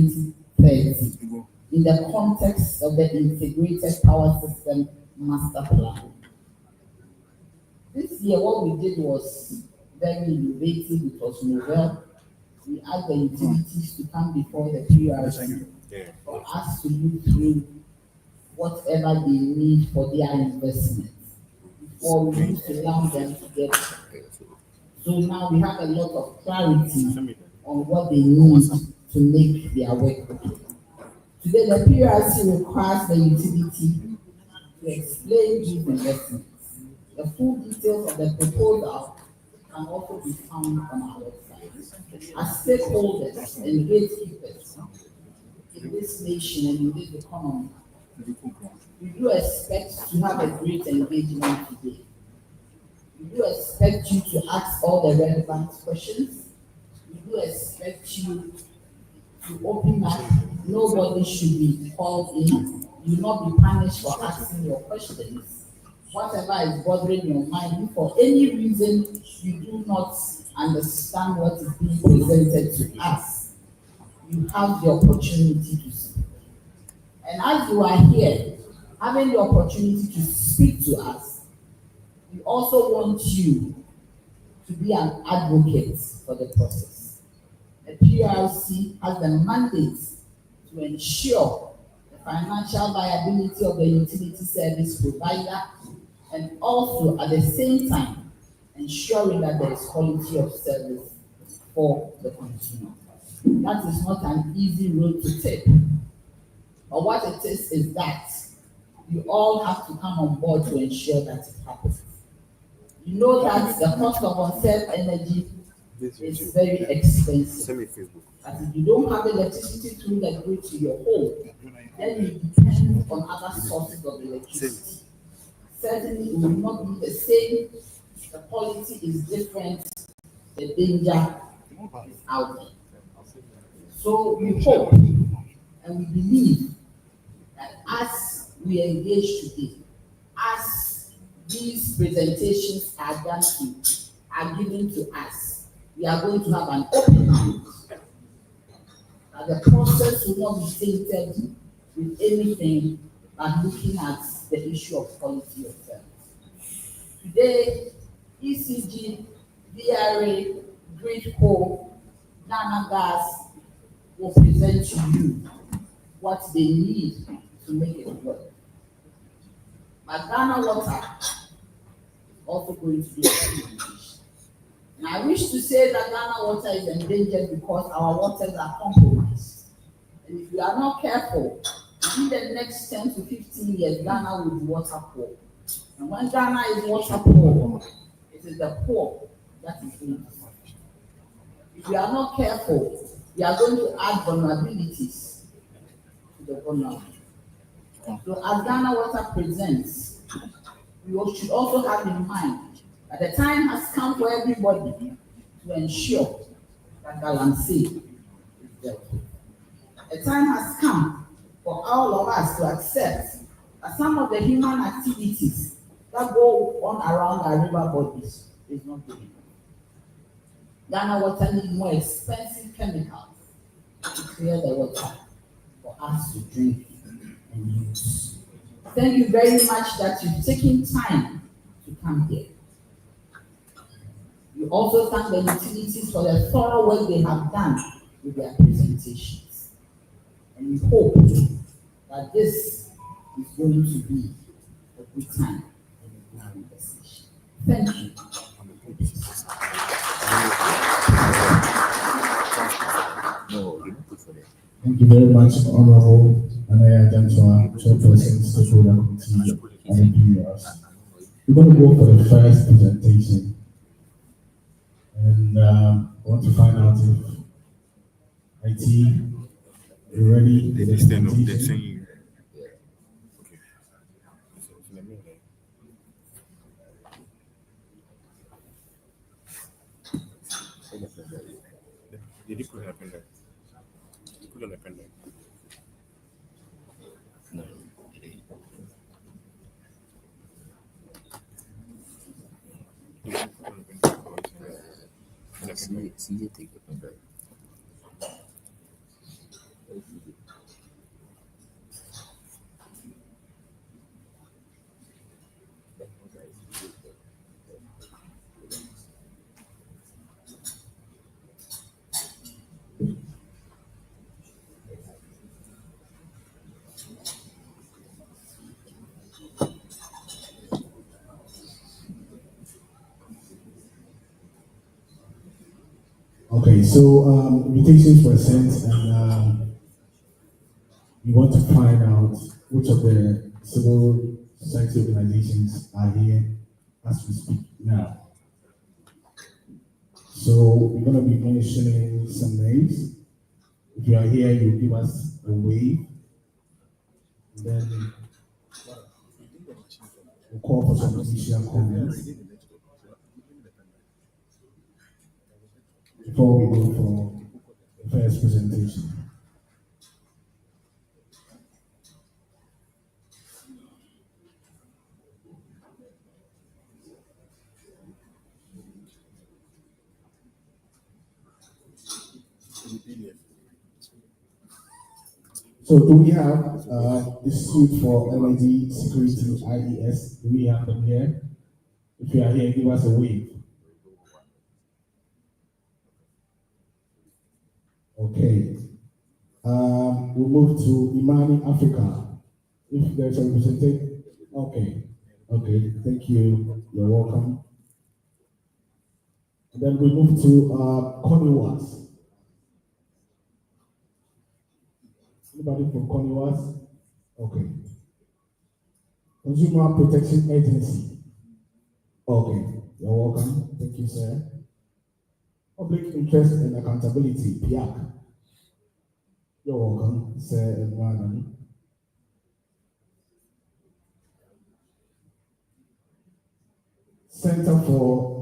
2030 in the context of the Integrated Power System Master Plan. This year, what we did was very innovative. It was novel. We asked the utilities to come before the PRC for us to look through whatever they need for their investments before we used to allow them to get. So now we have a lot of clarity on what they need to make their work okay. Today, the PRC requires the utility to explain these investments. The full details of the proposal can also be found on our website. As stakeholders and gatekeepers in this nation and in this economy, we do expect to have a great engagement today. We do expect you to ask all the relevant questions. We do expect you to open up. Nobody should be called in. You will not be punished for asking your questions. Whatever is bothering your mind, if for any reason you do not understand what is being presented to us, you have the opportunity to speak. And as you are here, having the opportunity to speak to us, we also want you to be an advocate for the process. The PRC has the mandate to ensure the financial viability of the utility service provider and also at the same time ensuring that there is quality of service for the consumer. That is not an easy road to take. But what it is that you all have to come on board to ensure that it happens. You know that the cost of unsafe energy is very expensive. But if you don't have electricity through the grid to your home, then you depend on other sources of electricity. Certainly, it will not be the same. The quality is different. The danger is out there. So we hope and we believe that as we engage today, as these presentations are given to us, we are going to have an open mind. That the process will not be tainted with anything but looking at the issue of quality of service. Today, ECG, DRA, Gridco, Ghana Gas will present to you what they need to make it work. But Ghana Water is also going to do a presentation. And I wish to say that Ghana Water is endangered because our waters are compromised. And if we are not careful, in the next 10 to 15 years, Ghana will be water poor. And when Ghana is water poor, it is the poor that is going to suffer. If we are not careful, we are going to add vulnerabilities to the vulnerable. So as Ghana Water presents, we should also have in mind that the time has come for everybody to ensure that Galamsey is dealt with. The time has come for all of us to accept that some of the human activities that go on around our river bodies is not good enough. Ghana Water needs more expensive chemicals to clear the water for us to drink and use. Thank you very much that you've taken time to come here. We also thank the utilities for the thorough work they have done with their presentations. And we hope that this is going to be a good time in our conversation. Thank you. Thank you very much, Honorable Anaya Jantua, Chairperson, Stakeholder Committee on the PRC. We're going to go for the first presentation. And I want to find out if IT is ready. They're saying did you put an appendix? Put an appendix. No. See you take the appendix. Okay, so invitations were sent, and we want to find out which of the civil society organizations are here as we speak now. So we're going to be mentioning some names. If you are here, you give us a wave. Then we'll call for some initial comments before we go for the first presentation. So do we have the suit for LED security IES? Do we have them here? If you are here, give us a wave. Okay. We'll move to Imani Africa. If there's a representative, okay. Okay, thank you. You're welcome. And then we move to Coniwas. Anybody from Coniwas? Okay. Consumer Protection Agency. Okay, you're welcome. Thank you, sir. Public Interest and Accountability, PIAC. You're welcome, sir and madam.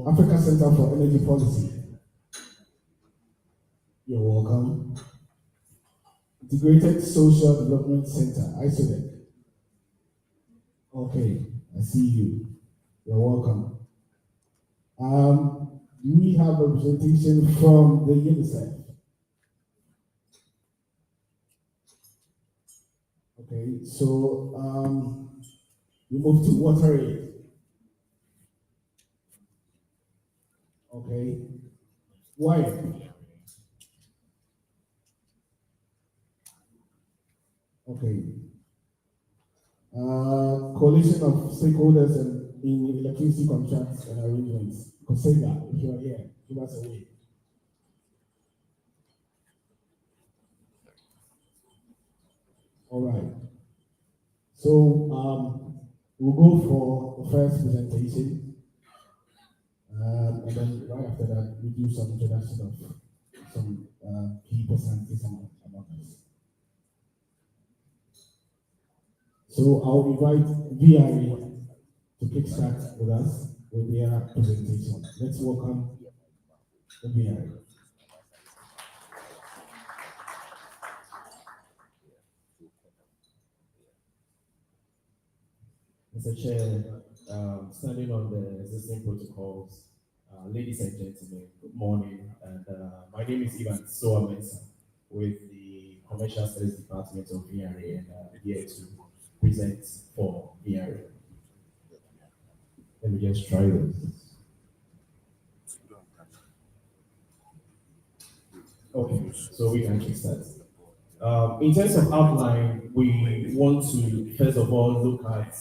Africa Center for Energy Policy. You're welcome. Integrated Social Development Center, ISODEC. Okay, I see you. You're welcome. We have a representation from the UNICEF. Okay, so we move to WaterAid. Okay, why? Okay. Coalition of stakeholders and in electricity contracts and arrangements. COSEGA, if you are here, give us a wave. All right. So we'll go for the first presentation, and then right after that we do some introduction of some key personalities among us. So I'll invite VRA to kickstart with us with their presentation. Let's welcome the VRA. Mr. Chair, standing on the existing protocols, ladies and gentlemen, good morning. And my name is Ivan Soa Mensah with the Commercial Studies Department of VRA, and here to present for VRA. Let me just try this. Okay, so we can kickstart. In terms of outline, we want to first of all look at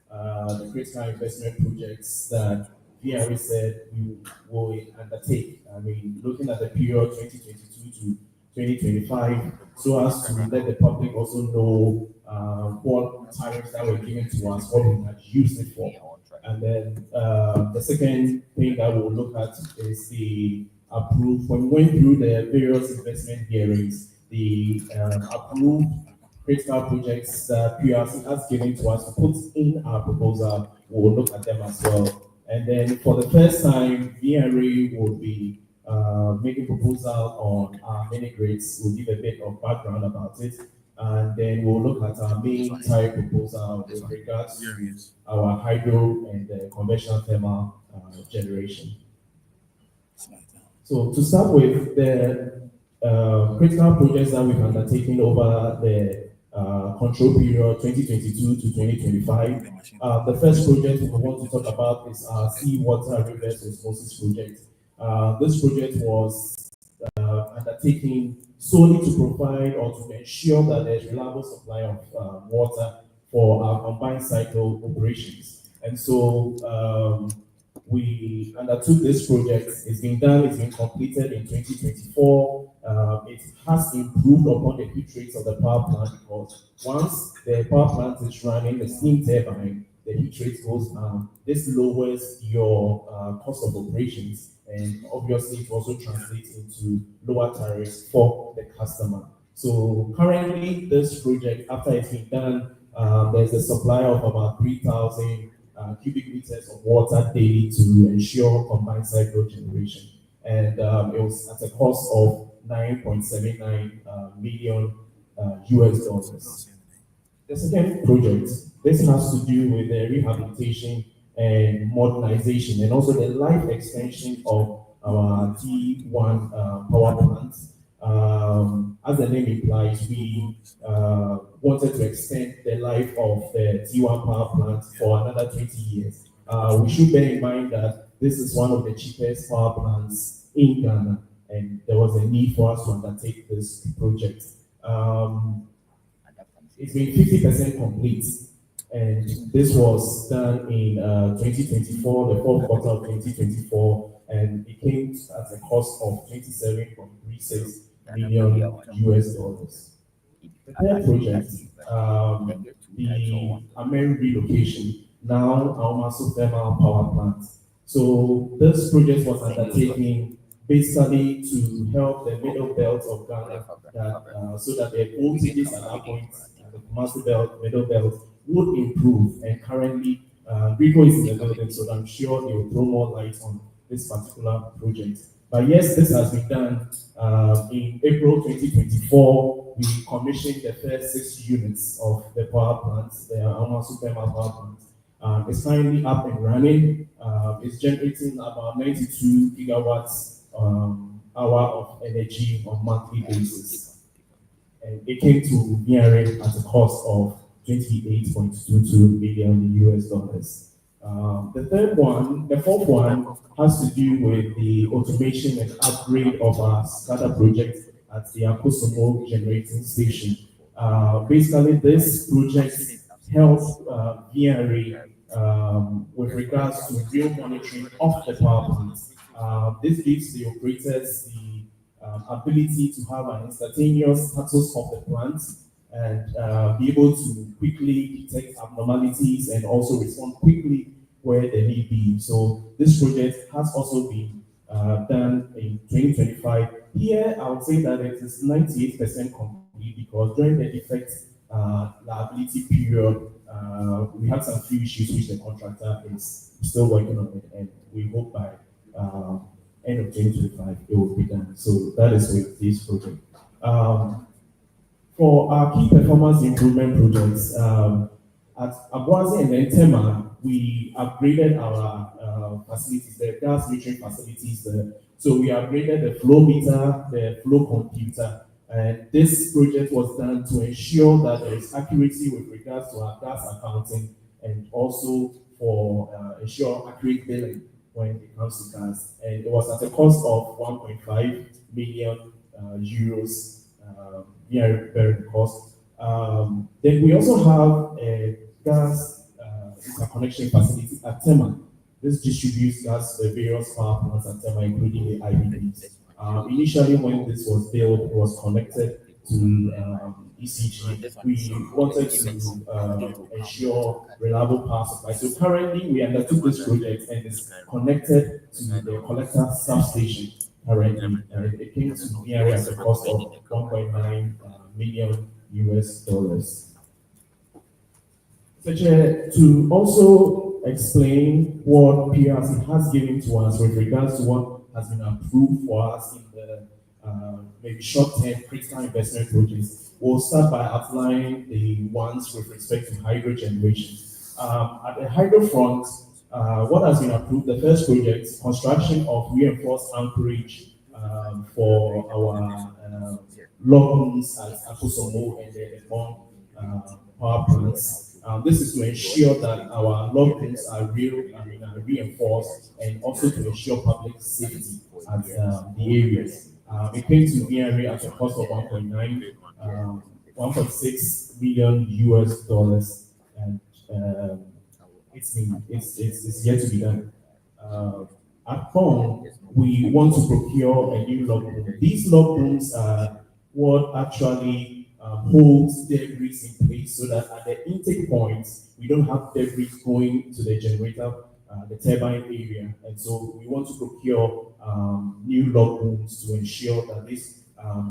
the critical investment projects that VRA said we will undertake. I mean, looking at the period 2022 to 2025, so as to let the public also know what tariffs that were given to us, what we had used it for. And then the second thing that we'll look at is the approved, when we went through the various investment hearings, the approved critical projects that PRC has given to us to put in our proposal. We'll look at them as well. And then for the first time, VRA will be making proposal on our mini grids. We'll give a bit of background about it. And then we'll look at our main tariff proposal with regards to our hydro and conventional thermal generation. So to start with, the critical projects that we've undertaken over the control period 2022 to 2025. The first project we want to talk about is our seawater reverse osmosis project. This project was undertaken solely to provide or to ensure that there's reliable supply of water for our combined cycle operations. And so we undertook this project. It's been done, it's been completed in 2024. It has improved upon the heat rates of the power plant because once the power plant is running, the steam turbine, the heat rate goes down. This lowers your cost of operations, and obviously it also translates into lower tariffs for the customer. So currently, this project, after it's been done, there's a supply of about 3,000 cubic meters of water daily to ensure combined cycle generation. And it was at a cost of 9.79 million US dollars. The second project, this has to do with the rehabilitation and modernization and also the life extension of our T1 power plant. As the name implies, we wanted to extend the life of the T1 power plant for another 20 years. We should bear in mind that this is one of the cheapest power plants in Ghana, and there was a need for us to undertake this project. It's been 50% complete, and this was done in 2024, the fourth quarter of 2024, and it came at a cost of 27.36 million US dollars. The third project, the Ameri relocation, now Almaso Thermal Power Plant. So this project was undertaken basically to help the middle belt of Ghana so that the voltages at that point, the master belt, middle belt, would improve. And currently, Rico is in the building, so I'm sure they will throw more light on this particular project. But yes, this has been done. In April 2024, we commissioned the first 6 units of the power plant, the Almasu Thermal Power Plant. It's currently up and running. It's generating about 92 gigawatts hour of energy on monthly basis. And it came to nearing at a cost of 28.22 million US dollars. The fourth one has to do with the automation and upgrade of our SCADA project at the Akosomo generating station. Basically, this project helps VRA with regards to real monitoring of the power plant. This gives the operators the ability to have an instantaneous status of the plant and be able to quickly detect abnormalities and also respond quickly where they need be. So this project has also been done in 2025. Here, I would say that it is 98% complete because during the defect liability period, we had some few issues which the contractor is still working on it, and we hope by end of 2025 it will be done. So that is with this project. For our key performance improvement projects, at Abuazi and Entema, we upgraded our facilities, the gas metering facilities there. So we upgraded the flow meter, the flow computer, and this project was done to ensure that there is accuracy with regards to our gas accounting and also for ensure accurate billing when it comes to gas. And it was at a cost of 1.5 million euros. Very cost. Then we also have a gas interconnection facility at Tema. This distributes gas to the various power plants at Tema, including the IBPs. Initially, when this was built, it was connected to ECG. We wanted to ensure reliable power supply. So currently, we undertook this project and it's connected to the collector substation. Currently, it came to near at a cost of 1.9 million US dollars. So to also explain what PRC has given to us with regards to what has been approved for us in the maybe short-term critical investment projects, we'll start by outlining the ones with respect to hydro generation. At the hydro front, what has been approved, the first project, construction of reinforced anchorage for our lockdowns at Akusomo and the Emon power plants. This is to ensure that our lockdowns are reinforced and also to ensure public safety at the areas. It came to VRA at a cost of 1.6 million US dollars, and it's yet to be done. At home, we want to procure a new log room. These log rooms are what actually holds debris in place so that at the intake points, we don't have debris going to the generator, the turbine area. And so we want to procure new log rooms to ensure that these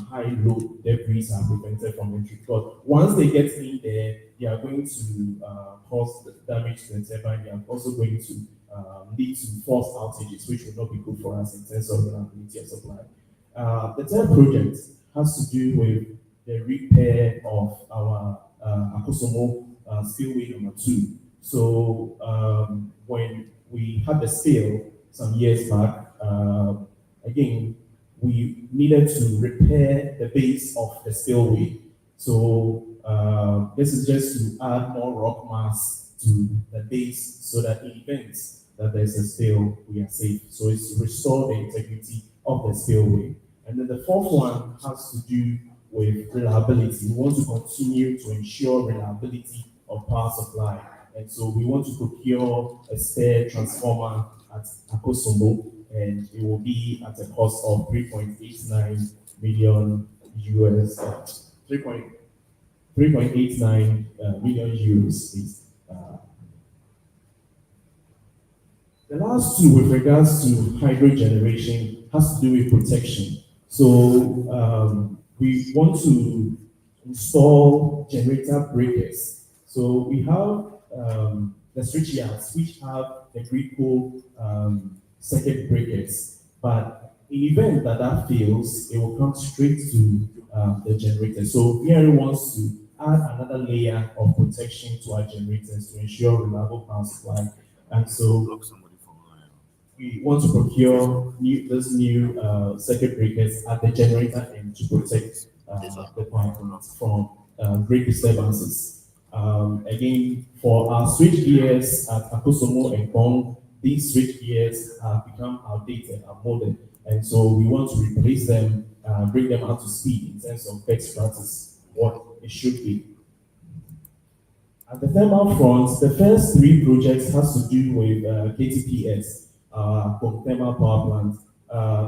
high load debris are prevented from entry. Because once they get in there, they are going to cause damage to the turbine. They are also going to lead to false outages, which will not be good for us in terms of reliability of supply. The third project has to do with the repair of our Akusomo spillway number 2. So when we had the spill some years back, again, we needed to repair the base of the spillway. So this is just to add more rock mass to the base so that in events that there's a spill, we are safe. So it's to restore the integrity of the spillway. And then the fourth one has to do with reliability. We want to continue to ensure reliability of power supply. And so we want to procure a spare transformer at Akusomo, and it will be at a cost of 3.89 million US, 3.89 million euros, please. The last two, with regards to hydro generation, has to do with protection. So we want to install generator breakers. So we have the switch yards, which have the Greco circuit breakers. But in event that that fails, it will come straight to the generator. So VRA wants to add another layer of protection to our generators to ensure reliable power supply. And so we want to procure those new circuit breakers at the generator end to protect the power plants from great disturbances. Again, for our switch gears at Akusomo and Pong, these switch gears have become outdated, outmoded, and so we want to replace them, bring them up to speed in terms of best practice, what it should be. At the thermal front, the first three projects has to do with KTPS, thermal power plant.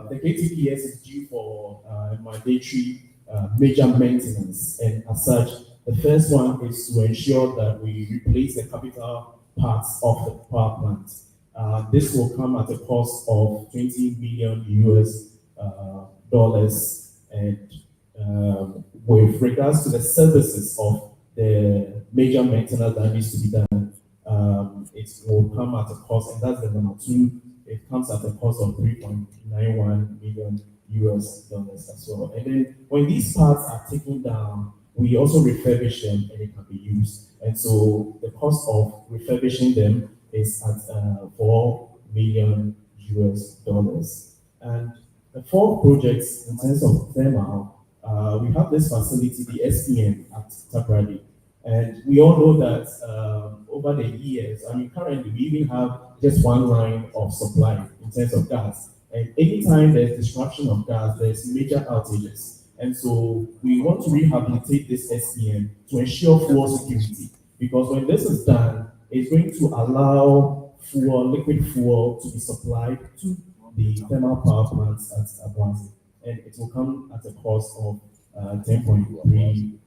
The KTPS is due for mandatory major maintenance, and as such, the first one is to ensure that we replace the capital parts of the power plant. This will come at a cost of 20 million US dollars, and with regards to the services of the major maintenance that needs to be done, it will come at a cost, and that's the number 2. It comes at a cost of 3.91 million US dollars as well. And then when these parts are taken down, we also refurbish them and it can be used. And so the cost of refurbishing them is at 4 million US dollars. And the fourth project, in terms of thermal, we have this facility, the SPM at Tabradi. And we all know that over the years, I mean, currently we even have just one line of supply in terms of gas. And anytime there's disruption of gas, there's major outages. And so we want to rehabilitate this SPM to ensure fuel security. Because when this is done, it's going to allow fuel, liquid fuel, to be supplied to the thermal power plants at Abwanzi. And it will come at a cost of 10.3.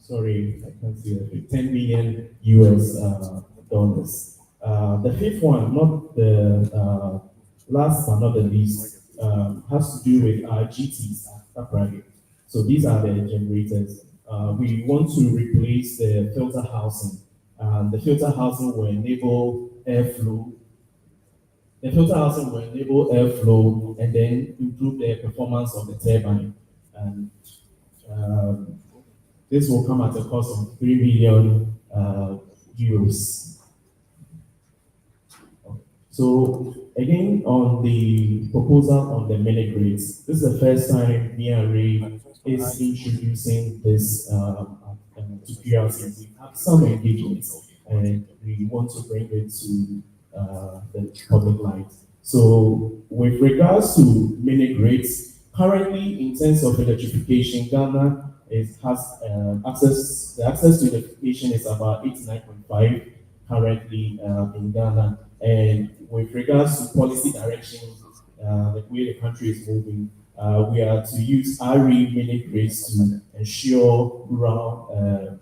Sorry, I can't see that. 10 million US dollars. The fifth one, not the last but not the least, has to do with our GTs at Tapragi. So these are the generators. We want to replace the filter housing. The filter housing will enable airflow. The filter housing will enable airflow and then improve the performance of the turbine. And this will come at a cost of 3 million euros. So again, on the proposal on the mini grids, this is the first time BRA is introducing this to PRC. We have some engagements and we want to bring it to the public light. So with regards to mini grids, currently in terms of electrification, Ghana has the access to electrification is about 89.5 currently in Ghana. And with regards to policy direction, the way the country is moving, we are to use RE mini grids to ensure rural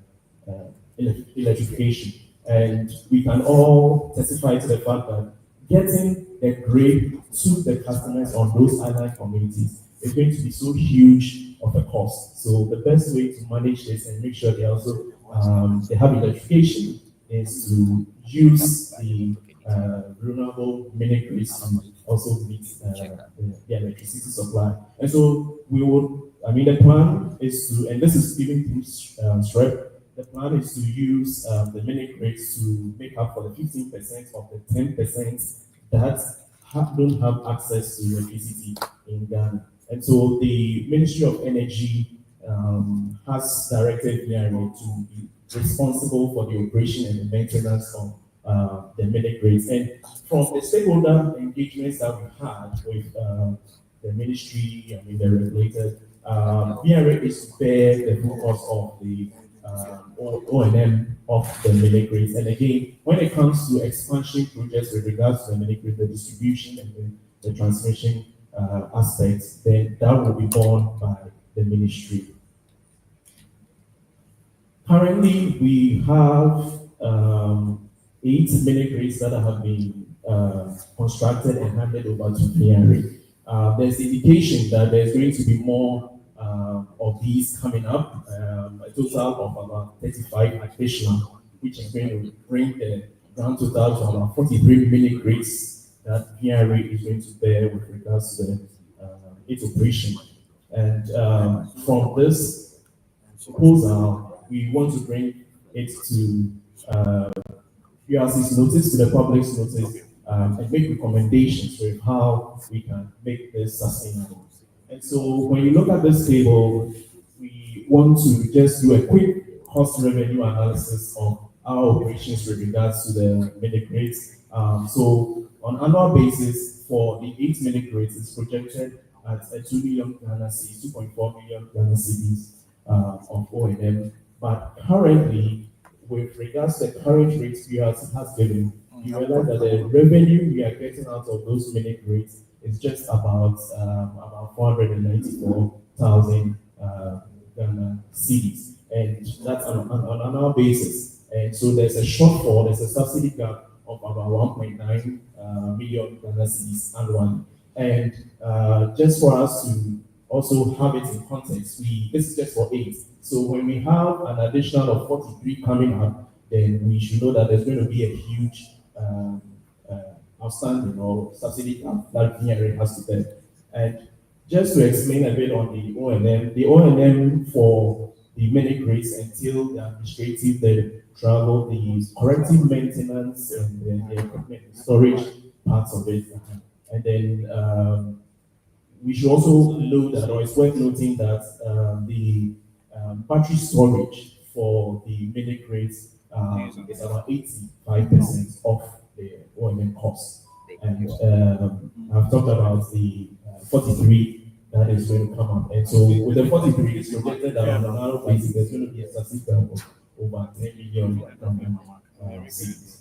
electrification. And we can all testify to the fact that getting the grid to the customers on those island communities is going to be so huge of a cost. So the best way to manage this and make sure they also they have electrification is to use the renewable mini grids to also meet the electricity supply. And so we would, I mean, the plan is to, and this is given through SREP, the plan is to use the mini grids to make up for the 15% of the 10% that don't have access to electricity in Ghana. And so the Ministry of Energy has directed VRA to be responsible for the operation and the maintenance of the mini grids. And from the stakeholder engagements that we had with the ministry, I mean the regulators, VRA is to bear the full cost of the O&M of the mini grids. And again, when it comes to expansion projects with regards to the mini grid, the distribution and the transmission aspects, then that will be borne by the ministry. Currently, we have 8 mini grids that have been constructed and handed over to VRA. There's indication that there's going to be more of these coming up, a total of about 35 additional, which is going to bring the grand total to about 43 mini grids that VRA is going to bear with regards to its operation. And from this proposal, we want to bring it to PRC's notice, to the public's notice, and make recommendations with how we can make this sustainable. And so when you look at this table, we want to just do a quick cost revenue analysis of our operations with regards to the mini grids. So on annual basis, for the 8 mini grids, it's projected at a 2 million Ghana cedis, 2.4 million Ghana cedis of O&M. But currently, with regards to the current rates PRC has given, you realize that the revenue we are getting out of those mini grids is just about 494,000 Ghana cedis, and that's on an annual basis. And so there's a shortfall, there's a subsidy gap of about 1.9 million Ghana cedis annually. And just for us to also have it in context, this is just for 8. So when we have an additional of 43 coming up, then we should know that there's going to be a huge outstanding or subsidy that VRA has to pay. And just to explain a bit on the O&M for the mini grids until the administrative, the travel, the corrective maintenance, and the equipment storage parts of it. And then we should also note that, or it's worth noting that the battery storage for the mini grids is about 85% of the O&M cost. And I've talked about the 43 that is going to come up. And so with the 43, it's projected that on an annual basis, there's going to be a subsidy of over 10 million cedis.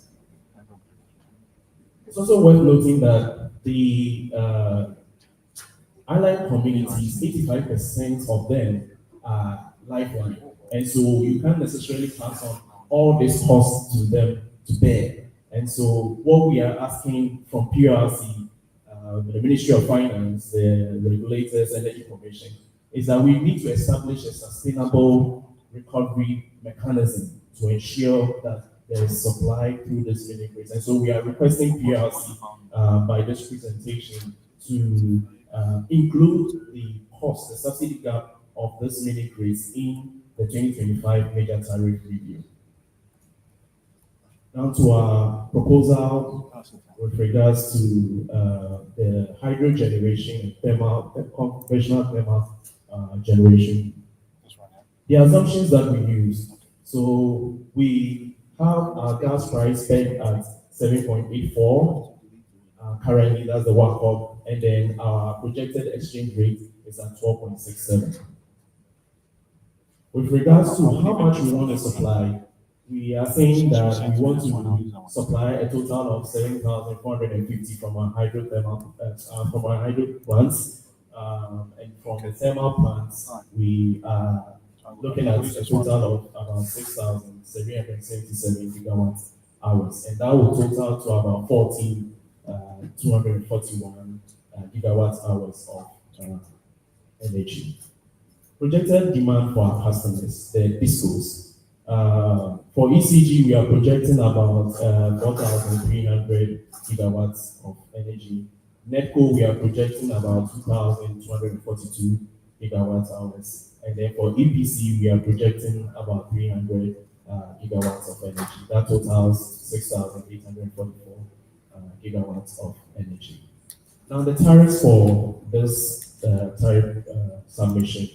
It's also worth noting that the island communities, 85% of them are lifeline. And so you can't necessarily pass on all this cost to them to bear. And so what we are asking from PRC, the Ministry of Finance, the regulators, Energy Commission, is that we need to establish a sustainable recovery mechanism to ensure that there is supply through this mini grids. And so we are requesting PRC by this presentation to include the cost, the subsidy gap of this mini grids in the 2025 major tariff review. Now to our proposal with regards to the hydro generation and conventional thermal generation. The assumptions that we use. So we have our gas price pegged at 7.84. Currently, that's the WACC up, and then our projected exchange rate is at 12.67. With regards to how much we want to supply, we are saying that we want to supply a total of 7,450 from our from our hydro plants, and from the thermal plants, we are looking at a total of about 6,777 gigawatt hours, and that will total to about 241 gigawatt hours of energy. Projected demand for our customers, the DISCOs. For ECG, we are projecting about 4,300 gigawatts of energy. NETCO, we are projecting about 2,242 gigawatt hours. And then for EPC, we are projecting about 300 gigawatts of energy. That totals 6,844 gigawatts of energy. Now, the tariffs for this tariff submission.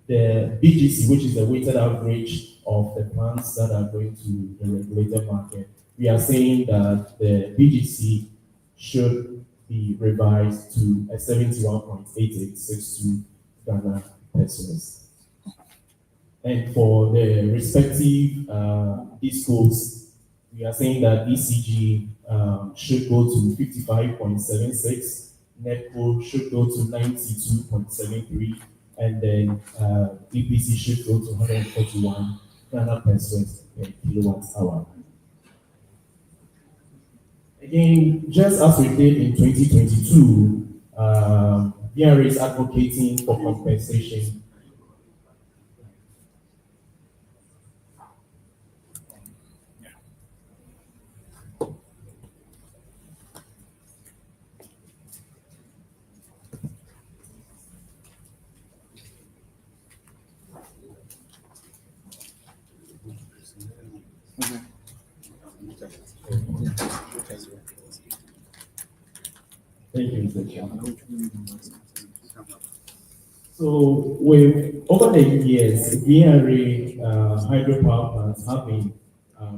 The BGC, which is the weighted average of the plants that are going to the regulated market, we are saying that the BGC should be revised to a 71.8862 Ghana pesos. And for the respective DISCOs, we are saying that ECG should go to 55.76, NETCO should go to 92.73, and then EPC should go to 141 Ghana pesos per kilowatt hour. Again, just as we did in 2022, VRA is advocating for compensation. Thank you, Mr. Chairman. So, over the years, VRA hydropower plants have been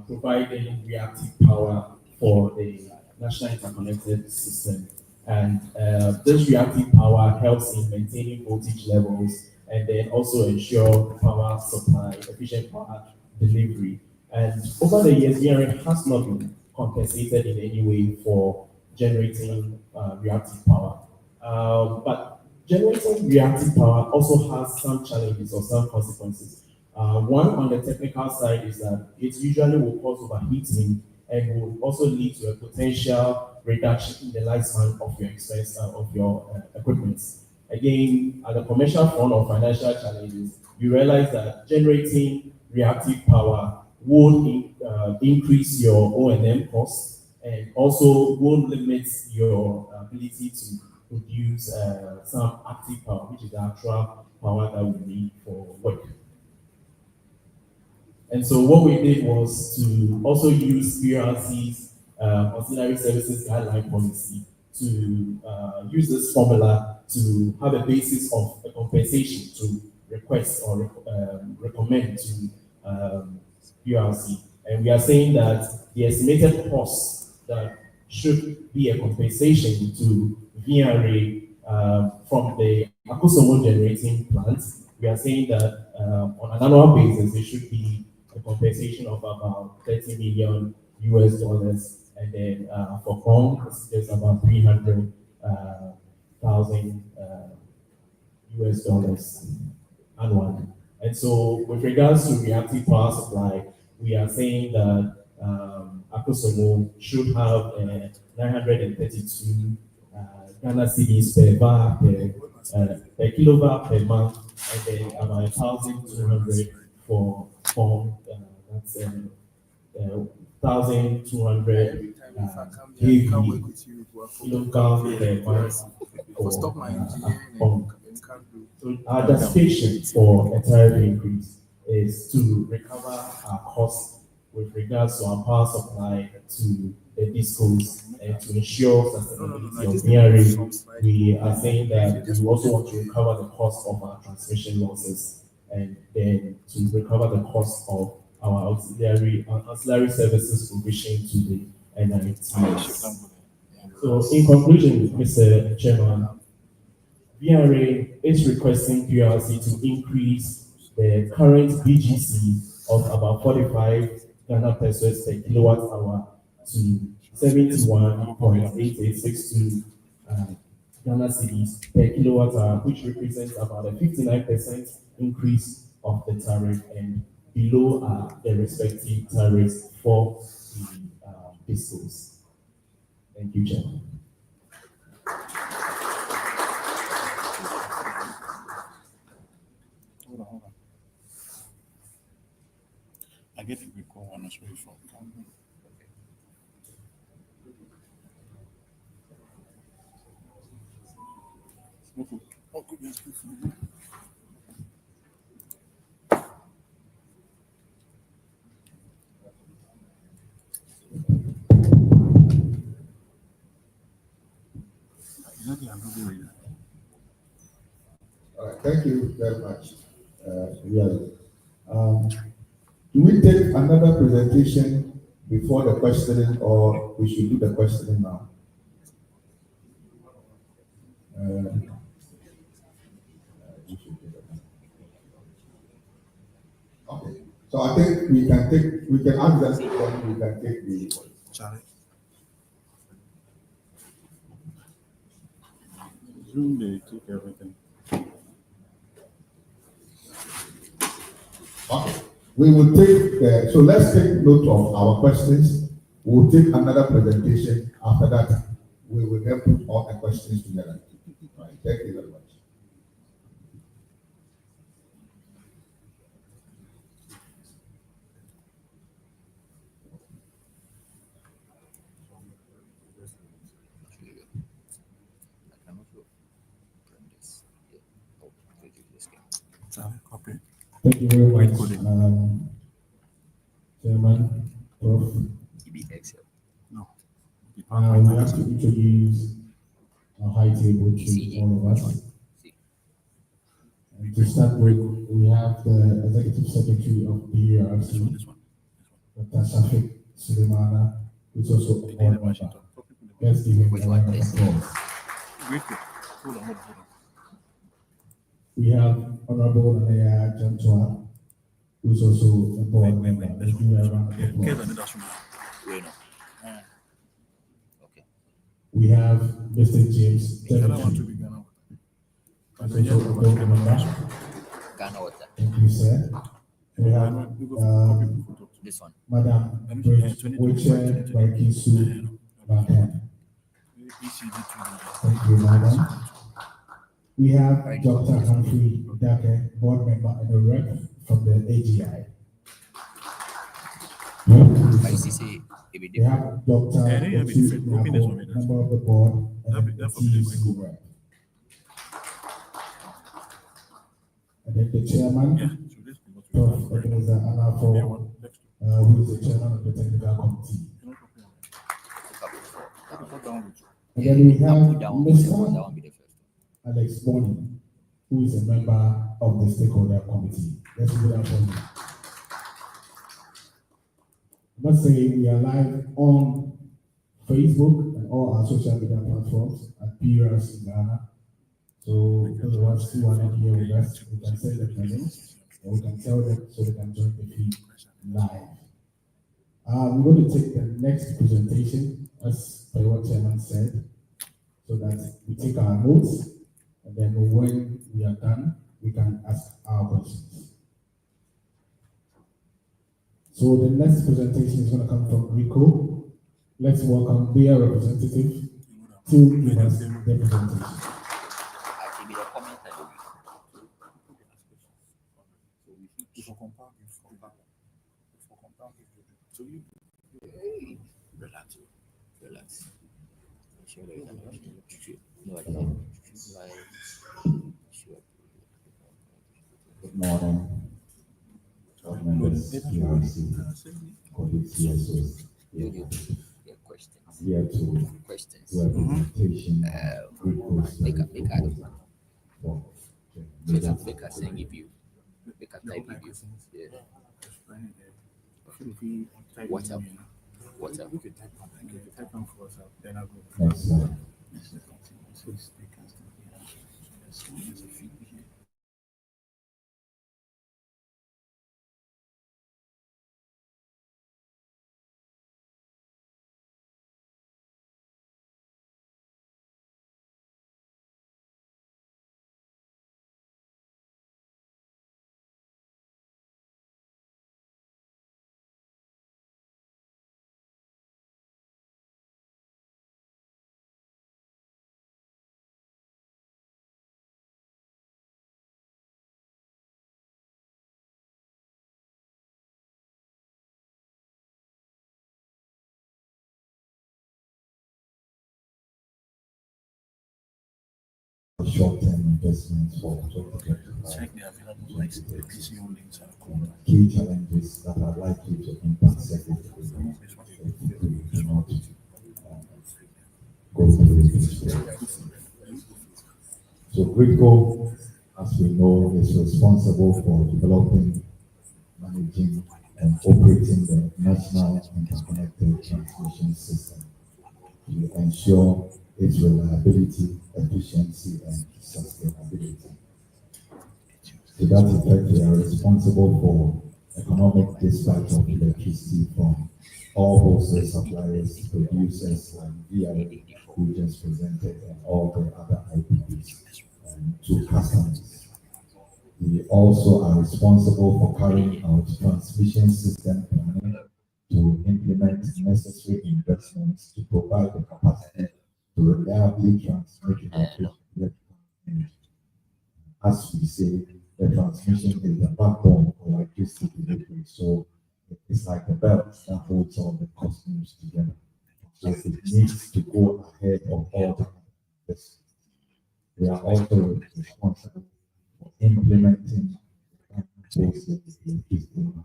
providing reactive power for the national interconnected system, and this reactive power helps in maintaining voltage levels and then also ensure power supply, efficient power delivery. And over the years, VRA has not been compensated in any way for generating reactive power. But generating reactive power also has some challenges or some consequences. One on the technical side is that it usually will cause overheating and will also lead to a potential reduction in the lifespan of your equipment. Again, at the commercial front or financial challenges, you realize that generating reactive power would increase your O&M costs and also will limit your ability to produce some active power, which is the actual power that we need for work. And so what we did was to also use PRC's auxiliary services guideline policy to use this formula to have a basis of a compensation to request or recommend to PRC. And we are saying that the estimated cost that should be a compensation to VRA from the Akusomo generating plant, we are saying that on an annual basis, it should be a compensation of about $30 million US, and then for Kong, it's just about 300,000 US annually. And so, with regards to reactive power supply, we are saying that Akusomo should have 932 Ghana cedis per bar per kilowatt per month, and then about 1,200 for that's 1,200 kV kilogram per month for So our justification for a tariff increase is to recover our costs with regards to our power supply to the discos and to ensure sustainability of BRA, we are saying that we also want to recover the cost of our transmission losses and then to recover the cost of our ancillary services provision to the NITs. So in conclusion, Mr. Chairman, VRA is requesting PRC to increase the current BGC of about 45 Ghana pesos per kilowatt hour to 71.8862 Ghana cedis per kilowatt hour, which represents about a 59% increase of the tariff and below the respective tariffs for the discos. Thank you, Chairman. Hold on. I get a quick call on sorry from All right, thank you very much. Really. Do we take another presentation before the questioning, or we should do the questioning now? Okay, so I think we can ask that question, we can take the. Charlie. Zoom, they take everything. Okay, we will take so let's take note of our questions. We'll take another presentation. After that, we will then put all the questions together. All right, thank you very much. Copy. Thank you very much, Chairman, Prof. No. We have to introduce a high table to all of us. And to start with, we have the Executive Secretary of PURC, Dr. Shafiq Sulemana, who is also a board member. Let's give him a round of applause. Hold on. We have Honorable Anaya Jantua, who is also a board member. Let's give him a round of applause. We have Mr. James Temple, also a board member. Thank you, sir. We have This one. Madam Rachel Barkisu Bakan. Thank you, Madam. We have Dr. Humphrey Dake, board member and a rep from the AGI. We have Dr. Otu Nako, member of the board and the TUC rep. And then the chairman, Prof. Ebenezer Anafo, who is the chairman of the technical committee. And then we have Mr. Alex Boni, who is a member of the Stakeholder Committee. Let's give it up for him. I must say we are live on Facebook and all our social media platforms at PURC Ghana. So those of us who are not here with us, we can send them the link, or we can tell them so they can join the feed live. We're going to take the next presentation, as per what Chairman said, so that we take our notes, and then when we are done, we can ask our questions. So the next presentation is going to come from Rico. Let's welcome their representative to give us the presentation. Relax. Good morning, board members. first PRC of the TSOs. Yeah, questions. Here to Questions. do a presentation with those Make a for make a send give you. Make a type give you. Yeah. WhatsApp. WhatsApp. next slide. Short-term investments for 2025. Key challenges that are likely to impact significantly if we do not go through this process. So Gridco, as we know, is responsible for developing, managing, and operating the national interconnected transmission system to ensure its reliability, efficiency, and sustainability. To that effect, we are responsible for economic dispatch of electricity from all wholesale suppliers, producers, and VI who just presented, and all the other IPPs to customers. We also are responsible for carrying out transmission system planning to implement necessary investments to provide the capacity to reliably transmit electrical energy. As we say, the transmission is the backbone of electricity delivery, so it's like the belt that holds all the customers together. So it needs to go ahead of all the investments. We are also responsible for implementing wholesale electricity market.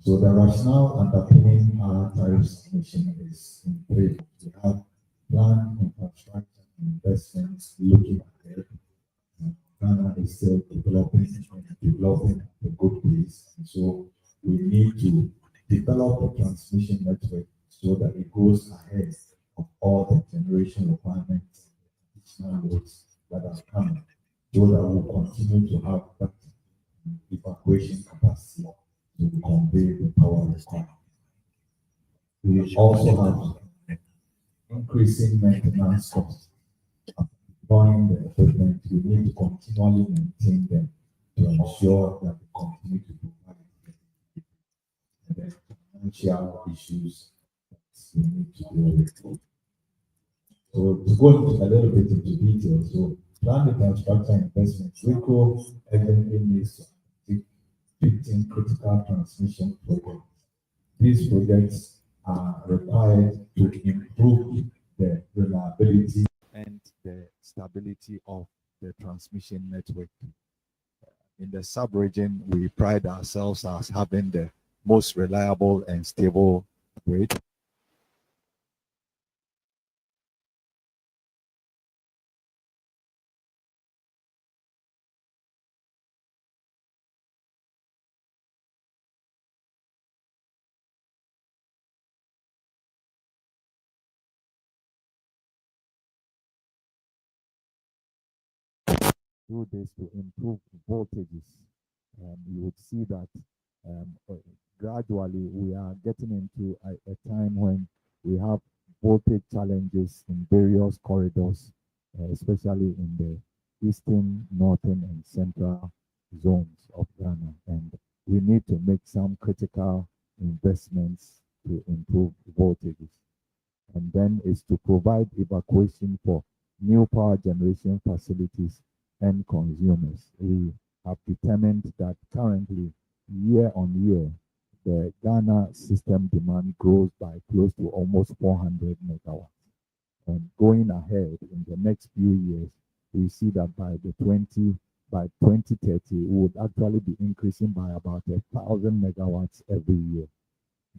So the rationale underpinning our tariff submission is in three. We have plan, infrastructure, and investments looking ahead. Ghana is still developing a good pace. And so we need to develop a transmission network so that it goes ahead of all the generation requirements, additional loads that are coming, so that we'll continue to have that evacuation capacity to convey the power required. We also have increasing maintenance costs. Buying the equipment, we need to continually maintain them to ensure that we continue to provide. And then financial issues that we need to deal with. So to go into a little bit into detail, so plan, infrastructure, investment, RICO urgently needs to take 15 critical transmission projects. These projects are required to improve the reliability and the stability of the transmission network. In the sub-region, we pride ourselves as having the most reliable and stable grid. Do this to improve voltages. You would see that gradually we are getting into a time when we have voltage challenges in various corridors, especially in the eastern, northern, and central zones of Ghana. And we need to make some critical investments to improve voltages. And then is to provide evacuation for new power generation facilities and consumers. We have determined that currently, year on year, the Ghana system demand grows by close to almost 400 megawatts. And going ahead in the next few years, we see that by the by 2030, we would actually be increasing by about 1,000 megawatts every year.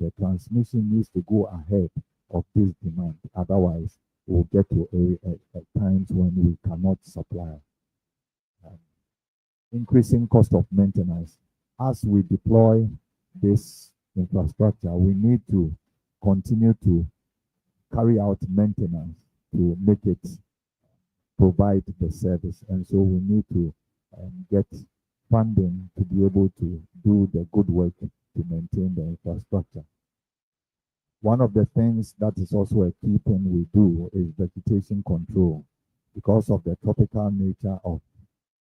The transmission needs to go ahead of this demand. Otherwise, we'll get to times when we cannot supply. Increasing cost of maintenance. As we deploy this infrastructure, we need to continue to carry out maintenance to make it provide the service. And so we need to get funding to be able to do the good work to maintain the infrastructure. One of the things that is also a key thing we do is vegetation control. Because of the tropical nature of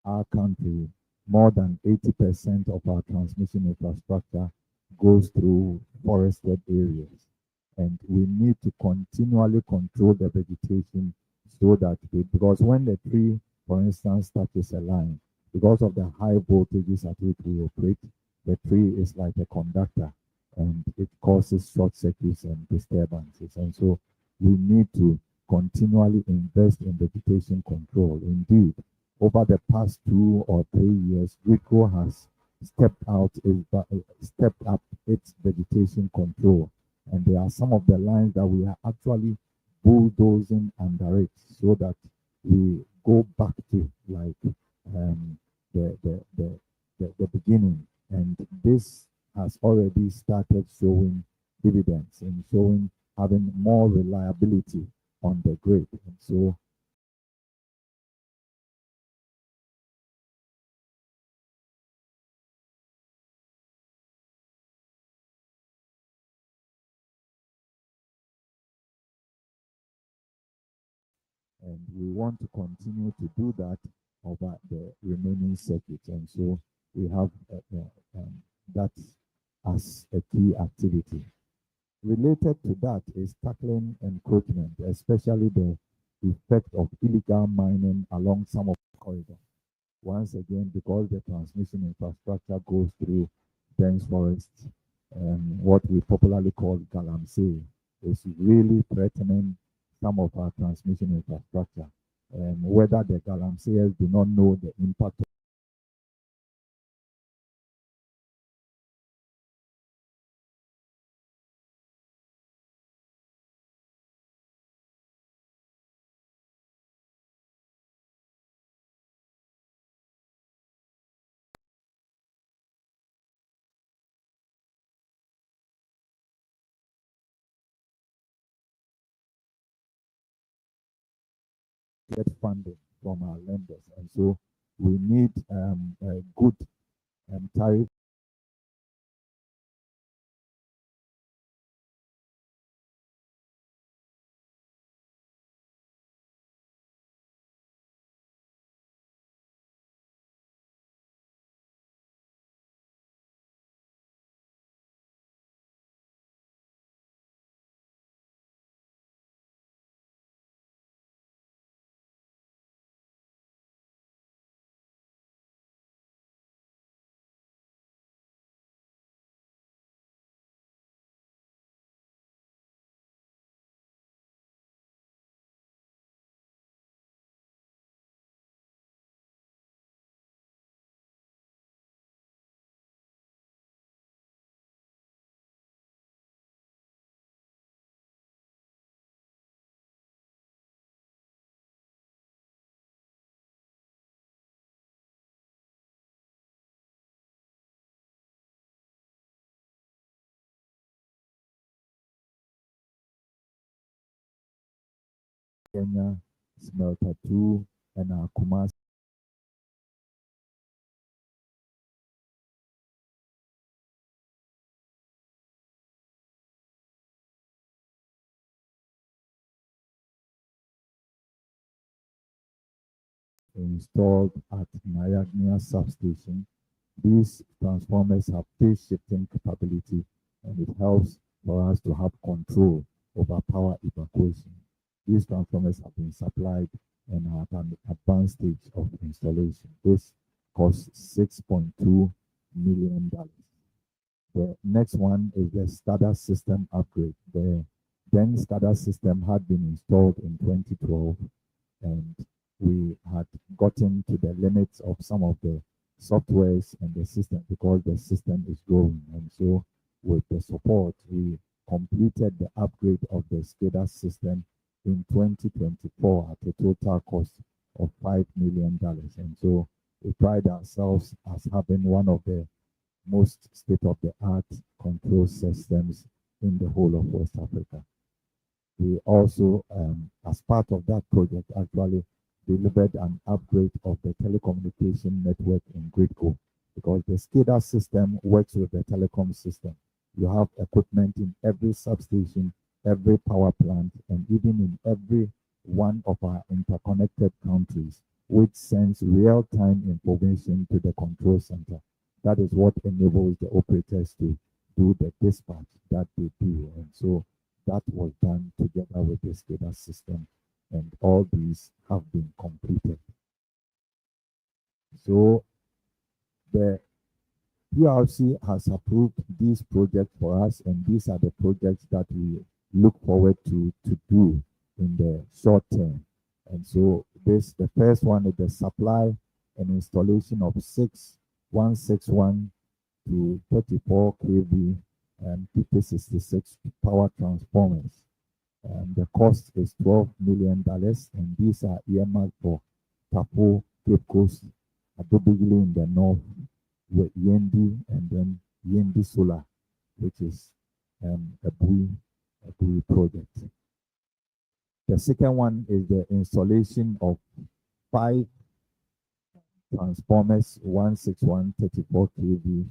our country, more than 80% of our transmission infrastructure goes through forested areas. And we need to continually control the vegetation so that because when the tree, for instance, touches a line, because of the high voltages at which we operate, the tree is like a conductor and it causes short circuits and disturbances. And so we need to continually invest in vegetation control. Indeed, over the past 2 or 3 years, GRIDCO has stepped up its vegetation control. And there are some of the lines that we are actually bulldozing under it so that we go back to like the beginning. And this has already started showing dividends and showing having more reliability on the grid. And so and we want to continue to do that over the remaining circuits. And so we have that as a key activity. Related to that is tackling encroachment, especially the effect of illegal mining along some of the corridors. Once again, because the transmission infrastructure goes through dense forests, what we popularly call galamsey, is really threatening some of our transmission infrastructure. Whether the galamseyers do not know the impact get funding from our lenders. And so we need a good tariff Kenya, Smelter 2, and our Kumasi installed at Nyagnia substation. These transformers have phase shifting capability and it helps for us to have control over power evacuation. These transformers have been supplied and are at an advanced stage of installation. This costs $6.2 million. The next one is the SCADA system upgrade. The then SCADA system had been installed in 2012 and we had gotten to the limits of some of the softwares and the system because the system is growing. And so with the support, we completed the upgrade of the SCADA system in 2024 at a total cost of $5 million. And so we pride ourselves as having one of the most state-of-the-art control systems in the whole of West Africa. We also, as part of that project, actually delivered an upgrade of the telecommunication network in Gridco because the SCADA system works with the telecom system. You have equipment in every substation, every power plant, and even in every one of our interconnected countries, which sends real-time information to the control center. That is what enables the operators to do the dispatch that they do. And so that was done together with the SCADA system, and all these have been completed. So the PRC has approved these projects for us, and these are the projects that we look forward to do in the short term. And so the first one is the supply and installation of 161 to 34 kV and 5066 power transformers. The cost is $12 million, and these are earmarked for Tapo, Cape Coast, Adobigili in the north, with Yendi, and then Yendi Solar, which is a Bui project. The second one is the installation of 5 transformers, 161 34 kV.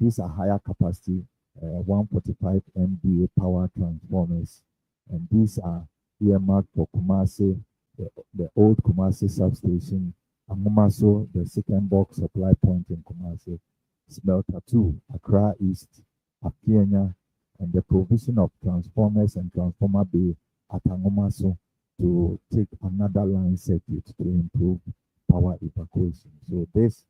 These are higher capacity, 145 MVA power transformers, and these are earmarked for Kumasi, the old Kumasi substation, Amumaso, the second box supply point in Kumasi, Smelter 2, Accra East, Apienya, and the provision of transformers and transformer bay at Amumaso to take another line circuit to improve power evacuation. So this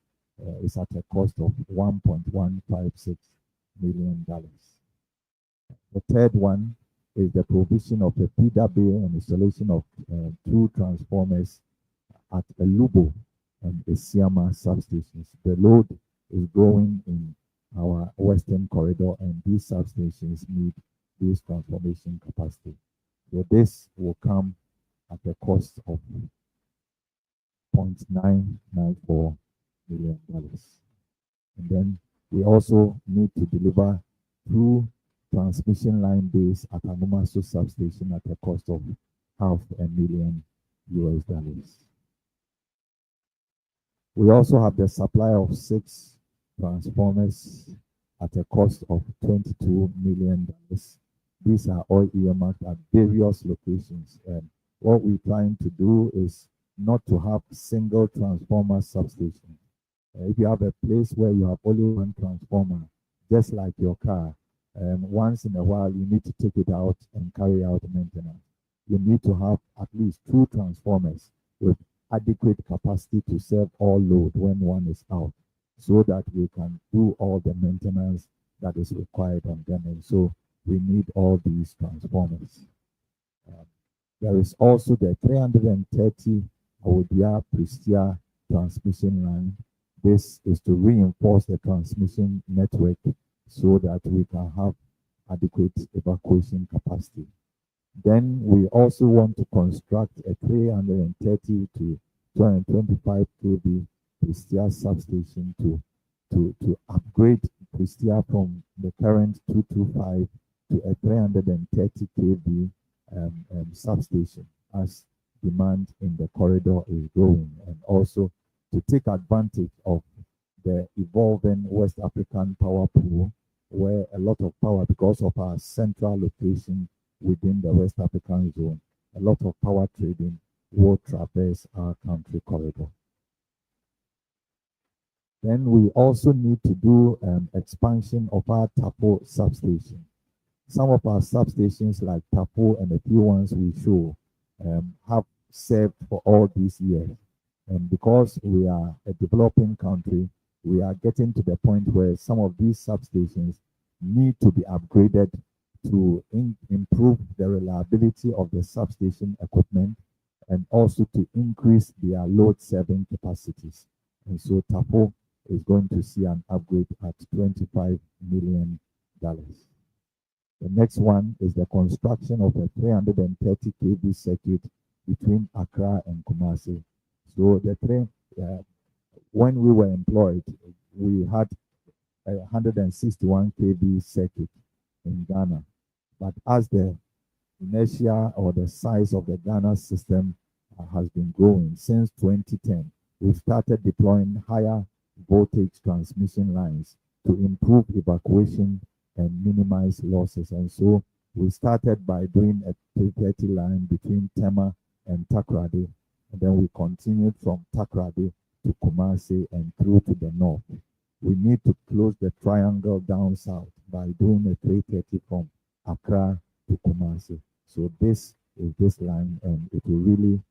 is at a cost of $1.156 million. The third one is the provision of a feeder bay and installation of 2 transformers at Elubo and Esiama substations. The load is growing in our western corridor, and these substations need this transformation capacity. So this will come at a cost of $0.994 million. And then we also need to deliver 2 transmission line bays at Anumaso substation at a cost of $500,000. We also have the supply of 6 transformers at a cost of $22 million. These are all earmarked at various locations. And what we're trying to do is not to have single transformer substation. If you have a place where you have only 1 transformer, just like your car, once in a while you need to take it out and carry out maintenance. You need to have at least 2 transformers with adequate capacity to serve all load when one is out, so that we can do all the maintenance that is required on them. And so we need all these transformers. There is also the 330 Awodia Pristia transmission line. This is to reinforce the transmission network so that we can have adequate evacuation capacity. Then we also want to construct a 330 to 225 kV Pristia substation to upgrade Pristia from the current 225 to a 330 kV substation as demand in the corridor is growing, and also to take advantage of the evolving West African power pool, where a lot of power, because of our central location within the West African zone, a lot of power trading will traverse our country corridor. Then we also need to do expansion of our Tapo substation. Some of our substations like Tapo and a few ones we show have served for all these years. And because we are a developing country, we are getting to the point where some of these substations need to be upgraded to improve the reliability of the substation equipment and also to increase their load serving capacities. And so TAPO is going to see an upgrade at $25 million. The next one is the construction of a 330 kV circuit between Accra and Kumasi. So the train, when we were employed, we had a 161 kV circuit in Ghana. But as the inertia or the size of the Ghana system has been growing since 2010, we've started deploying higher voltage transmission lines to improve evacuation and minimize losses. And so we started by doing a 330 line between Tema and Takrady, and then we continued from Takrady to Kumasi and through to the north. We need to close the triangle down south by doing a 330 from Accra to Kumasi. So this is this line, and it will really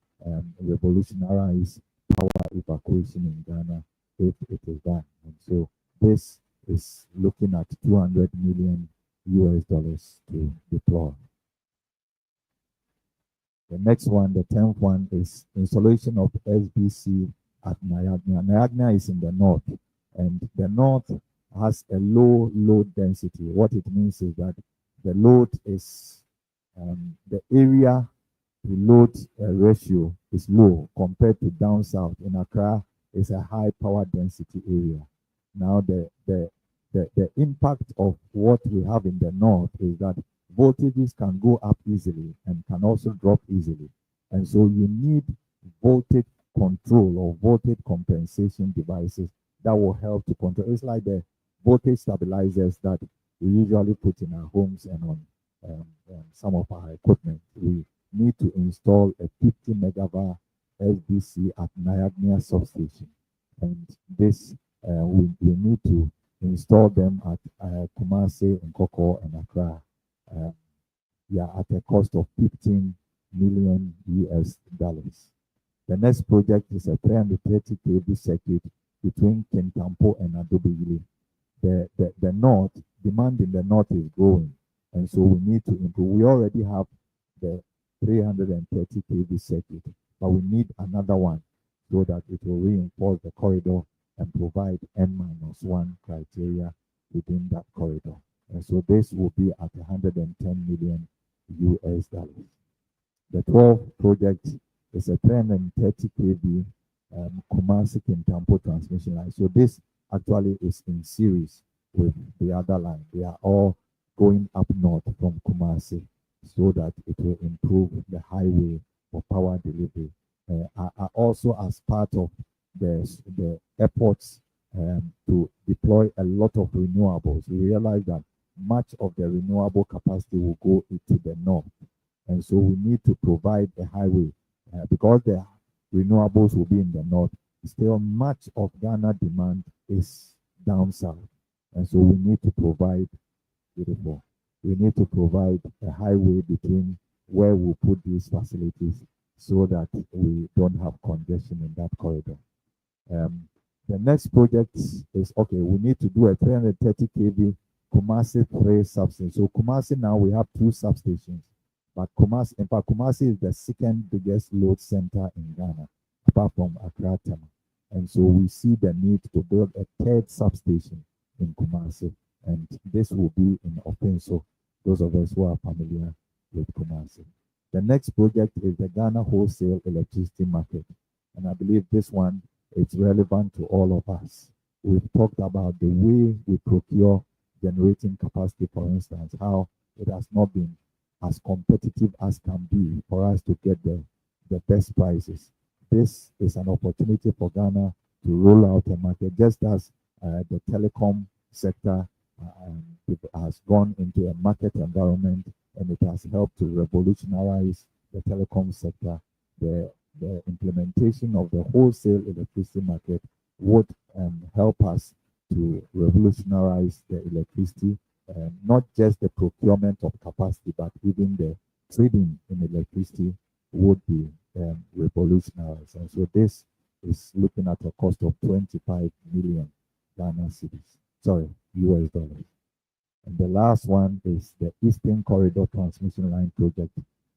revolutionize power evacuation in Ghana if it is done. And so this is looking at $200 million to deploy. The next one, the 10th one, is installation of SBC at Nyagna. Nyagna is in the north, and the north has a low load density. What it means is that the load is, the area to load ratio is low compared to down south. In Accra, is a high power density area. Now, the impact of what we have in the north is that voltages can go up easily and can also drop easily. And so you need voltage control or voltage compensation devices that will help to control. It's like the voltage stabilizers that we usually put in our homes and on some of our equipment. We need to install a 50 megawatt SBC at Nyagna substation. And this, we need to install them at Kumasi, Nkoko, and Accra. At a cost of $15 million. The next project is a 330 kV circuit between Kintampo and Adobili. The north, demand in the north is growing, and so we need to improve. We already have the 330 kV circuit, but we need another one so that it will reinforce the corridor and provide N-1 criteria within that corridor. And so this will be at $110 million. The 12th project is a 330 kV Kumasi Kintampo transmission line. So this actually is in series with the other line. They are all going up north from Kumasi so that it will improve the highway for power delivery. Also, as part of the efforts to deploy a lot of renewables, we realize that much of the renewable capacity will go into the north. And so we need to provide a highway because the renewables will be in the north. Still, much of Ghana demand is down south. And so we need to provide, we need to provide a highway between where we put these facilities so that we don't have congestion in that corridor. The next project is, we need to do a 330 kV Kumasi 3 substation. So Kumasi now we have 2 substations, but Kumasi is the second biggest load center in Ghana, apart from Accra Tema. And so we see the need to build a 3rd substation in Kumasi, and this will be in Openso, those of us who are familiar with Kumasi. The next project is the Ghana Wholesale Electricity Market, and I believe this one is relevant to all of us. We've talked about the way we procure generating capacity, for instance, how it has not been as competitive as can be for us to get the best prices. This is an opportunity for Ghana to roll out a market, just as the telecom sector has gone into a market environment, and it has helped to revolutionize the telecom sector. The implementation of the wholesale electricity market would help us to revolutionize the electricity, not just the procurement of capacity, but even the trading in electricity would be revolutionized. And so this is looking at a cost of 25 million Ghana cedis, US dollars. And the last one is the Eastern Corridor Transmission Line Project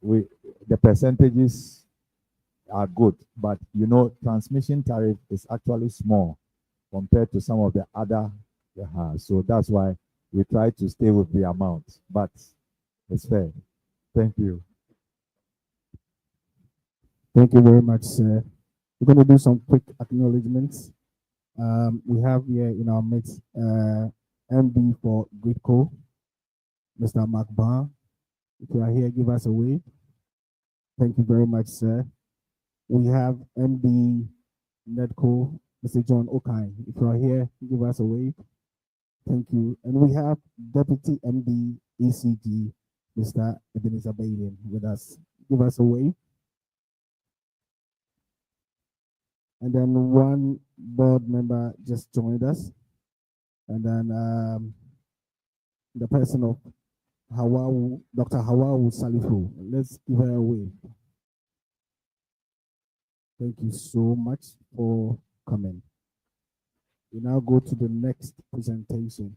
we the percentages are good, but transmission tariff is actually small compared to some of the other. So that's why we try to stay with the amount, but it's fair. Thank you. Thank you very much, sir. We're going to do some quick acknowledgements. We have here in our midst MD for Gridco, Mr. Mark Barr. If you are here, give us a wave. Thank you very much, sir. We have MD Nedco, Mr. John Okai. If you are here, give us a wave. Thank you. And we have Deputy MD ECG, Mr. Ebenezer Bailey, with us. Give us a wave. And then one board member just joined us. And then the person of Hawaii, Dr. Hawaii Salifu. Let's give her a wave. Thank you so much for coming. We now go to the next presentation.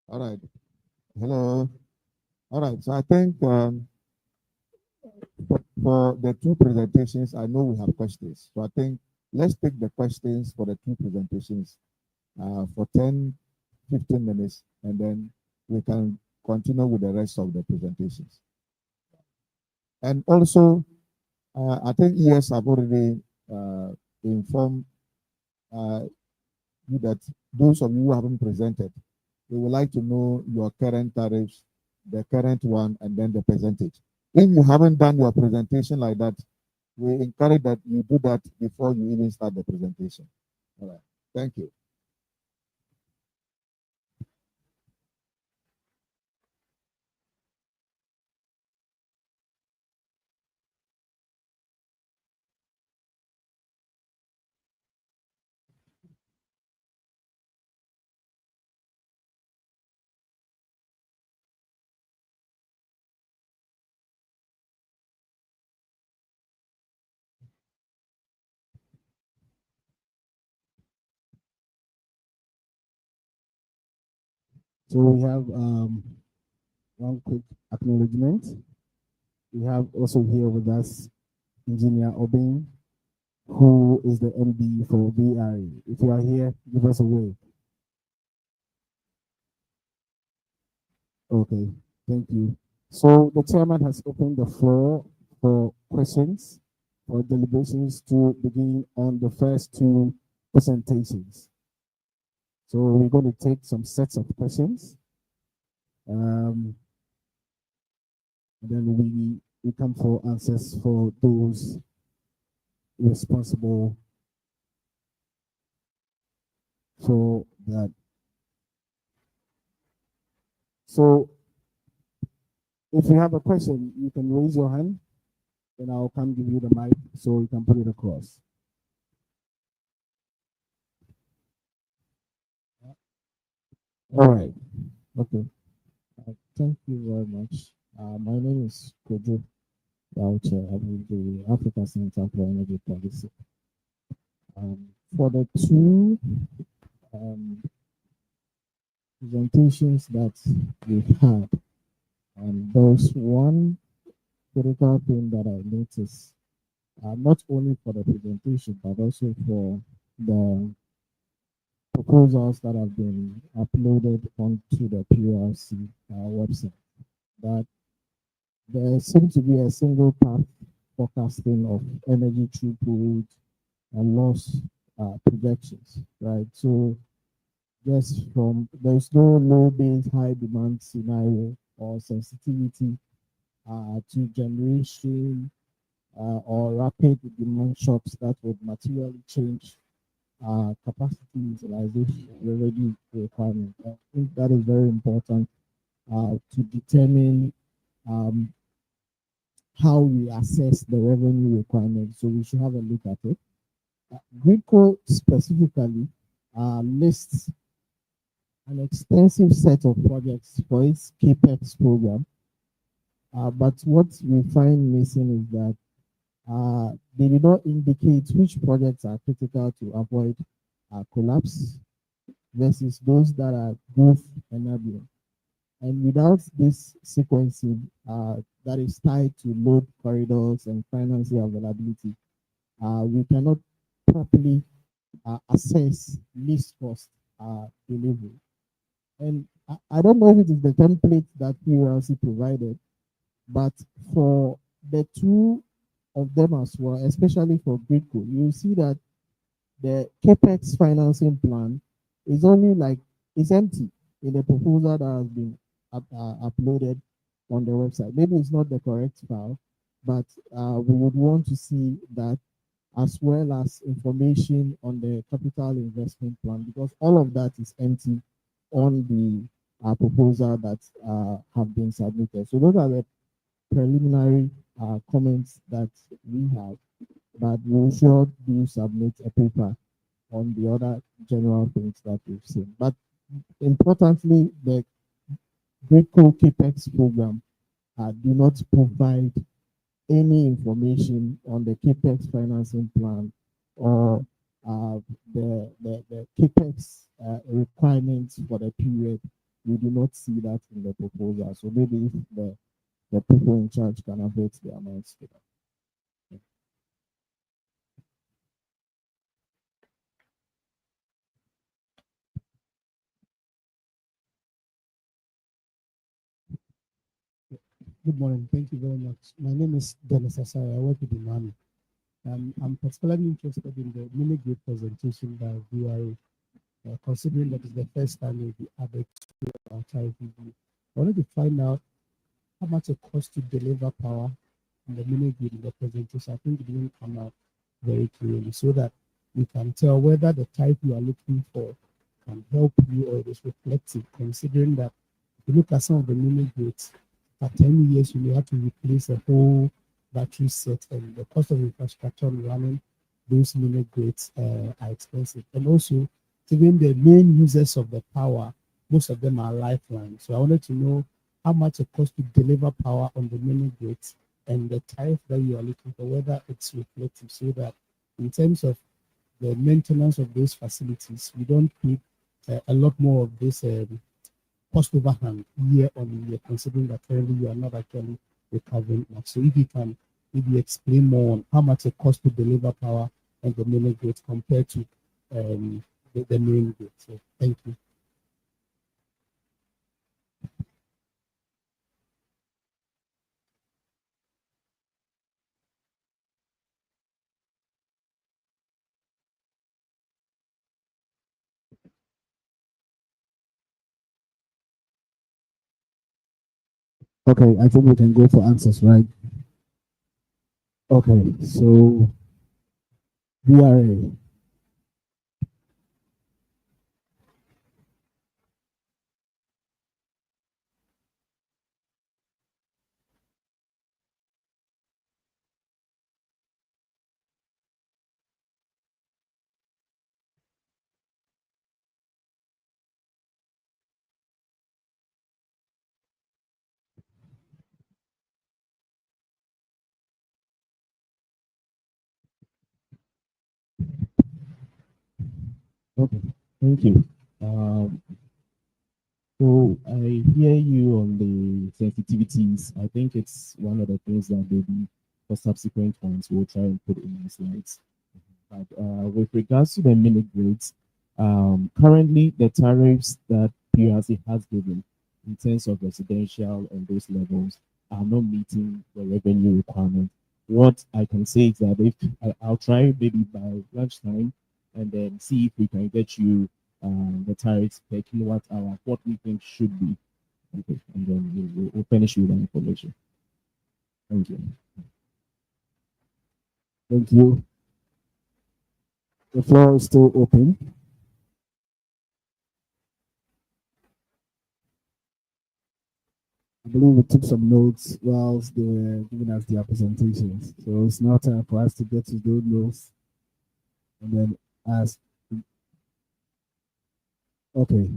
All right. Hello. All right. So I think for the two presentations, I know we have questions. So I think let's take the questions for the two presentations for 10, 15 minutes, and then we can continue with the rest of the presentations. And also, I think ES have already informed you that those of you who haven't presented, we would like to know your current tariffs, the current one, and then the percentage. If you haven't done your presentation like that, we encourage that you do that before you even start the presentation. All right. Thank you. So we have one quick acknowledgement. We have also here with us Engineer Obin, who is the MD for VRE. If you are here, give us a wave. Okay, thank you. So the chairman has opened the floor for questions, for deliberations to begin on the first two presentations. So we're going to take some sets of questions. And then we come for answers for those responsible for that. So if you have a question, you can raise your hand, and I'll come give you the mic so you can put it across. All right. Okay. Thank you very much. My name is Kojo Boucher. I'm the Africa Center for Energy Policy. For the two presentations that we've had, there's one critical thing that I noticed, not only for the presentation, but also for the proposals that have been uploaded onto the PRC website, that there seems to be a single path forecasting of energy throughput and loss projections, right? So just from, there's no low base, high demand scenario or sensitivity to generation or rapid demand shocks that would materially change capacity utilization revenue requirement. I think that is very important to determine um, how we assess the revenue requirement. So we should have a look at it. Gridco specifically lists an extensive set of projects for its CAPEX program. But what we find missing is that they do not indicate which projects are critical to avoid collapse versus those that are growth enabling. And without this sequencing that is tied to load corridors and financing availability, we cannot properly assess least cost delivery. And I don't know if it is the template that PLC provided, but for the two of them as well, especially for Gridco, you see that the capex financing plan is only like it's empty in the proposal that has been uploaded on the website. Maybe it's not the correct file, but we would want to see that as well as information on the capital investment plan, because all of that is empty on the proposal that have been submitted. So those are the preliminary comments that we have, but we'll sure do submit a paper on the other general things that we've seen. But importantly, the Greco CAPEX program do not provide any information on the CAPEX financing plan or the CAPEX requirements for the period. We do not see that in the proposal. So maybe if the people in charge can update their minds to that. Good morning. Thank you very much. My name is Dennis Asari. I work with Imani. I'm particularly interested in the mini grid presentation by VRA, considering that it's the first time we'll be added to our tariff review. I wanted to find out how much it costs to deliver power in the mini grid in the presentation. I think it didn't come out very clearly, so that we can tell whether the type you are looking for can help you or it is reflective, considering that if you look at some of the mini grids, for 10 years, you may have to replace a whole battery set, and the cost of infrastructure running those mini grids are expensive. And also, even the main users of the power, most of them are lifelines. So I wanted to know how much it costs to deliver power on the mini grids and the tariff that you are looking for, whether it's reflective, so that in terms of the maintenance of those facilities, we don't create a lot more of this cost overhang year on year, considering that currently you are not actually recovering much. So if you can maybe explain more on how much it costs to deliver power on the mini grid compared to the main grid. So thank you. Okay, I think we can go for answers, right? Okay, so VRA. Okay, thank you. So I hear you on the sensitivities. I think it's one of the things that maybe for subsequent ones we'll try and put in the slides. But with regards to the mini grids, currently the tariffs that PRC has given in terms of residential and those levels are not meeting the revenue requirement. What I can say is that if I'll try maybe by lunchtime and then see if we can get you the tariffs per kilowatt hour, what we think should be. Okay, and then we'll finish with that information. Thank you. Thank you. The floor is still open. I believe we took some notes whilst they were giving us their presentations. So it's now time for us to get to those notes and then ask. Okay.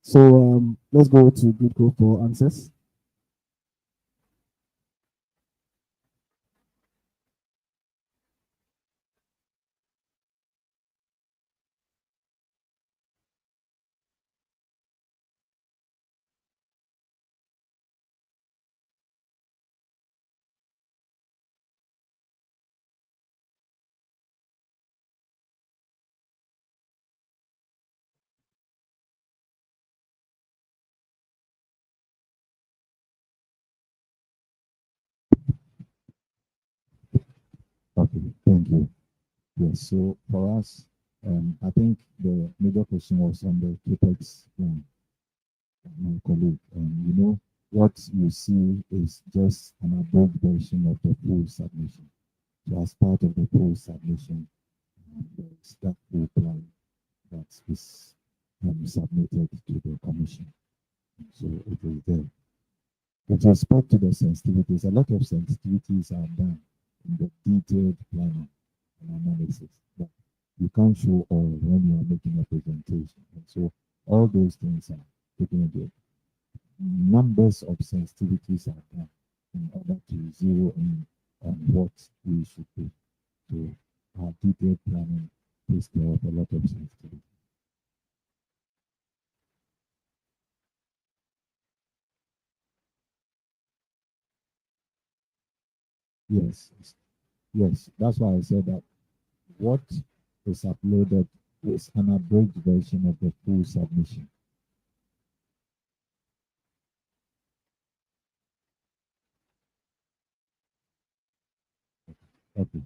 So let's go to Goodco for answers. Okay, thank you. Yes, so for us, I think the major question was on the capex plan, my colleague. You know, what you see is just an abridged version of the full submission. So as part of the full submission, there's that full plan that is submitted to the commission. So it is there. With respect to the sensitivities, a lot of sensitivities are done in the detailed planning and analysis, but you can't show all when you are making a presentation. And so all those things are taken into it. Numbers of sensitivities are done in order to zero in on what we should do. So our detailed planning takes care of a lot of sensitivity. Yes, yes. That's why I said that what is uploaded is an abridged version of the full submission. Okay.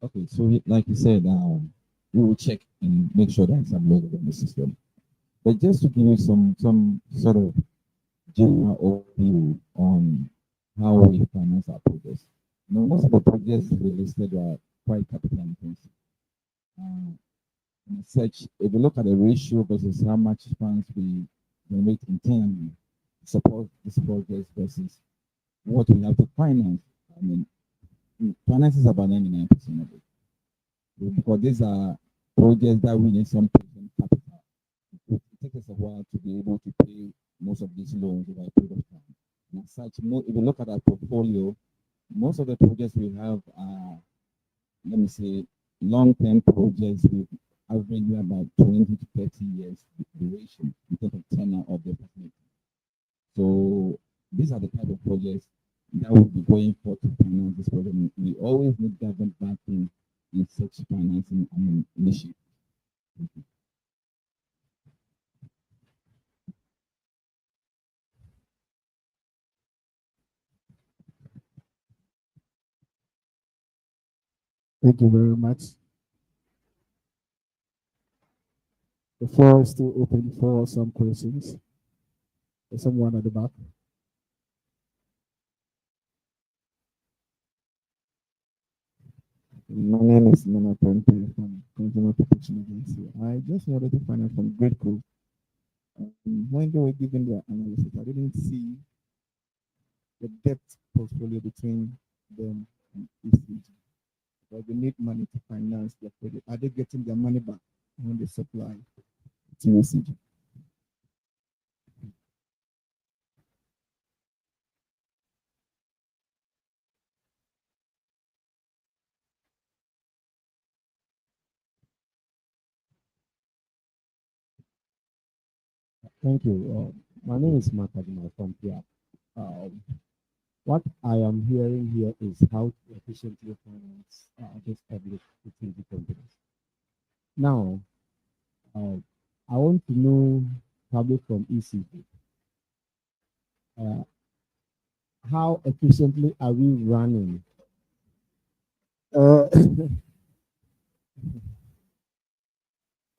Okay, so like you said, we will check and make sure that it's uploaded in the system. But just to give you some sort of general overview on how we finance our projects. You know, most of the projects we listed are quite capital intensive. And as such, if you look at the ratio versus how much funds we generate internally to support these projects versus what we have to finance, I mean, finance is about 99% of it. Because these are projects that we need some patient capital. It takes us a while to be able to pay most of these loans over a period of time. And as such, if you look at our portfolio, most of the projects we have are, let me say, long-term projects with averaging about 20 to 30 years duration in terms of tenure of the facility. So these are the type of projects that will be going for to finance this project. We always need government backing in such financing initiative. Thank you very much. The floor is still open for some questions. There's someone at the back. My name is Nana Pempe from Consumer Protection Agency. I just wanted to find out from Great Group. When they were giving their analysis, I didn't see the debt portfolio between them and ECG. But they need money to finance their project. Are they getting their money back when they supply to ECG? Thank you. My name is Makadima from Purc. What I am hearing here is how to efficiently finance this public utility companies. Now, I want to know, probably from ECG, how efficiently are we running? Uh,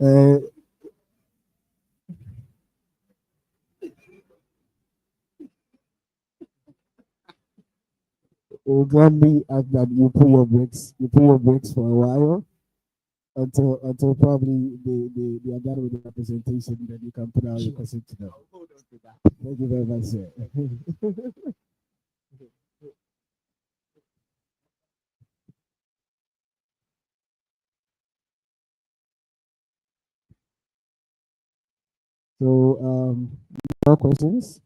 uh, will probably ask that you put your brakes for a while until probably they are done with the presentation, then you can put out your question to them. Thank you very much, sir. So, more questions?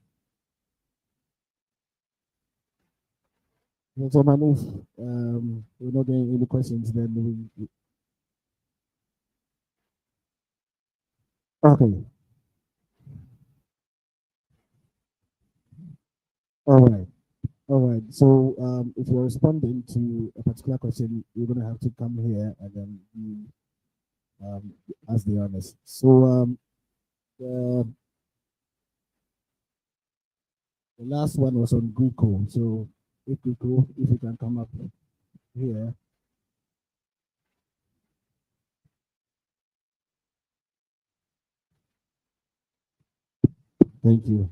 So, man, if we're not getting any questions, then okay. All right. All right. So, if you're responding to a particular question, you're going to have to come here and then you ask the honest. So, the, the last one was on Greco. So, if Greco, if you can come up here. Thank you.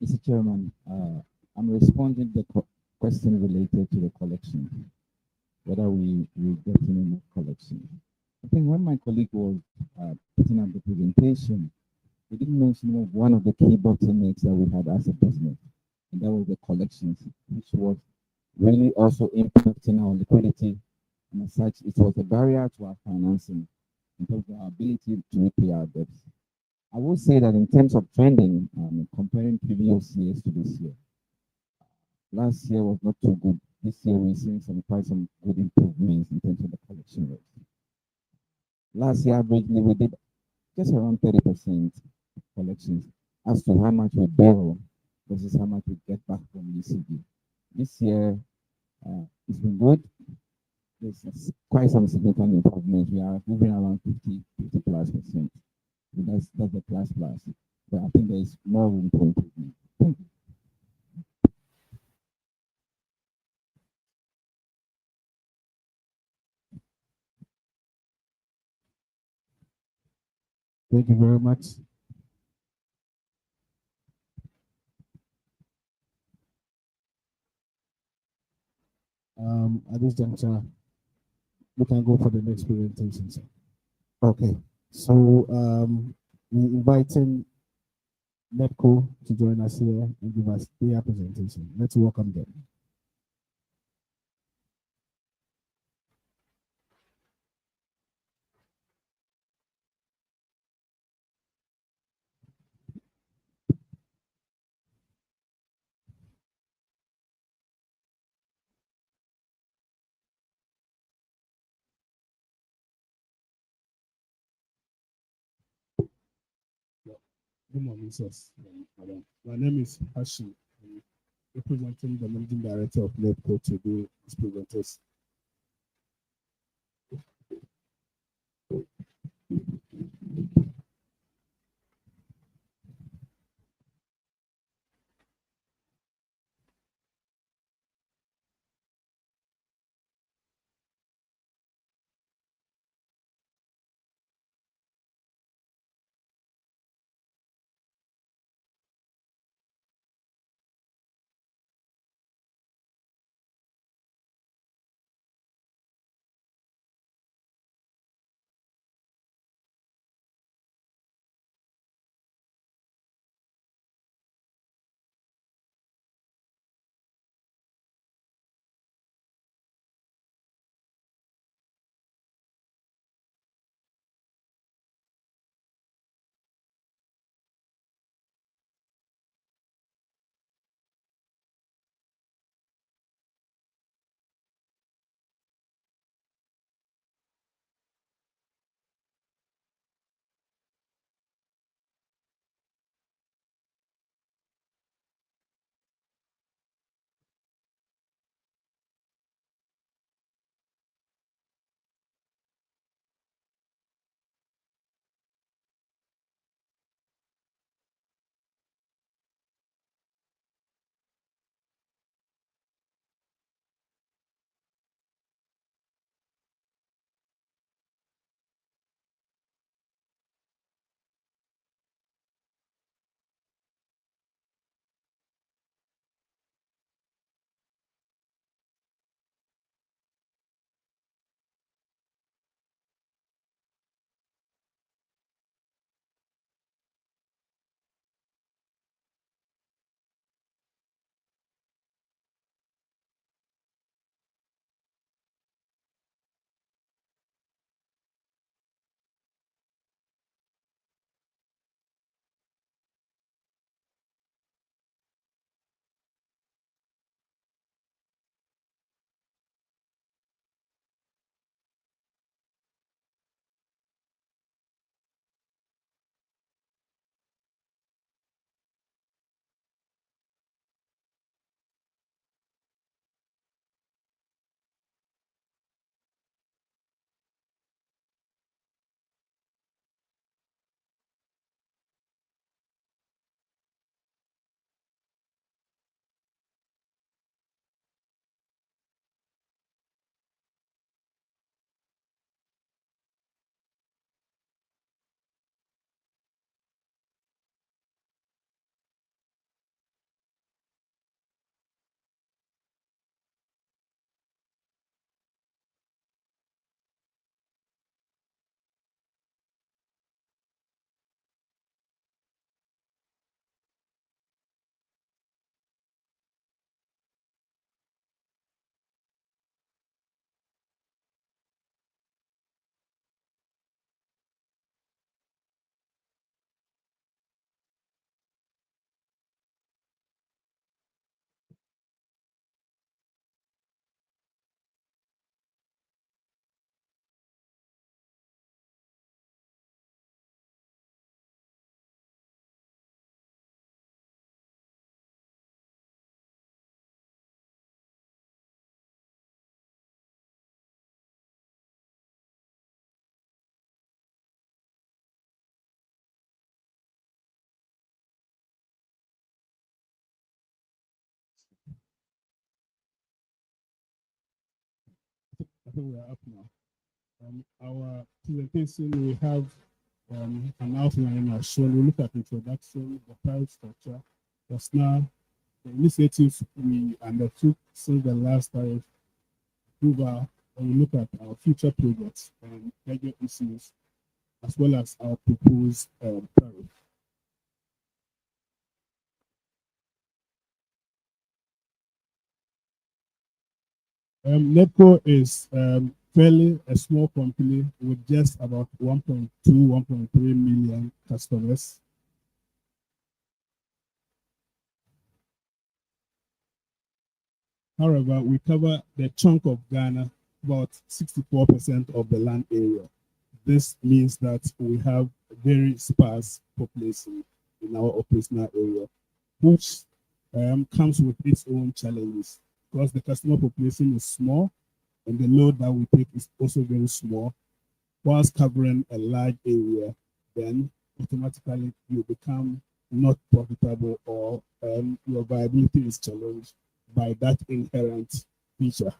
Mr. Chairman, I'm responding to the question related to the collection, whether we get enough collection. I think when my colleague was putting up the presentation, he didn't mention one of the key bottlenecks that we had as a business, and that was the collections, which was really also impacting our liquidity, and as such, it was a barrier to our financing in terms of our ability to repay our debts. I would say that in terms of trending, comparing previous years to this year, last year was not too good. This year we're seeing quite some good improvements in terms of the collection rate. Last year, averagely, we did just around 30% collections as to how much we borrow versus how much we get back from ECB. This year, it's been good. There's quite some significant improvements. We are moving around 50 plus percent. That's the plus. But I think there's more room for improvement. Thank you very much. At this juncture, we can go for the next presentation, sir. Okay, so we're inviting NEPCO to join us here and give us their presentation. Let's welcome them. Good morning, sirs. My name is Hashi, representing the managing director of NEPCO to do this presentation. think we are up now. Our presentation, we have an outline as shown. We look at introduction, the tariff structure, just now, the initiatives we undertook since the last tariff approval, and we look at our future projects and major issues, as well as our proposed tariff. NEPCO is fairly a small company with just about 1.2, 1.3 million customers. However, we cover the chunk of Ghana, about 64% of the land area. This means that we have a very sparse population in our operational area, which comes with its own challenges because the customer population is small and the load that we take is also very small. Whilst covering a large area, then automatically you become not profitable or your viability is challenged by that inherent feature.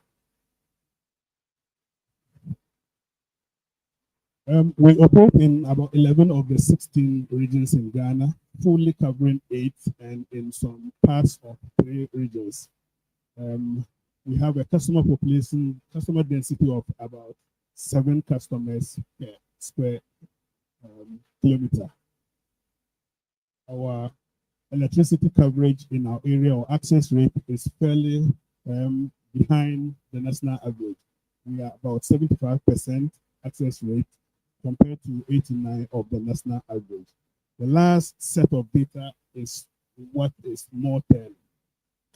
We operate in about 11 of the 16 regions in Ghana, fully covering 8 and in some parts of 3 regions. We have a customer density of about 7 customers per square kilometer. Our electricity coverage in our area or access rate is fairly behind the national average. We are about 75% access rate compared to 89% of the national average. The last set of data is what is more telling.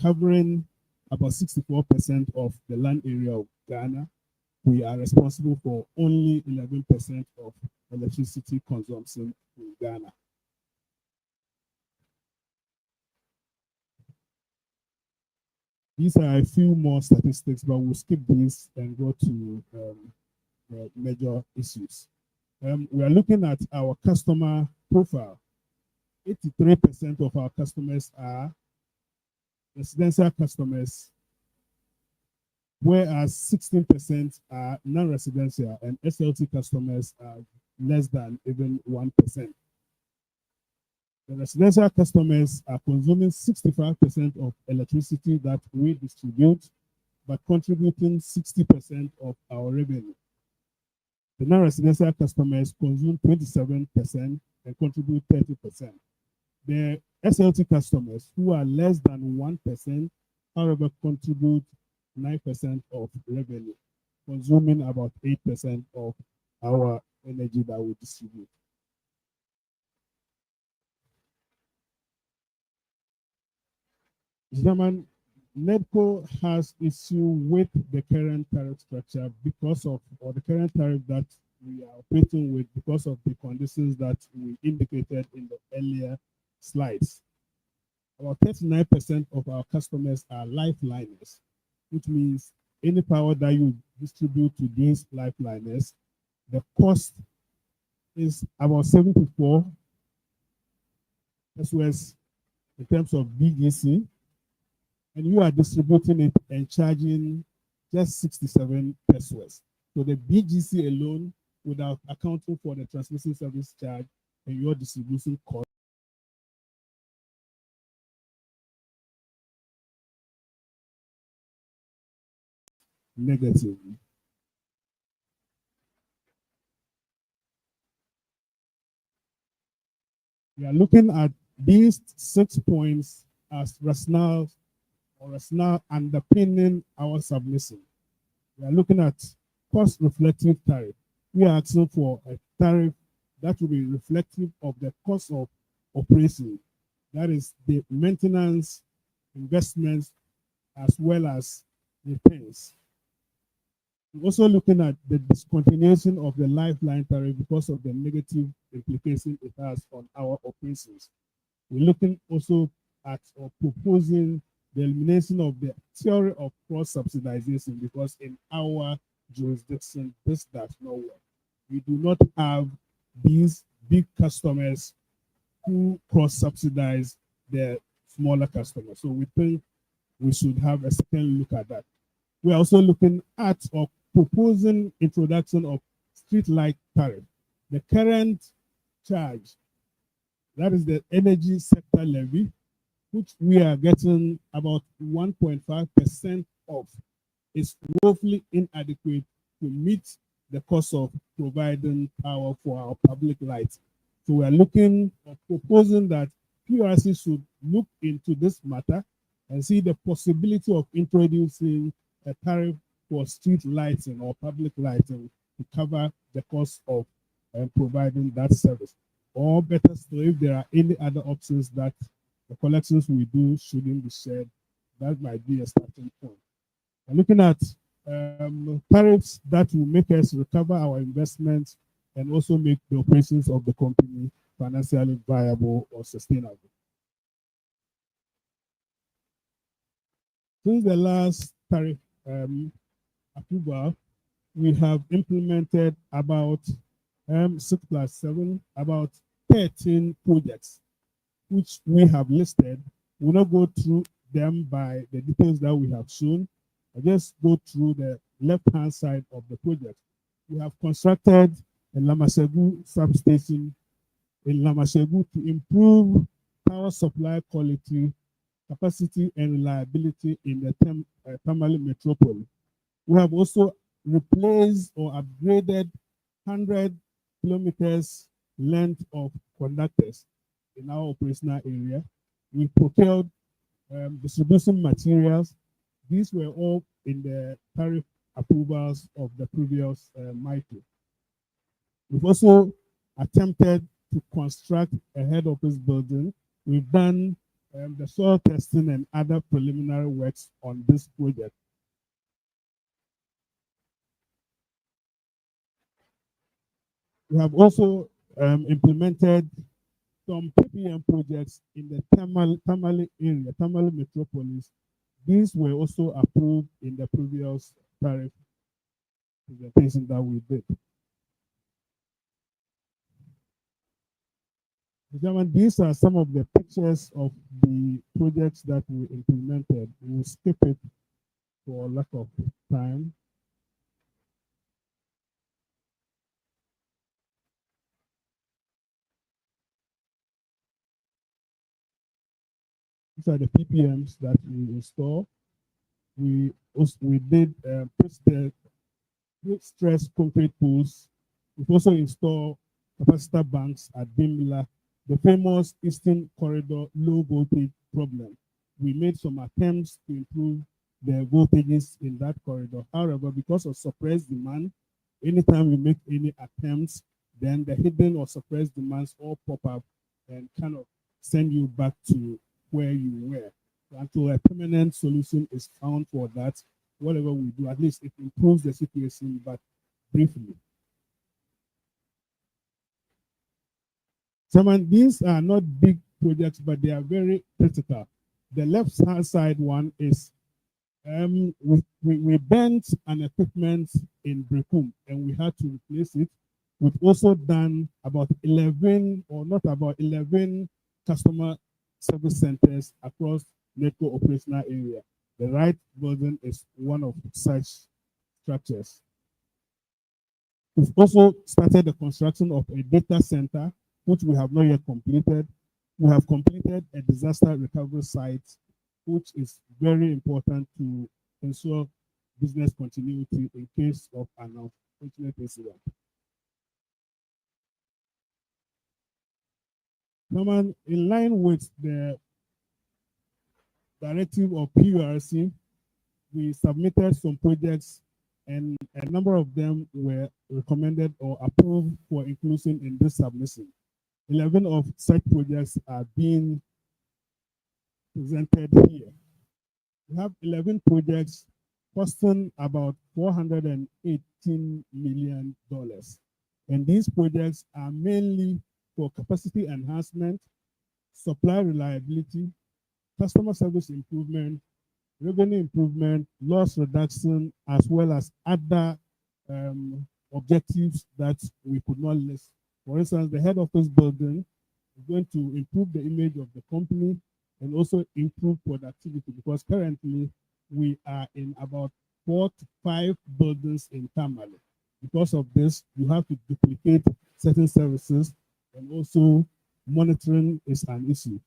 Covering about 64% of the land area of Ghana, we are responsible for only 11% of electricity consumption in Ghana. These are a few more statistics, but we'll skip these and go to major issues. We are looking at our customer profile. 83% of our customers are residential customers, whereas 16% are non-residential, and SLT customers are less than even 1%. The residential customers are consuming 65% of electricity that we distribute, but contributing 60% of our revenue. The non-residential customers consume 27% and contribute 30%. The SLT customers, who are less than 1%, however, contribute 9% of revenue, consuming about 8% of our energy that we distribute. German NEPCO has issue with the current tariff structure because of, or the current tariff that we are operating with because of the conditions that we indicated in the earlier slides. About 39% of our customers are lifeliners, which means any power that you distribute to these lifeliners, the cost is about 74 SOS in terms of BGC, and you are distributing it and charging just 67 pesos. So the BGC alone, without accounting for the transmission service charge and your distribution cost, negative. We are looking at these 6 points as rationale underpinning our submission. We are looking at cost reflective tariff. We are asking for a tariff that will be reflective of the cost of operation. That is the maintenance, investments, as well as repairs. We're also looking at the discontinuation of the lifeline tariff because of the negative implication it has on our operations. We're looking also at or proposing the elimination of the theory of cross-subsidization because in our jurisdiction, this does not work. We do not have these big customers who cross-subsidize the smaller customers. So we think we should have a second look at that. We're also looking at or proposing introduction of street light tariff. The current charge, that is the energy sector levy, which we are getting about 1.5% of, is woefully inadequate to meet the cost of providing power for our public lights. So we are looking or proposing that PRC should look into this matter and see the possibility of introducing a tariff for street lighting or public lighting to cover the cost of providing that service. Or better still, if there are any other options that the collections we do shouldn't be shared, that might be a starting point. And looking at tariffs that will make us recover our investments and also make the operations of the company financially viable or sustainable. Since the last tariff approval, we have implemented about 6+7, about 13 projects, which we have listed. We'll not go through them by the details that we have shown. I just go through the left-hand side of the project. We have constructed a Lamashegu substation in Lamashegu to improve power supply quality, capacity, and reliability in the Tamale metropole. We have also replaced or upgraded 100 kilometers length of conductors in our operational area. We procured distribution materials. These were all in the tariff approvals of the previous MITO. We've also attempted to construct a head office building. We've done the soil testing and other preliminary works on this project. We have also implemented some PPM projects in the Tamale area, Tamale metropolis. These were also approved in the previous tariff presentation that we did. Gentlemen, these are some of the pictures of the projects that we implemented. We'll skip it for lack of time. These are the PPMs that we install. We did put the stress concrete pools. We've also installed capacitor banks at Bimla, the famous Eastern Corridor low voltage problem. We made some attempts to improve the voltages in that corridor. However, because of suppressed demand, anytime we make any attempts, then the hidden or suppressed demands all pop up and kind of send you back to where you were. Until a permanent solution is found for that, whatever we do, at least it improves the situation, but briefly. These are not big projects, but they are very critical. The left-hand side one is we bent an equipment in Brekum and we had to replace it. We've also done about 11 customer service centers across NETCO operational area. The right building is one of such structures. We've also started the construction of a data center, which we have not yet completed. We have completed a disaster recovery site, which is very important to ensure business continuity in case of an unfortunate incident. Now, in line with the directive of PURC, we submitted some projects and a number of them were recommended or approved for inclusion in this submission. 11 of such projects are being presented here. We have 11 projects costing about $418 million. And these projects are mainly for capacity enhancement, supply reliability, customer service improvement, revenue improvement, loss reduction, as well as other objectives that we could not list. For instance, the head office building is going to improve the image of the company and also improve productivity, because currently we are in about 4 to 5 buildings in Tamale. Because of this, you have to duplicate certain services, and also monitoring is an issue.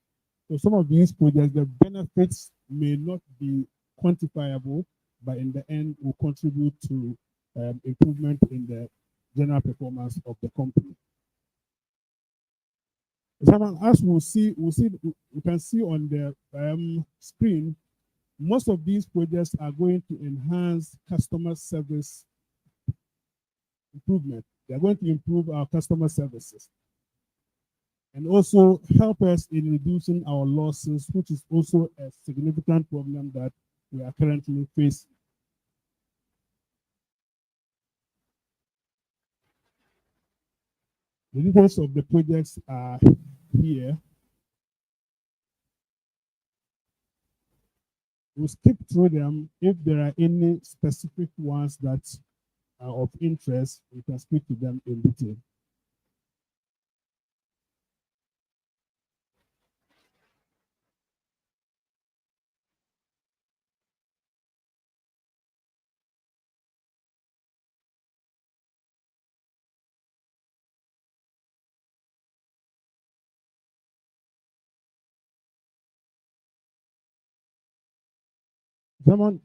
So some of these projects, the benefits may not be quantifiable, but in the end will contribute to improvement in the general performance of the company. As we can see on the screen, most of these projects are going to enhance customer service improvement. They are going to improve our customer services and also help us in reducing our losses, which is also a significant problem that we are currently facing. The details of the projects are here. We'll skip through them. If there are any specific ones that are of interest, we can speak to them in detail. Someone,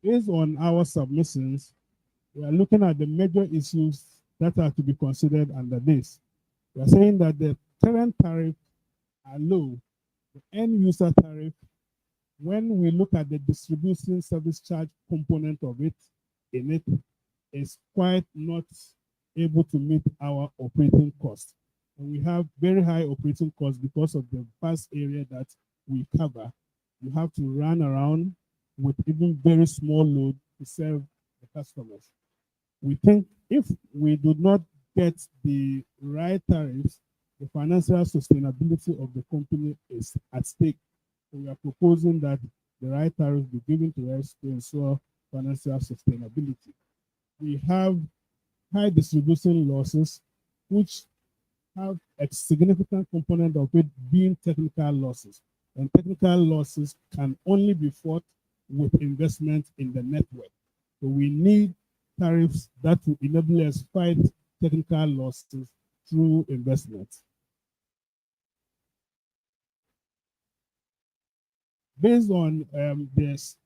based on our submissions, we are looking at the major issues that are to be considered under this. We are saying that the current tariff are low. The end user tariff, when we look at the distribution service charge component of it, in it, is quite not able to meet our operating costs. And we have very high operating costs because of the vast area that we cover. You have to run around with even very small load to serve the customers. We think if we do not get the right tariffs, the financial sustainability of the company is at stake. So we are proposing that the right tariffs be given to us to ensure financial sustainability. We have high distribution losses, which have a significant component of it being technical losses. And technical losses can only be fought with investment in the network. So we need tariffs that will enable us fight technical losses through investment. Based on this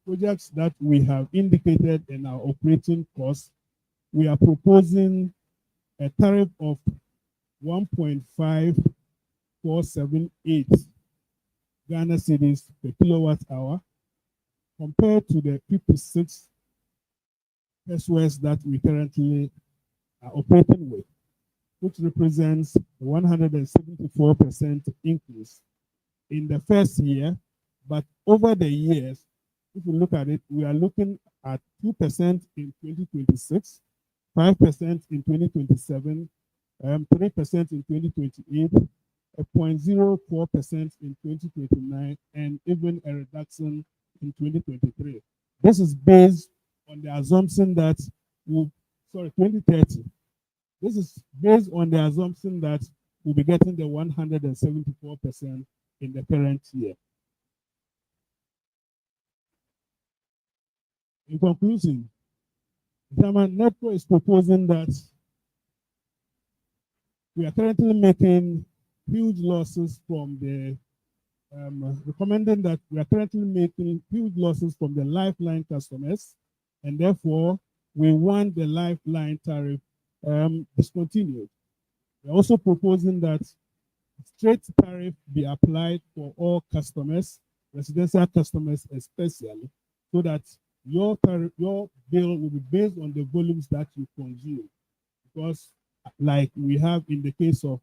projects that we have indicated in our operating costs, we are proposing a tariff of 1.5478 Ghana cedis per kilowatt hour compared to the 56 pesos that we currently are operating with, which represents a 174% increase in the first year. But over the years, if you look at it, we are looking at 2% in 2026, 5% in 2027, 3% in 2028, a 0.04% in 2029, and even a reduction in 2023. This is based on the assumption that 2030. This is based on the assumption that we'll be getting the 174% in the current year. In conclusion, German NEPCO is proposing that we are currently making huge losses from the recommending that we are currently making huge losses from the lifeline customers, and therefore we want the lifeline tariff discontinued. We're also proposing that straight tariff be applied for all customers, residential customers especially, so that your bill will be based on the volumes that you consume. Because like we have in the case of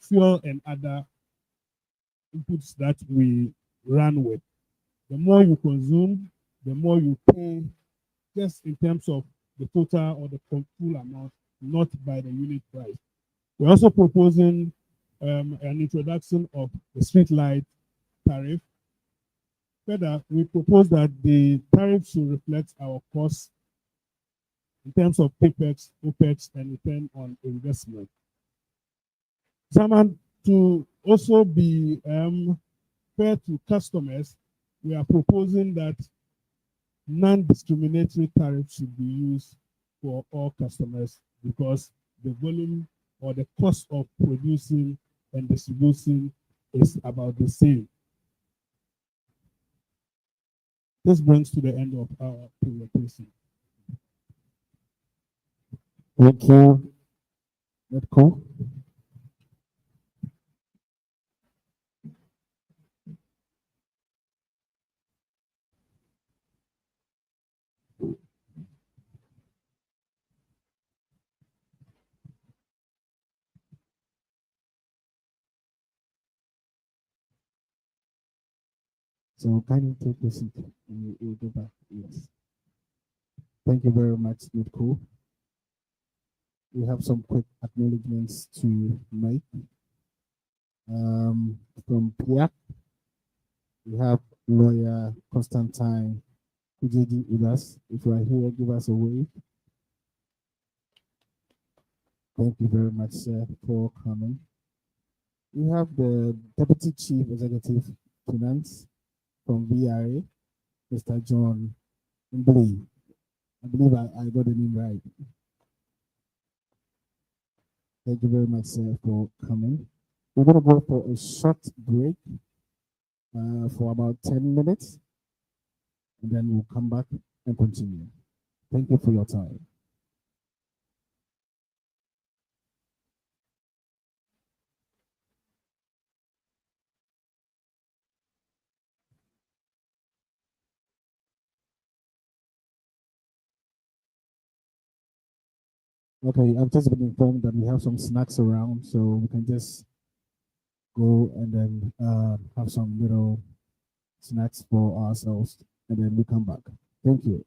fuel and other inputs that we run with, the more you consume, the more you pay, just in terms of the total or the full amount, not by the unit price. We're also proposing an introduction of the street light tariff. Further, we propose that the tariff should reflect our costs in terms of CAPEX, OPEX, and return on investment. To also be fair to customers, we are proposing that non-discriminatory tariff should be used for all customers because the volume or the cost of producing and distributing is about the same. This brings to the end of our presentation. Thank you. That's cool. So kindly take your seat and we'll go back. Yes. Thank you very much, Nidko. We have some quick acknowledgements to make. From Pia, we have lawyer Constantine Kujedi with us. If you are here, give us a wave. Thank you very much, sir, for coming. We have the Deputy Chief Executive Finance from VRA, Mr. John Mblee. I believe I got the name right. Thank you very much, sir, for coming. We're going to go for a short break for about 10 minutes, and then we'll come back and continue. Thank you for your time. Okay, I've just been informed that we have some snacks around, so we can just go and then have some little snacks for ourselves, and then we come back. Thank you.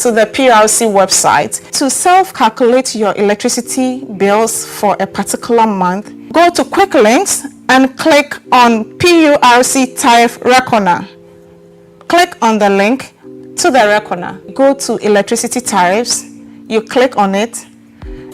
to the PRC website to self-calculate your electricity bills for a particular month. Go to Quick Links and click on PURC Tariff Reckoner. Click on the link to the reckoner. Go to Electricity Tariffs. You click on it.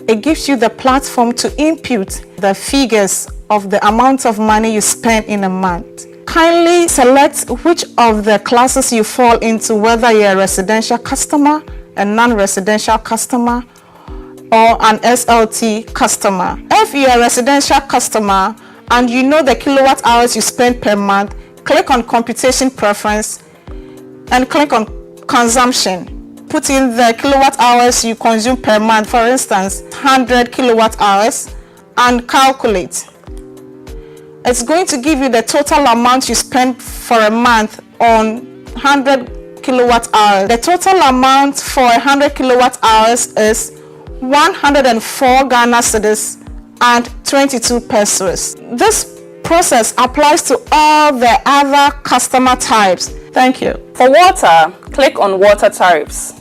It gives you the platform to input the figures of the amount of money you spend in a month. Kindly select which of the classes you fall into, whether you're a residential customer, a non-residential customer, or an SLT customer. If you're a residential customer and you know the kilowatt hours you spend per month, click on Computation Preference and click on Consumption. Put in the kilowatt hours you consume per month, for instance, 100 kilowatt hours, and calculate. It's going to give you the total amount you spend for a month on 100 kilowatt hours. The total amount for 100 kilowatt hours is 104 Ghana cedis and 22 pesos. This process applies to all the other customer types. Thank you. For water, click on Water Tariffs.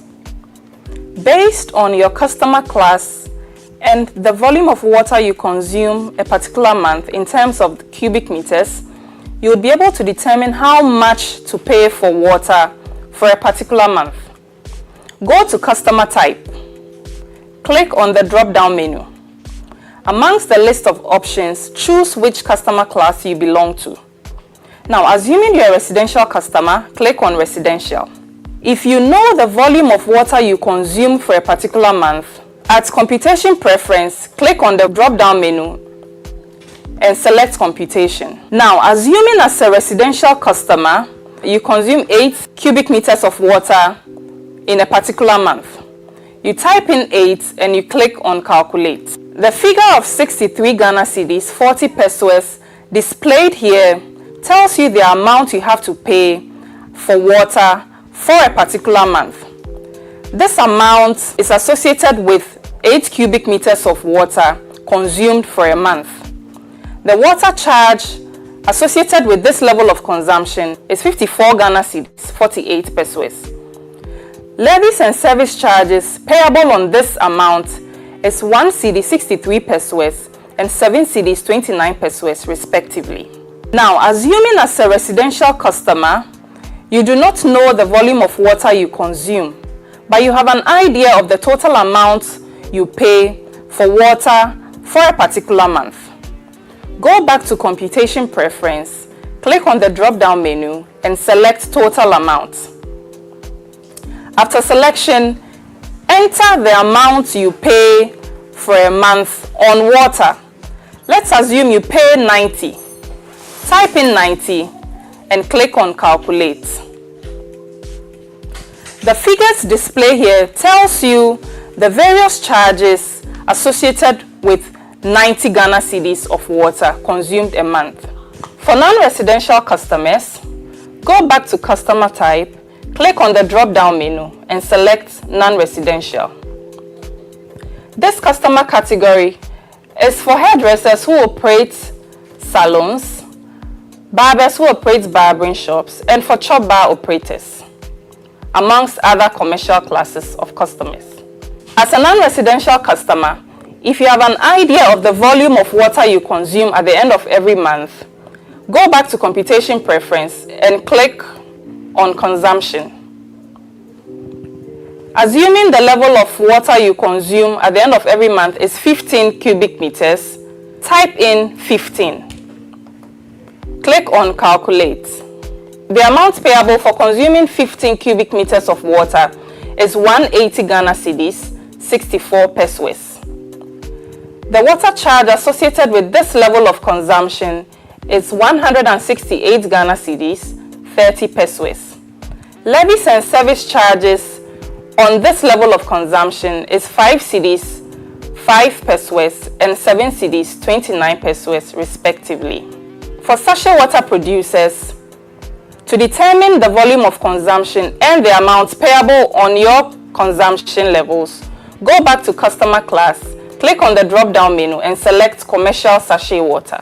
Based on your customer class and the volume of water you consume a particular month in terms of cubic meters, you'll be able to determine how much to pay for water for a particular month. Go to Customer Type. Click on the drop-down menu. Amongst the list of options, choose which customer class you belong to. Now, assuming you're a residential customer, click on Residential. If you know the volume of water you consume for a particular month, at Computation Preference, click on the drop-down menu and select Computation. Now, assuming as a residential customer, you consume 8 cubic meters of water in a particular month. You type in 8 and you click on Calculate. The figure of 63 Ghana cedis, 40 pesos, displayed here tells you the amount you have to pay for water for a particular month. This amount is associated with 8 cubic meters of water consumed for a month. The water charge associated with this level of consumption is 54 Ghana cedis, 48 pesos. Levies and service charges payable on this amount is 1 cedi 63 pesos and 7 cedis 29 pesos respectively. Now, assuming as a residential customer, you do not know the volume of water you consume, but you have an idea of the total amount you pay for water for a particular month. Go back to Computation Preference, click on the drop-down menu and select Total Amount. After selection, enter the amount you pay for a month on water. Let's assume you pay 90. Type in 90 and click on Calculate. The figures displayed here tells you the various charges associated with 90 Ghana cedis of water consumed a month. For non-residential customers, go back to Customer Type, click on the drop-down menu and select Non-residential. This customer category is for hairdressers who operate salons, barbers who operate barbering shops, and for chop bar operators, amongst other commercial classes of customers. As a non-residential customer, if you have an idea of the volume of water you consume at the end of every month, go back to Computation Preference and click on Consumption. Assuming the level of water you consume at the end of every month is 15 cubic meters, type in 15. Click on Calculate. The amount payable for consuming 15 cubic meters of water is 180 Ghana cedis, 64 pesos. The water charge associated with this level of consumption is 168 Ghana cedis, 30 pesos. Levies and service charges on this level of consumption is 5 cedis, 5 pesos, and 7 cedis, 29 pesos respectively. For sachet water producers, to determine the volume of consumption and the amounts payable on your consumption levels, go back to Customer Class, click on the drop-down menu and select Commercial Sachet Water.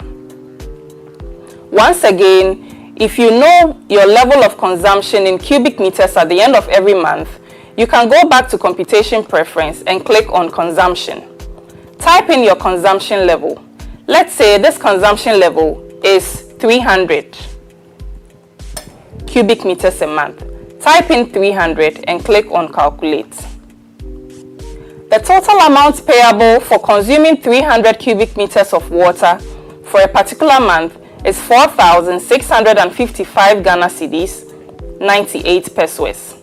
Once again, if you know your level of consumption in cubic meters at the end of every month, You can go back to computation preference and click on consumption. Type in your consumption level. Let's say this consumption level is 300 cubic meters a month. Type in 300 and click on calculate. The total amount payable for consuming 300 cubic meters of water for a particular month is 4,655 Ghana cedis, 98 pesos.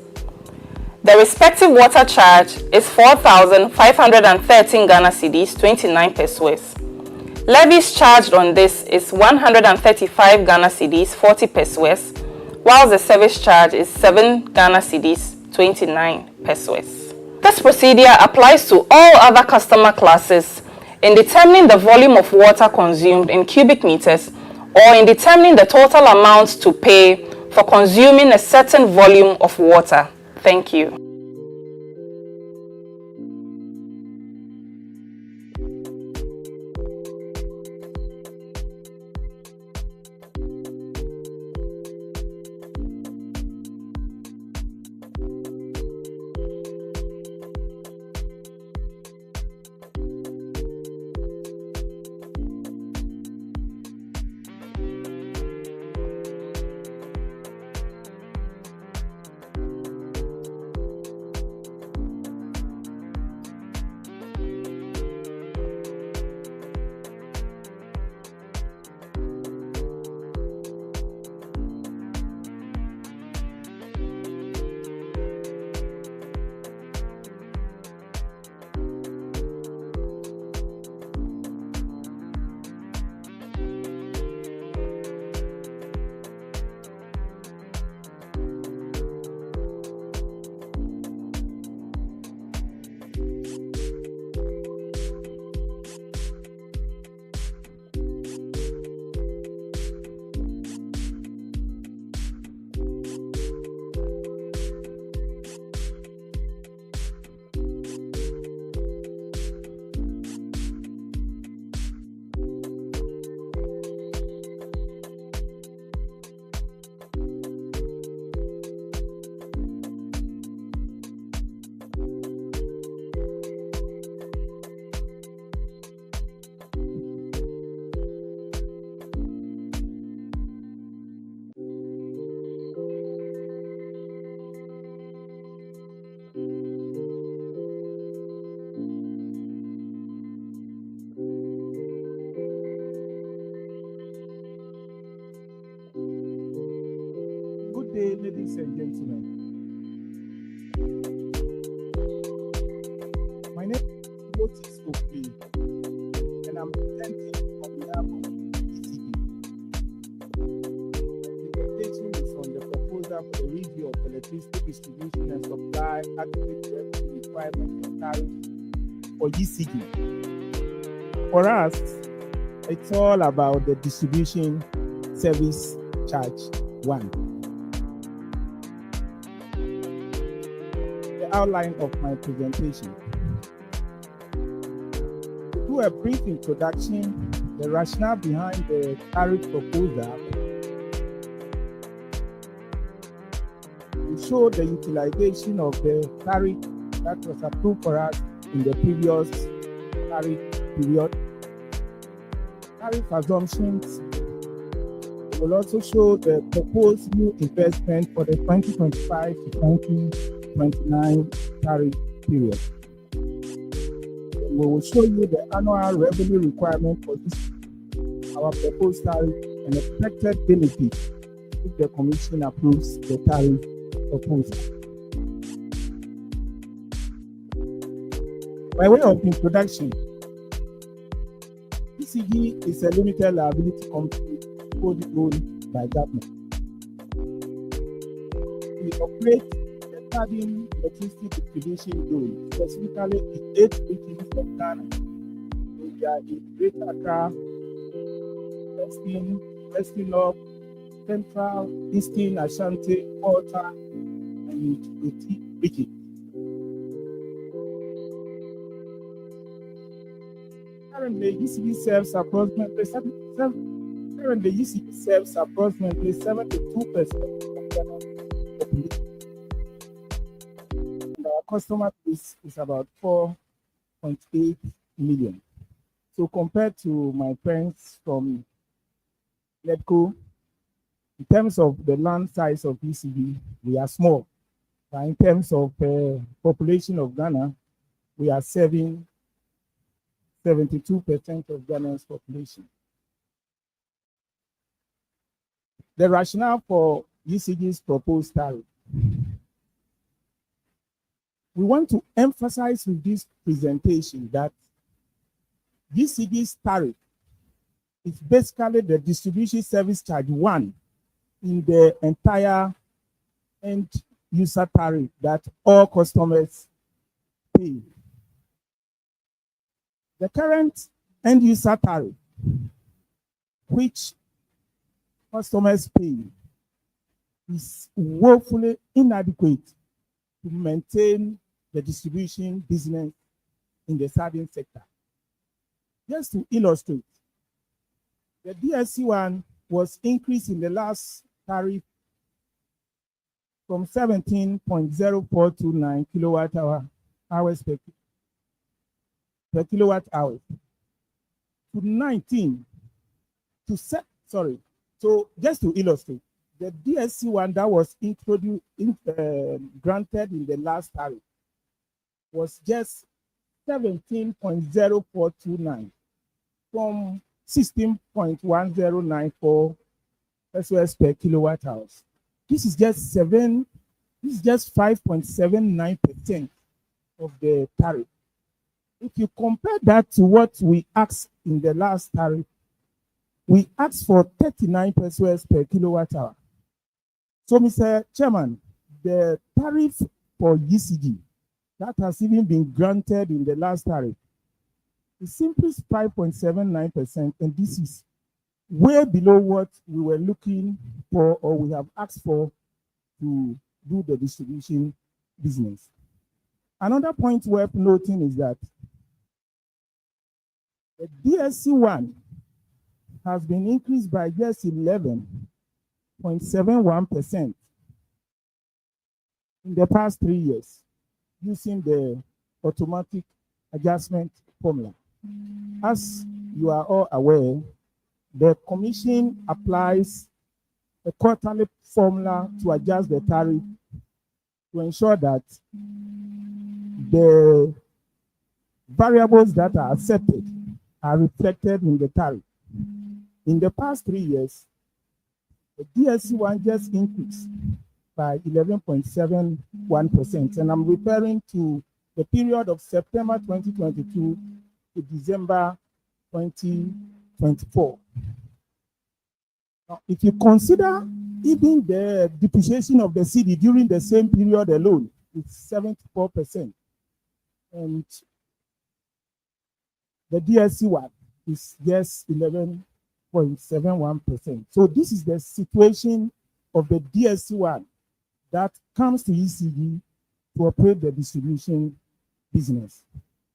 The respective water charge is 4,513 Ghana cedis, 29 pesos. Levies charged on this is 135 Ghana cedis, 40 pesos, while the service charge is 7 Ghana cedis, 29 pesos. This procedure applies to all other customer classes in determining the volume of water consumed in cubic meters or in determining the total amount to pay for consuming a certain volume of water. Thank you. day, ladies and gentlemen. My name is Moses Oakley, and I'm presenting on behalf of ECB. The presentation is on the proposal for the review of electricity distribution and supply adequate revenue requirements for tariff for ECB. For us, it's all about the distribution service charge 1. The outline of my presentation. To do a brief introduction, the rationale behind the tariff proposal, we show the utilization of the tariff that was approved for us in the previous tariff period. Tariff assumptions. We will also show the proposed new investment for the 2025 to 2029 tariff period. We will show you the annual revenue requirement for this, our proposed tariff, and expected benefit if the Commission approves the tariff proposal. By way of introduction, ECG is a limited liability company wholly owned by government. We operate the Southern electricity distribution zone, specifically in 8 regions of Ghana. We are in Greater Accra, Western North, Central, Eastern Ashanti, Volta, and Oti region. Currently, ECB serves approximately 72% of Ghana's population. And customer base is about 4.8 million. So compared to my friends from NEDCO, in terms of the land size of ECD, we are small. But in terms of population of Ghana, we are serving 72% of Ghana's population. The rationale for ECD's proposed tariff. We want to emphasize with this presentation that ECD's tariff is basically the distribution service charge one in the entire end user tariff that all customers pay. The current end user tariff, which customers pay, is woefully inadequate to maintain the distribution business in the southern sector. Just to illustrate, the DSC1 was increased in the last tariff from 17.0429 kilowatt hours per kilowatt hour to 19 to set, sorry. So just to illustrate, the DSC1 that was introduced, granted in the last tariff was just 17.0429 from 16.1094 SOS per kilowatt hours. This is just 5.79% of the tariff. If you compare that to what we asked in the last tariff, we asked for 39 pesos per kilowatt hour. So, Mr. Chairman, the tariff for ECD that has even been granted in the last tariff is simply 5.79%, and this is way below what we were looking for or we have asked for to do the distribution business. Another point worth noting is that the DSC1 has been increased by just 11.71% in the past 3 years using the automatic adjustment formula. As you are all aware, the Commission applies a quarterly formula to adjust the tariff to ensure that the variables that are accepted are reflected in the tariff. In the past 3 years, the DSC1 just increased by 11.71%, and I'm referring to the period of September 2022 to December 2024. Now, if you consider even the depreciation of the cedi during the same period alone, it's 74%, and the DSC1 is just 11.71%. So this is the situation of the DSC1 that comes to ECD to operate the distribution business.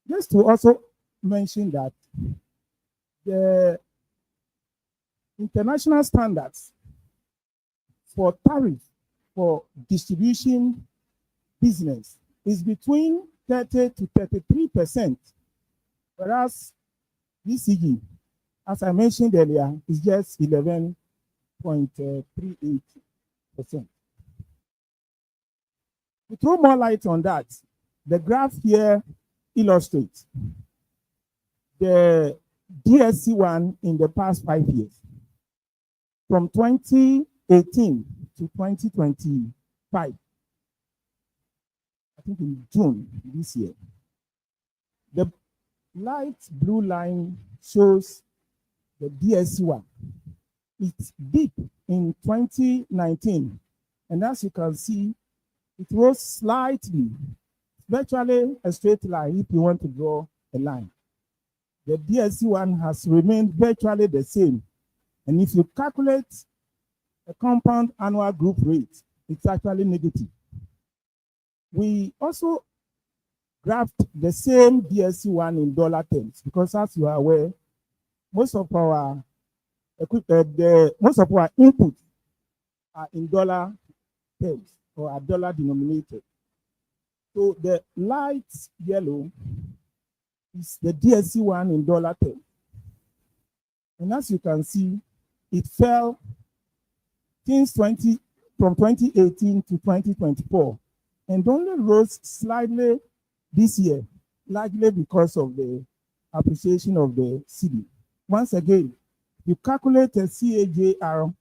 Just to also mention that the international standards for tariff for distribution business is between 30 to 33%, whereas ECD, as I mentioned earlier, is just 11.38%. To throw more light on that, the graph here illustrates the DSC1 in the past 5 years. From 2018 to 2025, I think in June this year, the light blue line shows the DSC1. It's deep in 2019, and as you can see, it rose slightly, virtually a straight line if you want to draw a line. The DSC1 has remained virtually the same, and if you calculate a compound annual growth rate, it's actually negative. We also graphed the same DSC1 in dollar terms, because as you are aware, most of our inputs are in dollar terms or are dollar denominated. So the light yellow is the DSC one in dollar terms. And as you can see, it fell from 2018 to 2024 and only rose slightly this year, largely because of the appreciation of the cedi. Once again, you calculate a CAGR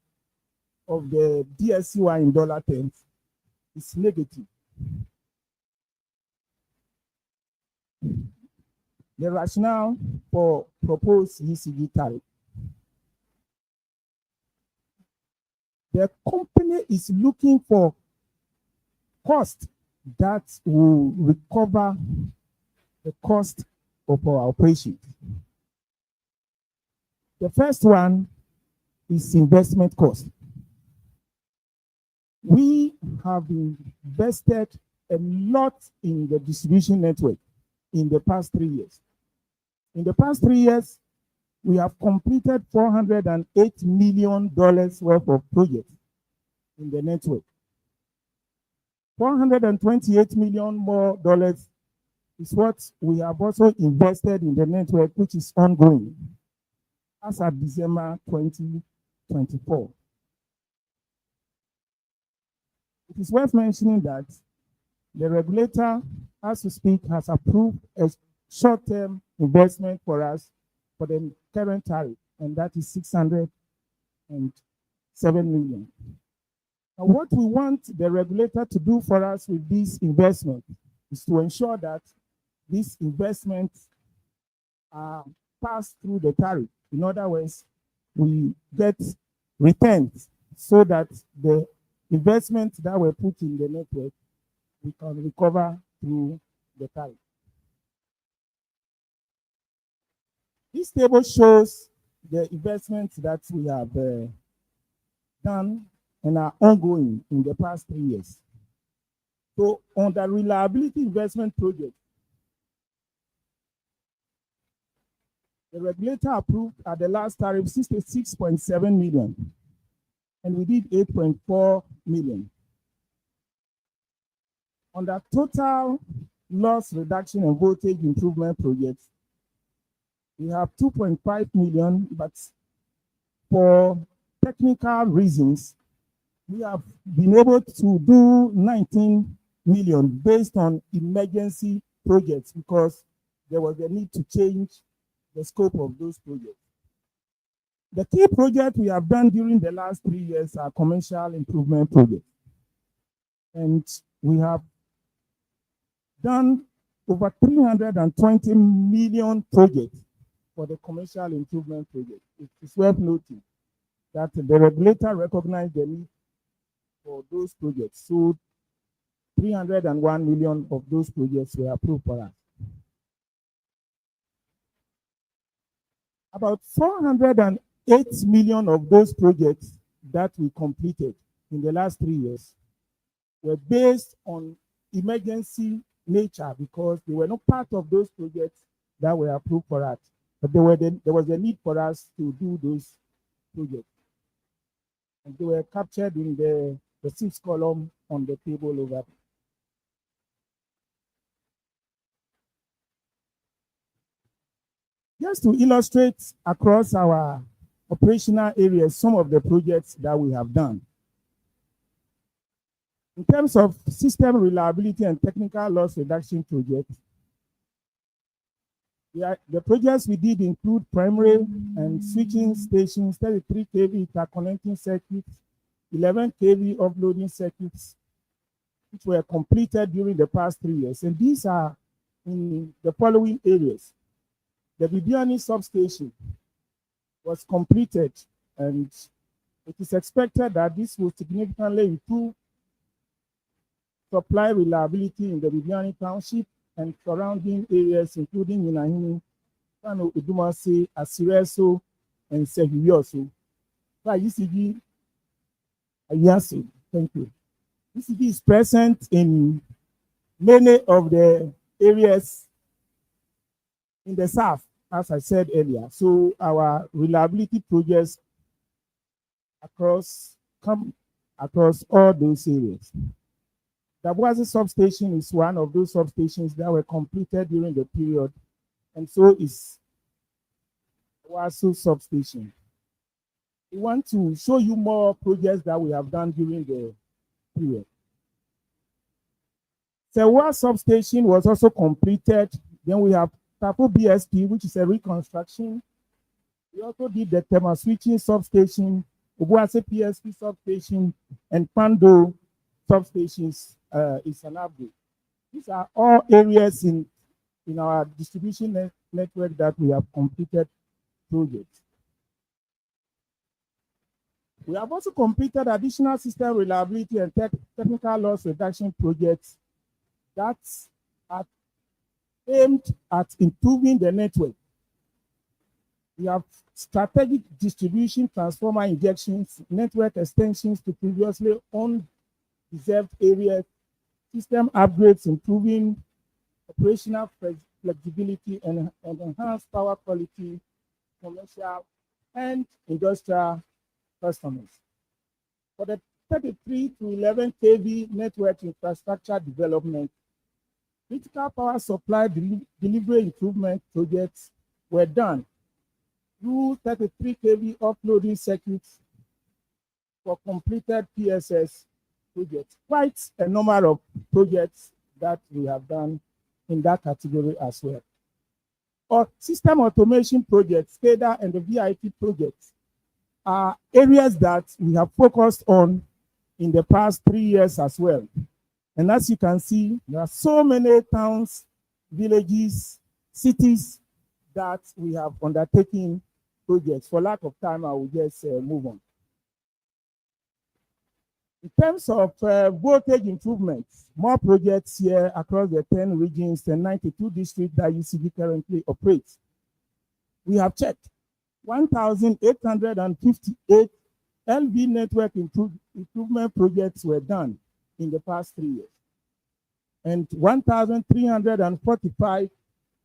of the DSCY in dollar terms, it's negative. The rationale for proposed ECG tariff. The company is looking for cost that will recover the cost of our operations. The first one is investment cost. We have invested a lot in the distribution network in the past 3 years. In the past 3 years, we have completed $408 million worth of projects in the network. $428 million more is what we have also invested in the network, which is ongoing as of December 2024. It is worth mentioning that the regulator, as we speak, has approved a short-term investment for us for the current tariff, and that is $607 million. Now, what we want the regulator to do for us with this investment is to ensure that these investments are passed through the tariff. In other words, we get returns so that the investments that were put in the network, we can recover through the tariff. This table shows the investments that we have done and are ongoing in the past 3 years. So on the reliability investment project, the regulator approved at the last tariff 66.7 million, and we did 8.4 million. On the total loss reduction and voltage improvement projects, we have 2.5 million, but for technical reasons, we have been able to do 19 million based on emergency projects because there was a need to change the scope of those projects. The key projects we have done during the last 3 years are commercial improvement projects. And we have done over 320 million projects for the commercial improvement project. It is worth noting that the regulator recognized the need for those projects. So 301 million of those projects were approved for us. About 408 million of those projects that we completed in the last 3 years were based on emergency nature because they were not part of those projects that were approved for us. But there was a need for us to do those projects. And they were captured in the sixth column on the table over there. Just to illustrate across our operational areas some of the projects that we have done. In terms of system reliability and technical loss reduction projects, the projects we did include primary and switching stations, 33 kV interconnecting circuits, 11 kV offloading circuits, which were completed during the past 3 years. And these are in the following areas. The Bibiani substation was completed, and it is expected that this will significantly improve supply reliability in the Bibiani township and surrounding areas, including Yinahini, Kano, Idumasi, Asireso, and Sehiyoso. UCG, Ayasu, thank you. UCG is present in many of the areas in the south, as I said earlier. So our reliability projects come across all those areas. Tabuazi substation is one of those substations that were completed during the period, and so is Wasu substation. We want to show you more projects that we have done during the period. Sewa substation was also completed. Then we have Tapu BSP, which is a reconstruction. We also did the thermal switching substation, Obuase PSP substation, and Pando substations is an upgrade. These are all areas in our distribution network that we have completed projects. We have also completed additional system reliability and technical loss reduction projects that are aimed at improving the network. We have strategic distribution transformer injections, network extensions to previously undeserved areas, system upgrades, improving operational flexibility and enhanced power quality, commercial and industrial customers. For the 33 to 11 kV network infrastructure development, critical power supply delivery improvement projects were done through 33 kV offloading circuits for completed PSS projects. Quite a number of projects that we have done in that category as well. Our system automation projects, SCADA and the VIP projects, are areas that we have focused on in the past 3 years as well. And as you can see, there are so many towns, villages, cities that we have undertaken projects. For lack of time, I will just move on. In terms of voltage improvements, more projects here across the 10 regions and 92 districts that UCB currently operates. We have checked 1,858 LV network improvement projects were done in the past 3 years. And 1,345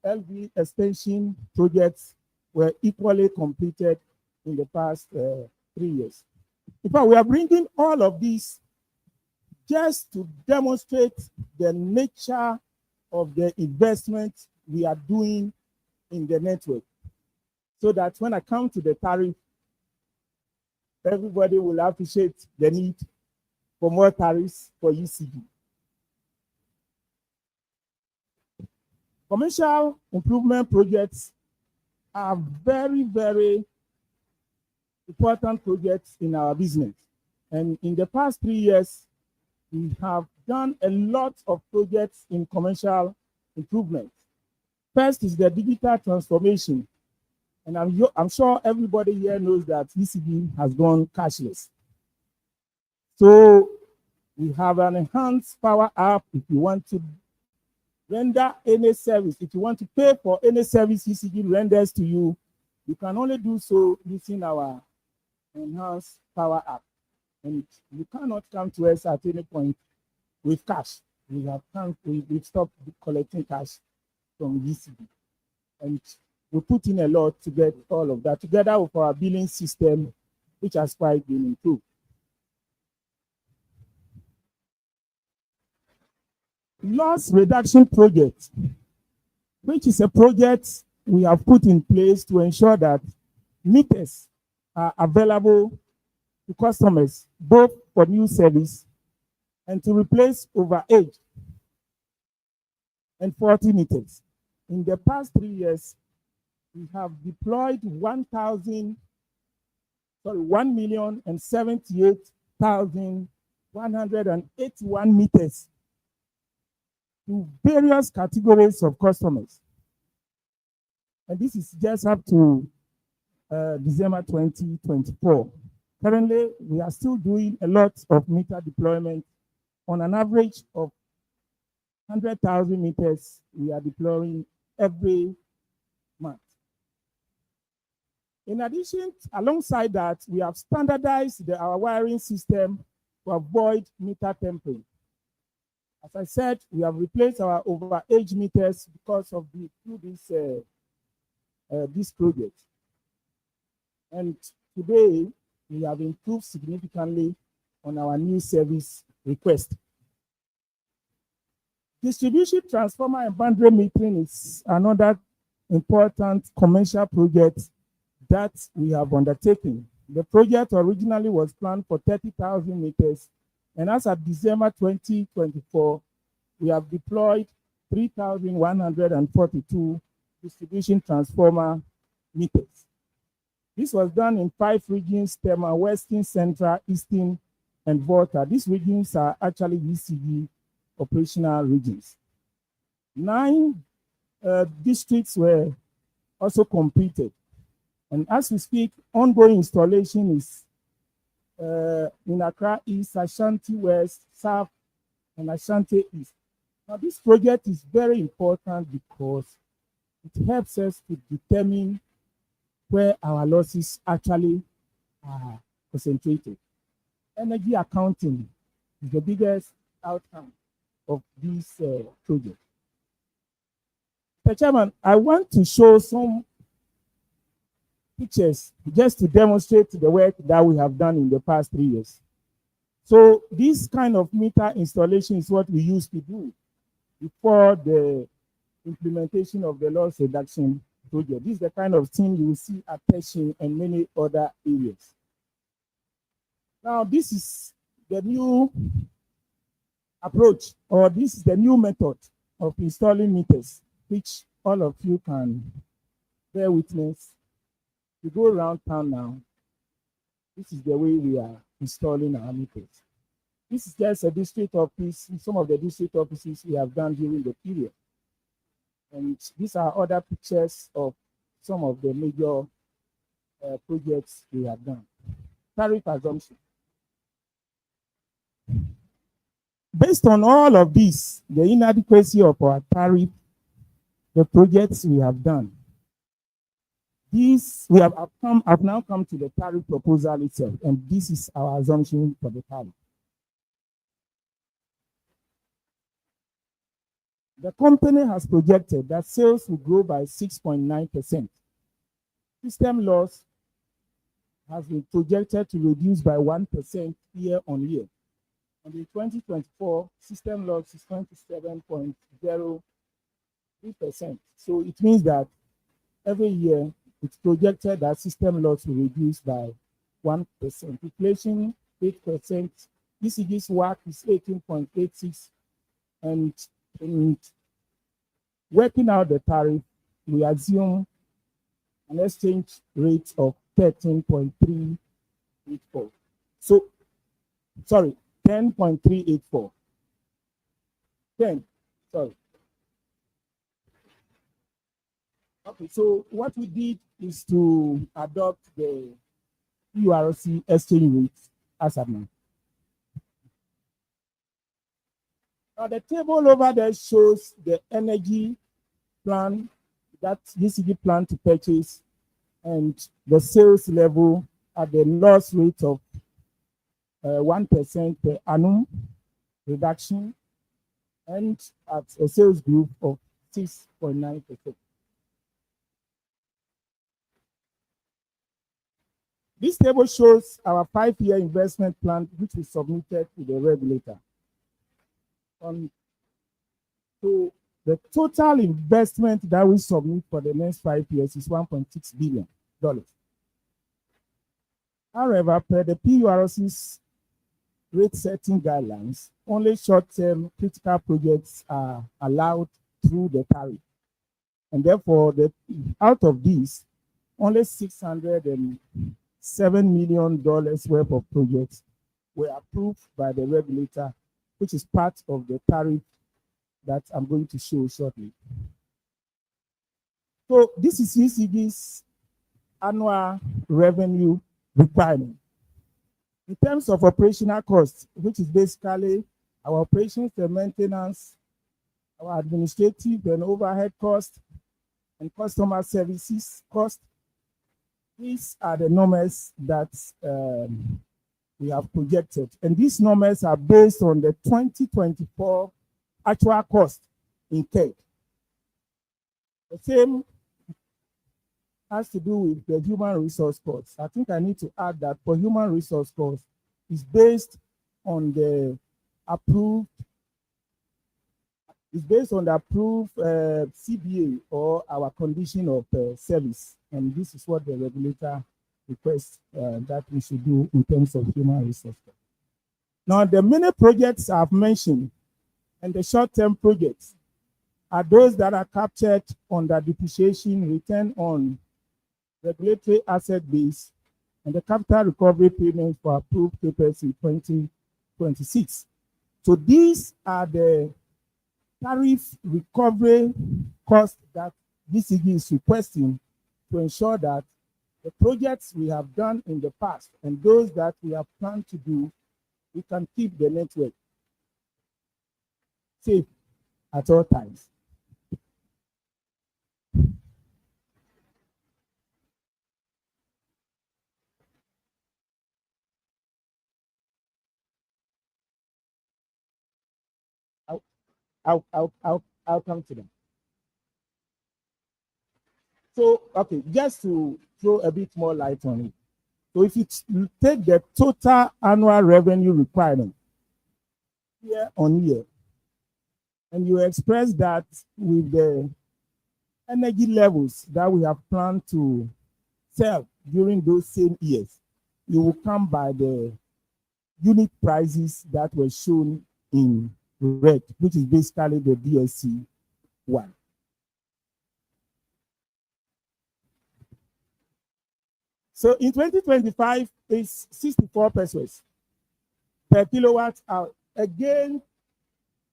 LV extension projects were equally completed in the past 3 years. In fact, we are bringing all of these just to demonstrate the nature of the investment we are doing in the network, so that when I come to the tariff, everybody will appreciate the need for more tariffs for UCB. Commercial improvement projects are very, very important projects in our business. And in the past 3 years, we have done a lot of projects in commercial improvement. First is the digital transformation. And I'm sure everybody here knows that UCB has gone cashless. So we have an enhanced power app. If you want to render any service, if you want to pay for any service UCB renders to you, you can only do so using our enhanced power app. And you cannot come to us at any point with cash. We've stopped collecting cash from UCB. And we put in a lot to get all of that together with our billing system, which has quite been improved. Loss reduction project, which is a project we have put in place to ensure that meters are available to customers, both for new service and to replace overage and 40 meters. In the past 3 years, we have deployed 1,078,181 meters to various categories of customers. And this is just up to December 2024. Currently, we are still doing a lot of meter deployment. On an average of 100,000 meters, we are deploying every month. In addition, alongside that, we have standardized our wiring system to avoid meter tampering. As I said, we have replaced our overage meters because of this project. And today, we have improved significantly on our new service request. Distribution transformer and boundary metering is another important commercial project that we have undertaken. The project originally was planned for 30,000 meters, and as of December 2024, we have deployed 3,142 distribution transformer meters. This was done in 5 regions: Tema, Western, Central, Eastern, and Volta. These regions are actually UCG operational regions. 9 districts were also completed. And as we speak, ongoing installation is in Accra East, Ashanti West, South, and Ashanti East. Now, this project is very important because it helps us to determine where our losses actually are concentrated. Energy accounting is the biggest outcome of this project. Mr. Chairman, I want to show some pictures just to demonstrate the work that we have done in the past 3 years. So this kind of meter installation is what we used to do before the implementation of the loss reduction project. This is the kind of thing you will see at Purc and many other areas. Now, this is the new approach, or this is the new method of installing meters, which all of you can bear witness. We go around town now. This is the way we are installing our meters. This is just a district office, some of the district offices we have done during the period. And these are other pictures of some of the major projects we have done. Tariff assumption. Based on all of this, the inadequacy of our tariff, the projects we have done, these we have now come to the tariff proposal itself, and this is our assumption for the tariff. The company has projected that sales will grow by 6.9%. System loss has been projected to reduce by 1% year on year. And in 2024, system loss is 27.03%. So it means that every year it's projected that system loss will reduce by 1%. Inflation 8%. ECG's WACC is 18.86, and working out the tariff, we assume an exchange rate of 13.384. So, sorry, 10.384. 10, sorry. Okay, so what we did is to adopt the PURC exchange rate as of now. Now, the table over there shows the energy plan that UCG plan to purchase and the sales level at the loss rate of 1% per annum reduction, and at a sales group of 6.9%. This table shows our 5-year investment plan, which we submitted to the regulator. So the total investment that we submit for the next 5 years is $1.6 billion. However, per the PURC's rate setting guidelines, only short-term critical projects are allowed through the tariff. And therefore, out of these, only $607 million worth of projects were approved by the regulator, which is part of the tariff that I'm going to show shortly. So this is UCB's annual revenue requirement. In terms of operational costs, which is basically our operations and maintenance, our administrative and overhead costs, and customer services costs, these are the numbers that we have projected. And these numbers are based on the 2024 actual cost incurred. The same has to do with the human resource costs. I think I need to add that for human resource costs, is based on the approved It's based on the approved CBA or our condition of service. And this is what the regulator requests that we should do in terms of human resources. Now, the many projects I've mentioned and the short-term projects are those that are captured under depreciation, return on regulatory asset base, and the capital recovery payment for approved CapEx in 2026. So these are the tariff recovery costs that BCG is requesting to ensure that the projects we have done in the past and those that we have planned to do, we can keep the network safe at all times. I'll come to them. So, okay, just to throw a bit more light on it. So if you take the total annual revenue requirement year on year, and you express that with the energy levels that we have planned to sell during those same years, you will come by the unit prices that were shown in red, which is basically the DSC one. So in 2025, it's 64 pesos per kilowatt hour. Again,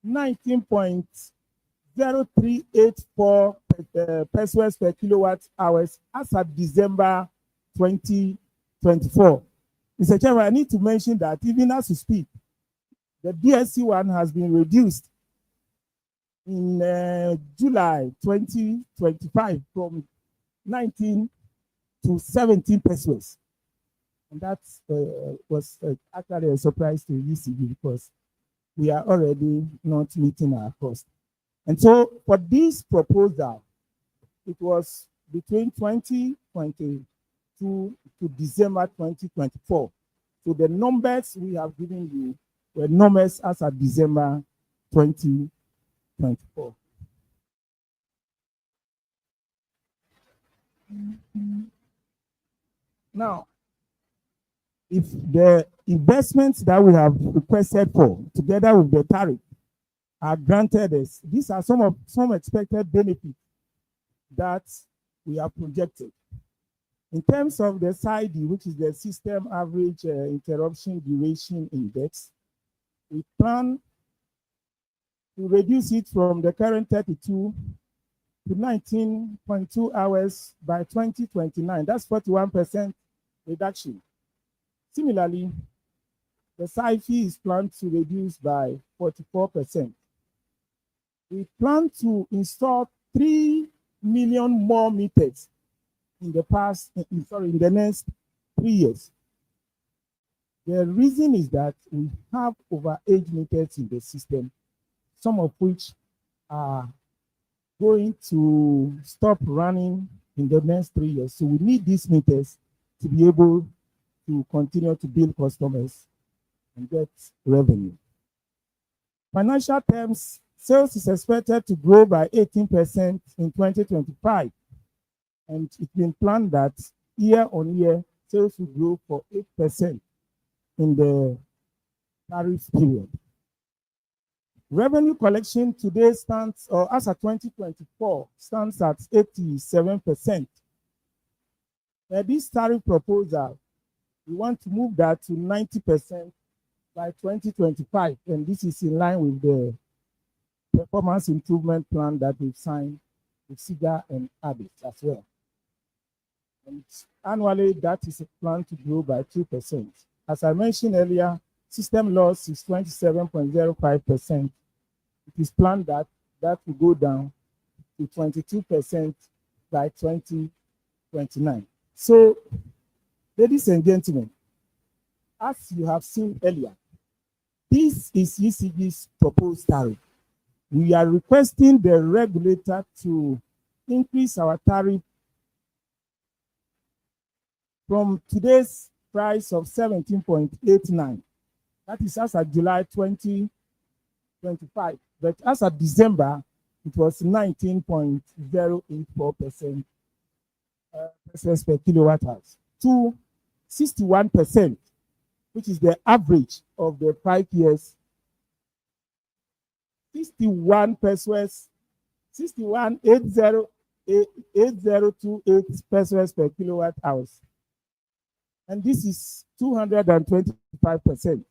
19.0384 pesos per kilowatt hours as of December 2024. Mr. Chairman, I need to mention that even as we speak, the DSC one has been reduced in July 2025 from 19 to 17 pesos. And that was actually a surprise to UCB because we are already not meeting our cost. And so for this proposal, it was between 2022 to December 2024. So the numbers we have given you were numbers as of December 2024. Now, if the investments that we have requested for, together with the tariff, are granted us, these are some expected benefits that we have projected. In terms of the SID, which is the System Average Interruption Duration Index, we plan to reduce it from the current 32 to 19.2 hours by 2029. That's 41% reduction. Similarly, the SID fee is planned to reduce by 44%. We plan to install 3 million more meters in the next 3 years. The reason is that we have over 8 meters in the system, some of which are going to stop running in the next 3 years. So we need these meters to be able to continue to build customers and get revenue. Financial terms, sales is expected to grow by 18% in 2025. And it's been planned that year on year, sales will grow for 8% in the tariff period. Revenue collection today stands, or as of 2024, stands at 87%. This tariff proposal, we want to move that to 90% by 2025, and this is in line with the performance improvement plan that we've signed with SIGA and ABIT as well. And annually, that is a plan to grow by 2%. As I mentioned earlier, system loss is 27.05%. It is planned that that will go down to 22% by 2029. So, ladies and gentlemen, as you have seen earlier, this is UCG's proposed tariff. We are requesting the regulator to increase our tariff from today's price of 17.89. That is as of July 2024 25. But as of December, it was 19.084% pesos per kilowatt hours to 61%, which is the average of the 5 years. 61 pesos, 61.8028 pesos per kilowatt hours. And this is 225%.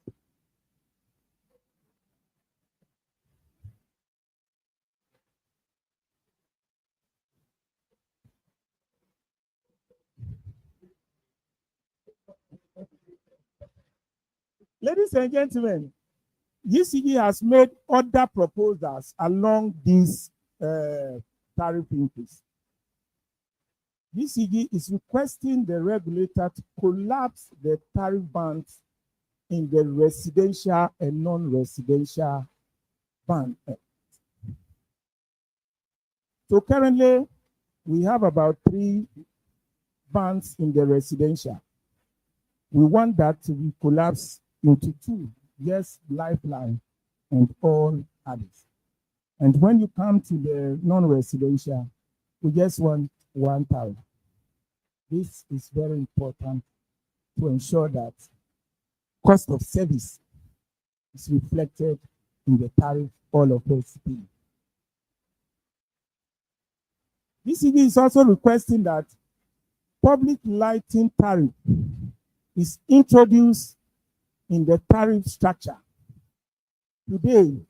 Ladies and gentlemen, UCG has made other proposals along this tariff increase. UCG is requesting the regulator to collapse the tariff bands in the residential and non-residential band. So currently, we have about 3 bands in the residential. We want that to be collapsed into 2, yes, Lifeline and all others. And when you come to the non-residential, we just want 1 tariff. This is very important to ensure that cost of service is reflected in the tariff all of us pay. DCB is also requesting that public lighting tariff is introduced in the tariff structure. Today,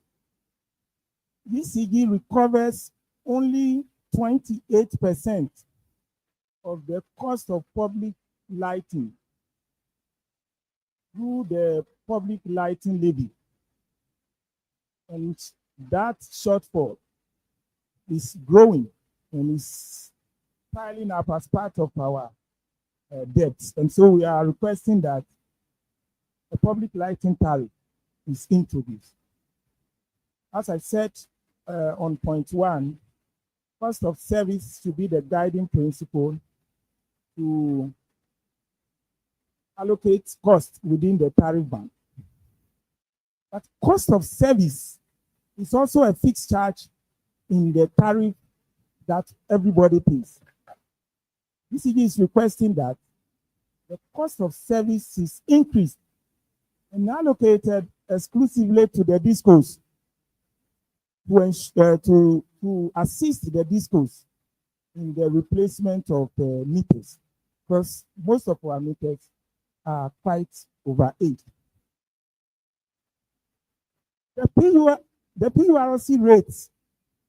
DCG recovers only 28% of the cost of public lighting through the public lighting levy. And that shortfall is growing and is piling up as part of our debts. And so we are requesting that a public lighting tariff is introduced. As I said on point 1, cost of service should be the guiding principle to allocate cost within the tariff band. But cost of service is also a fixed charge in the tariff that everybody pays. DCG is requesting that the cost of service is increased and allocated exclusively to the discos to assist the discos in the replacement of the meters, because most of our meters are quite overaged. The PURC rates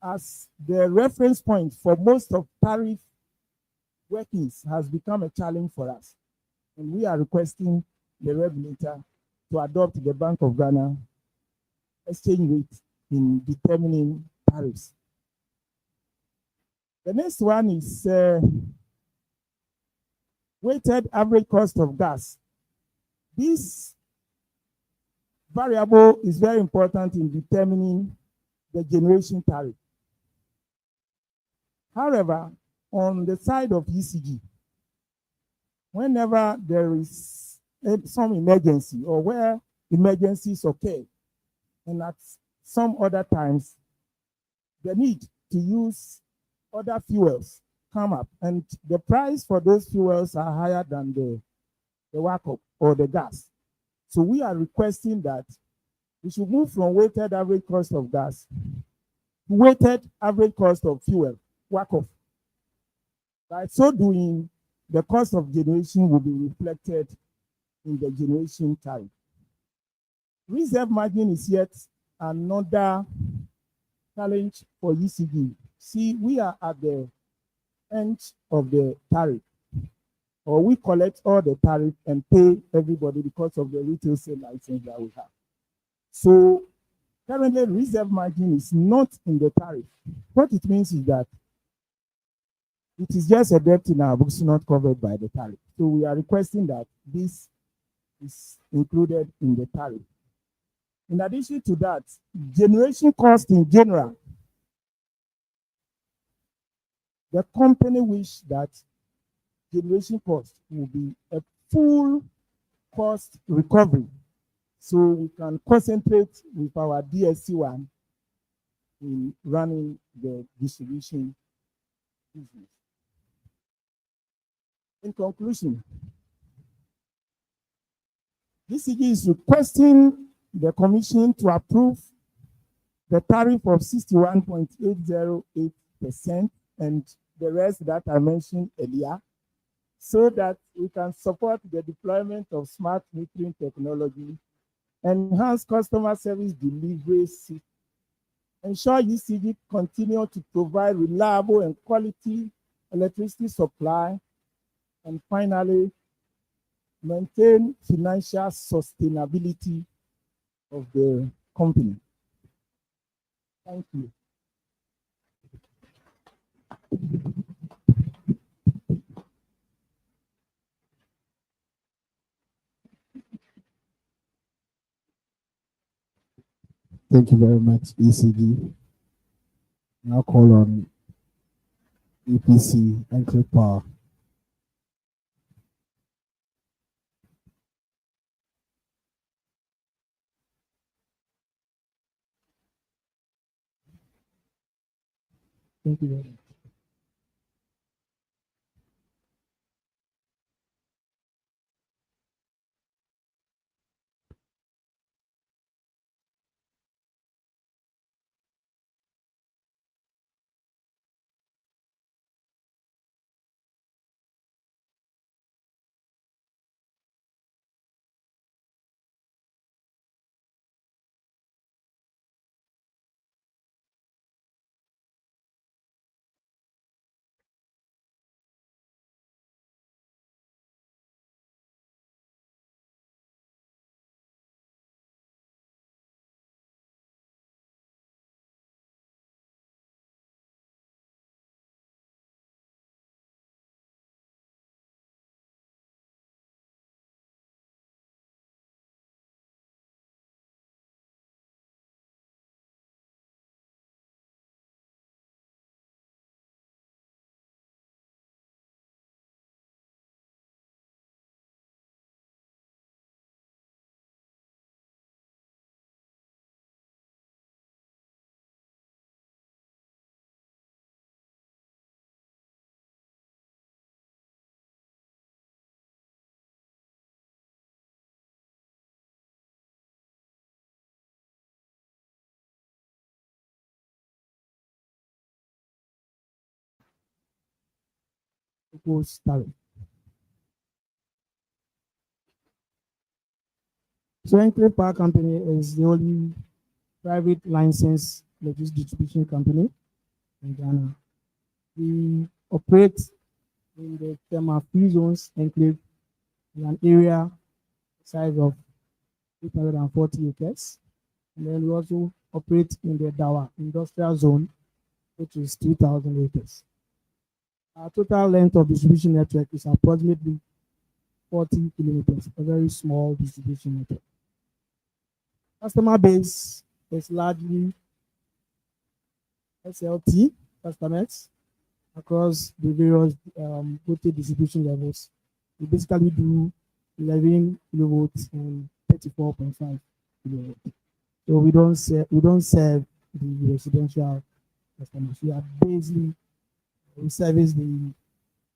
as the reference point for most of tariff workings has become a challenge for us. And we are requesting the regulator to adopt the Bank of Ghana exchange rate in determining tariffs. The next one is weighted average cost of gas. This variable is very important in determining the generation tariff. However, on the side of ECG, whenever there is some emergency or where emergencies occur, and at some other times, the need to use other fuels come up, and the price for those fuels are higher than the WACOP or the gas. So we are requesting that we should move from weighted average cost of gas to weighted average cost of fuel, WACOP. By so doing, the cost of generation will be reflected in the generation tariff. Reserve margin is yet another challenge for UCG. See, we are at the end of the tariff, or we collect all the tariff and pay everybody because of the retail sale license that we have. So currently, reserve margin is not in the tariff. What it means is that it is just a debt in our books not covered by the tariff. So we are requesting that this is included in the tariff. In addition to that, generation cost in general, the company wish that generation cost will be a full cost recovery so we can concentrate with our DSC1 in running the distribution business. In conclusion, DCG is requesting the Commission to approve the tariff of 61.808% and the rest that I mentioned earlier, so that we can support the deployment of smart metering technology, enhance customer service delivery, ensure UCG continue to provide reliable and quality electricity supply, and finally, maintain financial sustainability of the company. Thank you. Thank you very much, ECD. Now call on EPC and Power. Thank you very much. Tariff. So Enclave Power Company is the only private licensed electricity distribution company in Ghana. We operate in the thermal-free zones enclave in an area size of 840 acres. And then we also operate in the Dawa industrial zone, which is 2,000 acres. Our total length of distribution network is approximately 40 kilometers, a very small distribution network. Customer base is largely SLT customers across the various voltage distribution levels. We basically do 11 kilovolts and 34.5 kilovolts. So we don't serve the residential customers. We are basically we service the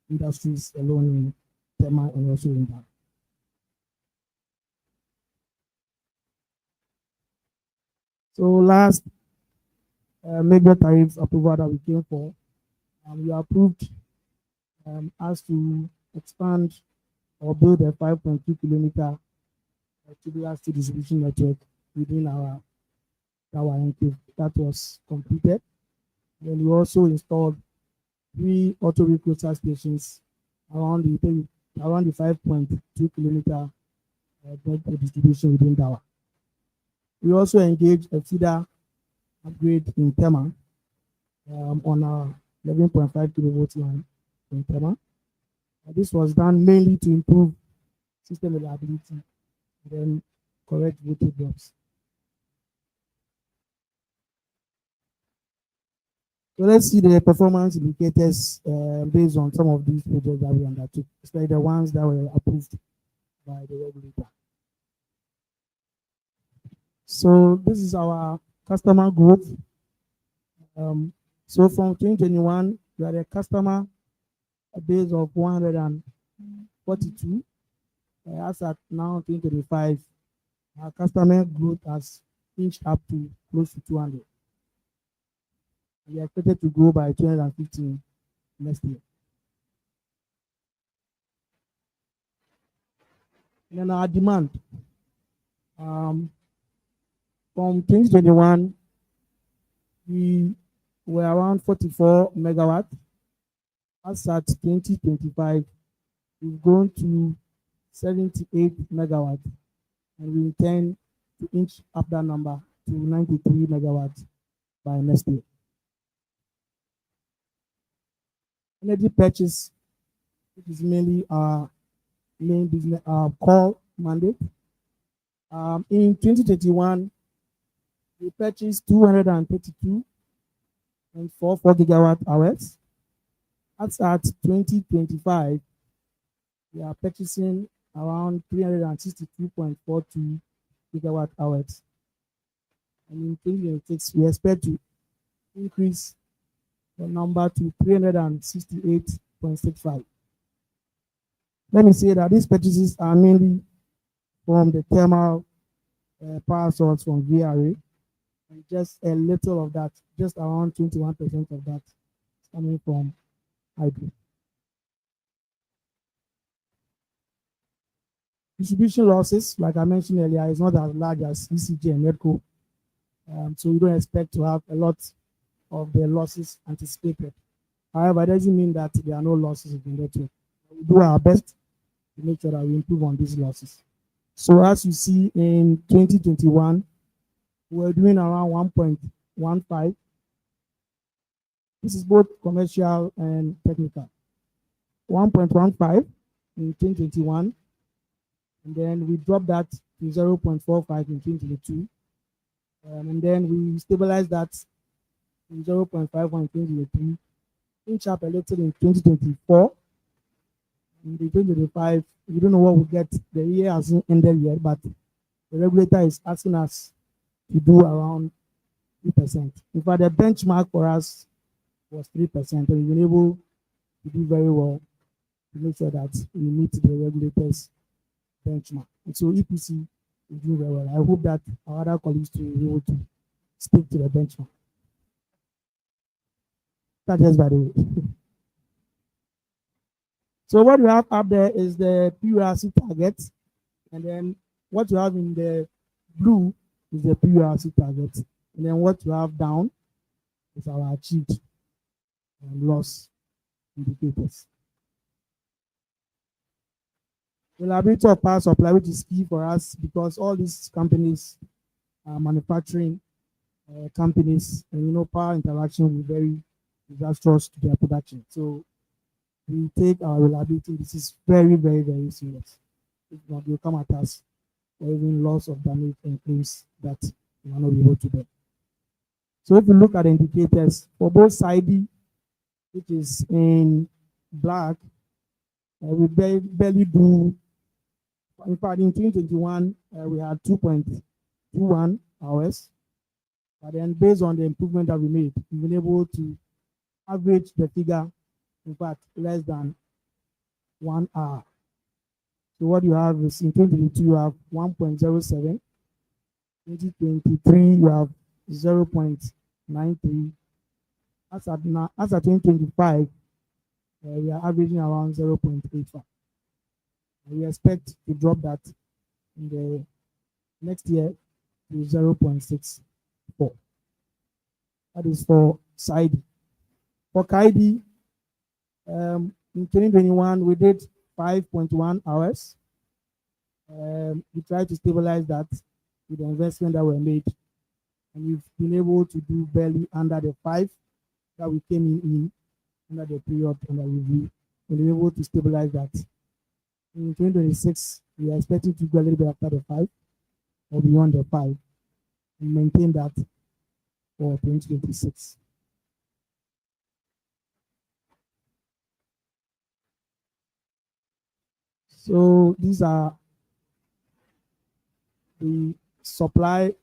industries alone in Tema and also in that. So last major tariff approval that we came for, we approved us to expand or build a 5.2 kilometer tubular steel distribution network within our enclave. That was completed. Then we also installed 3 auto recruiter stations around the 5.2 kilometer distribution within Dawa. We also engaged a feeder upgrade in Tema on our 11.5 kilovolt line in Tema. This was done mainly to improve system reliability and then correct voltage drops. So let's see the performance indicators based on some of these projects that we undertook, especially the ones that were approved by the regulator. So this is our customer growth. So from 2021, we had a customer base of 142. As at now 2025, our customer growth has inched up to close to 200. We are expected to grow by 215 next year. And then our demand. From 2021, we were around 44 megawatt. As at 2025, we've grown to 78 megawatt, and we intend to inch up that number to 93 megawatts by next year. Energy purchase, which is mainly our main business, our core mandate. In 2021, we purchased 232.44 gigawatt hours. As at 2025, we are purchasing around 362.42 gigawatt hours. And in 2026, we expect to increase the number to 368.65. Let me say that these purchases are mainly from the thermal power source from VRA, and just a little of that, just around 21% of that is coming from hydro. Distribution losses, like I mentioned earlier, is not as large as ECG and NEDCO, so we don't expect to have a lot of the losses anticipated. However, it doesn't mean that there are no losses in the network. We do our best to make sure that we improve on these losses. So as you see in 2021, we're doing around 1.15. This is both commercial and technical. 1.15 in 2021, and then we dropped that to 0.45 in 2022, and then we stabilized that in 0.51 in 2023, inch up a little in 2024. In 2025, we don't know what we'll get. The year hasn't ended yet, but the regulator is asking us to do around 3%. In fact, the benchmark for us was 3%, and we've been able to do very well to make sure that we meet the regulators' benchmark. And so EPC is doing very well. I hope that our other colleagues too will be able to stick to the benchmark. That's just by the way. So what we have up there is the PURC target, and then what you have in the blue is the PURC target, and then what you have down is our achieved and loss indicators. Reliability of power supply, which is key for us because all these companies are manufacturing companies, and power interaction will be very disastrous to their production. So we take our reliability. This is very, very, very serious. If not, you'll come at us or even loss of damage and claims that you will not be able to bear. So if you look at the indicators for both SIDE, which is in black, we barely do. In fact, in 2021, we had 2.21 hours. But then based on the improvement that we made, we've been able to average the figure, in fact, less than 1 hour. So what you have is in 2022, you have 1.07. 2023, you have 0.93. As at 2025, we are averaging around 0.85. We expect to drop that in the next year to 0.64. That is for SIDE. For KIDE, in 2021, we did 5.1 hours. We tried to stabilize that with the investment that were made, and we've been able to do barely under the 5 that we came in under the period under review. We'll be able to stabilize that. In 2026, we are expecting to go a little bit after the 5 or beyond the 5 and maintain that for 2026. So these are the supply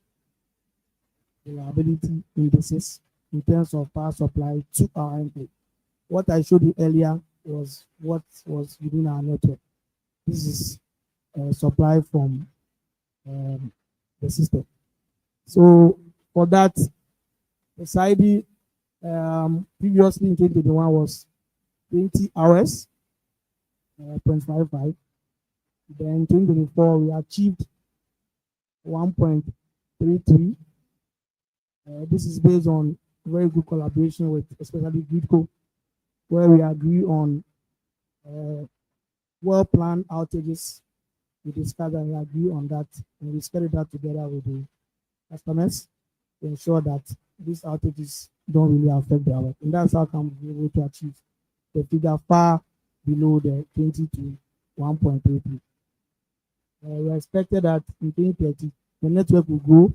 reliability indices in terms of power supply to our endpoint. What I showed you earlier was what was within our network. This is supply from the system. So for that, the SID previously in 2021 was 20 hours, 0.55. Then 2024, we achieved 1.33. This is based on very good collaboration with especially Gridco, where we agree on well-planned outages. We discuss and we agree on that, and we schedule that together with the customers to ensure that these outages don't really affect their work. And that's how come we're able to achieve the figure far below the 20 to 1.33. We expected that in 2030, the network will grow,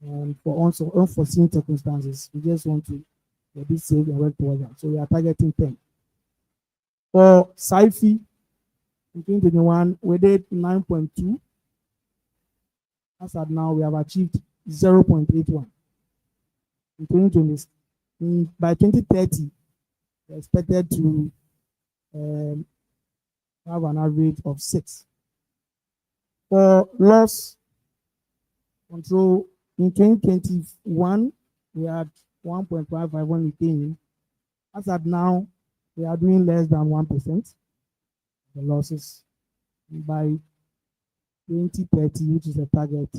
and for also unforeseen circumstances, we just want to be safe and work towards that. So we are targeting 10. For SIFI, in 2021, we did 9.2. As at now, we have achieved 0.81. In 2020, by 2030, we expected to have an average of 6. For loss control, in 2021, we had 1.55 when we came in. As at now, we are doing less than 1%. The losses by 2030, which is a target,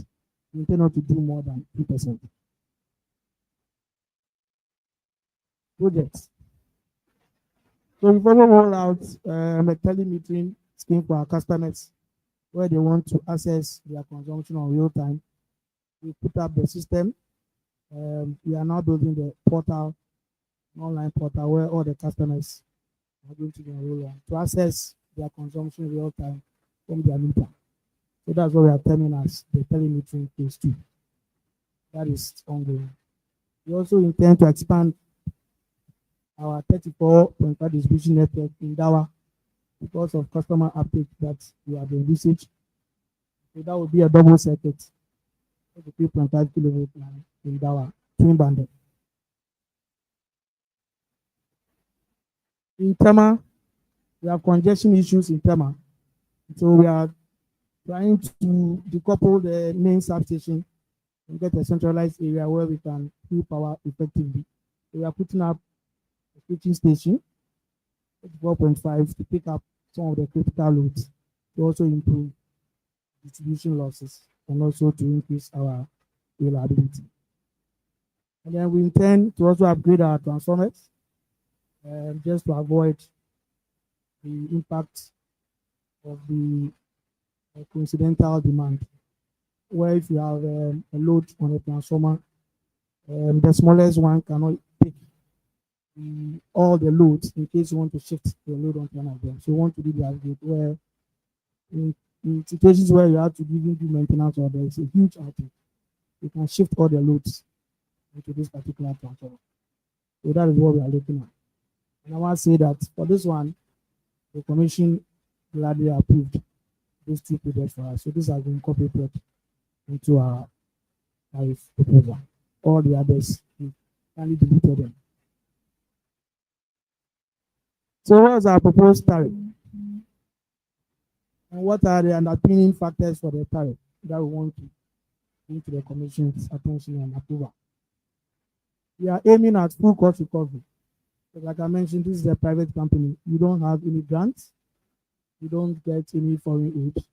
we intend not to do more than 2%. Projects. So we further roll out a telemetering scheme for our customers where they want to access their consumption on real time. We put up the system. We are now building the portal, online portal, where all the customers are going to enroll on to access their consumption real time from their meter. So that's what we are terming as the telemetering phase 2. That is ongoing. We also intend to expand our 34.5 distribution network in Dawa because of customer uptake that we have envisaged. So that will be a double circuit, 3.5 kilovolt line in Dawa, twin banded. In Tema, we have congestion issues in Tema. So we are trying to decouple the main substation and get a centralized area where we can pull power effectively. So we are putting up a switching station, 4.5, to pick up some of the critical loads, to also improve distribution losses and also to increase our reliability. And then we intend to also upgrade our transformers just to avoid the impact of the coincidental demand, where if you have a load on a transformer, the smallest one cannot take all the loads in case you want to shift the load onto one of them. So you want to do the upgrade where in situations where you have to do maintenance or there is a huge outage, you can shift all the loads into this particular transformer. So that is what we are looking at. And I want to say that for this one, the commission gladly approved these 2 projects for us. So this has been incorporated into our tariff proposal. All the others, we kindly deleted them. So what is our proposed tariff? And what are the underpinning factors for the tariff that we want to bring to the commission's attention and approval? We are aiming at full cost recovery. But like I mentioned, this is a private company. You don't have any grants. You don't get any foreign aid.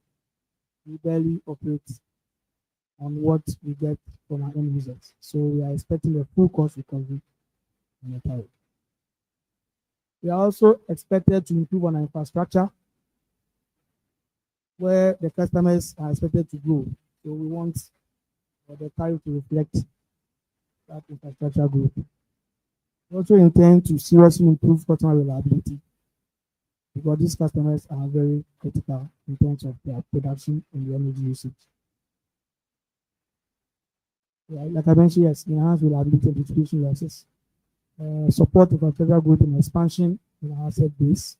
We barely operate on what we get from our end users. So we are expecting a full cost recovery on the tariff. We are also expected to improve on our infrastructure where the customers are expected to grow. So we want the tariff to reflect that infrastructure growth. We also intend to seriously improve customer reliability because these customers are very critical in terms of their production and the energy usage. Yeah, like I mentioned, yes, enhance reliability and distribution losses, support infrastructure growth and expansion in our asset base.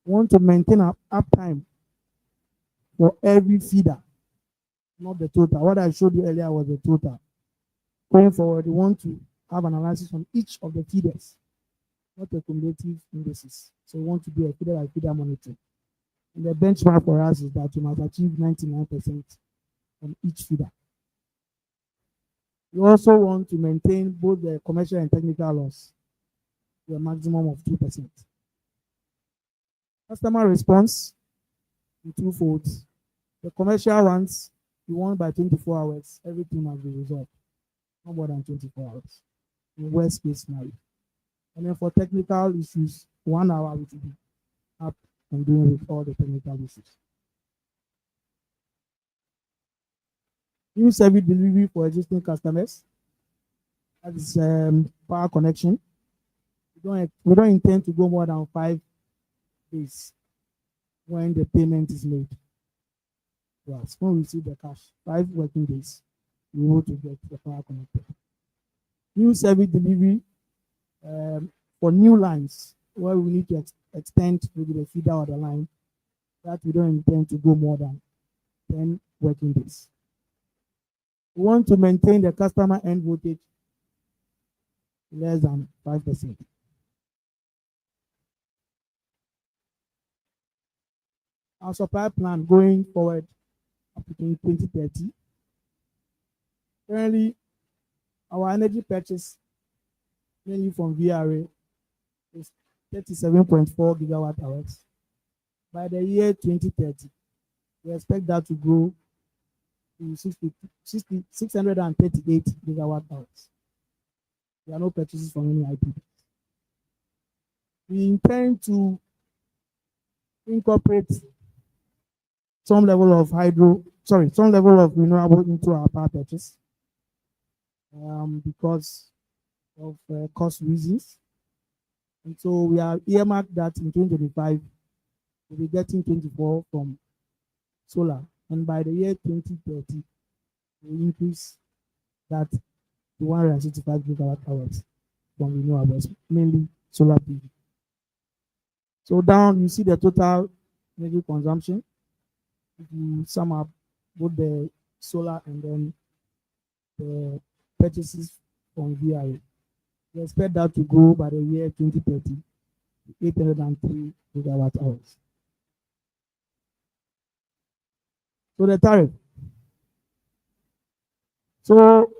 We want to maintain our uptime for every feeder, not the total. What I showed you earlier was the total. Going forward, we want to have an analysis on each of the feeders, not a cumulative indices. So we want to do a feeder by feeder monitoring. And the benchmark for us is that we must achieve 99% on each feeder. We also want to maintain both the commercial and technical loss to a maximum of 2%. Customer response in two folds. The commercial ones, we want by 24 hours, everything must be resolved. No more than 24 hours. In worst case scenario. And then for technical issues, 1 hour which will be up and doing with all the technical issues. New service delivery for existing customers. That is power connection. We don't intend to go more than 5 days when the payment is made. Yes, when we receive the cash, 5 working days, we want to get the power connected. New service delivery for new lines where we need to extend maybe the feeder or the line, that we don't intend to go more than 10 working days. We want to maintain the customer end voltage less than 5%. Our supply plan going forward up to 2030. Currently, our energy purchase, mainly from VRA, is 37.4 gigawatt hours. By the year 2030, we expect that to grow to 638 gigawatt hours. There are no purchases from any IP. We intend to incorporate some level of renewable into our power purchase because of cost reasons. And so we are earmarked that in 2025, we'll be getting 24 from solar. And by the year 2030, we'll increase that to 165 gigawatt hours from renewables, mainly solar PV. So down, you see the total energy consumption. If you sum up both the solar and then the purchases from VRA, we expect that to grow by the year 2030 to 803 gigawatt hours. So the tariff. So,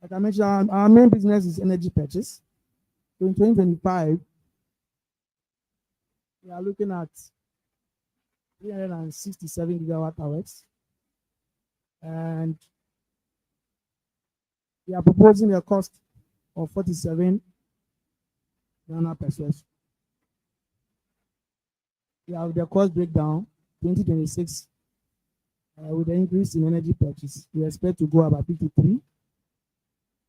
like I mentioned, our main business is energy purchase. So in 2025, we are looking at 367 gigawatt hours. And we are proposing a cost of 47 Ghana pesos. We have the cost breakdown, 2026, with the increase in energy purchase. We expect to go up by 53.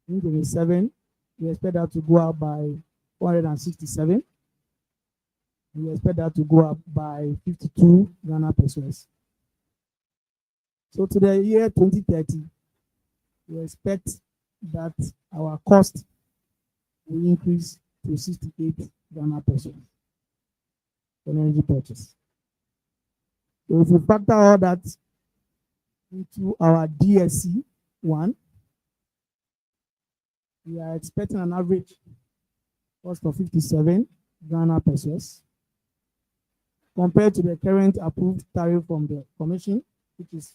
2027, we expect that to go up by 467. We expect that to go up by 52 Ghana pesos. So to the year 2030, we expect that our cost will increase to 68 Ghana pesos for energy purchase. So if we factor all that into our DSC 1, we are expecting an average cost of 57 Ghana pesos compared to the current approved tariff from the Commission, which is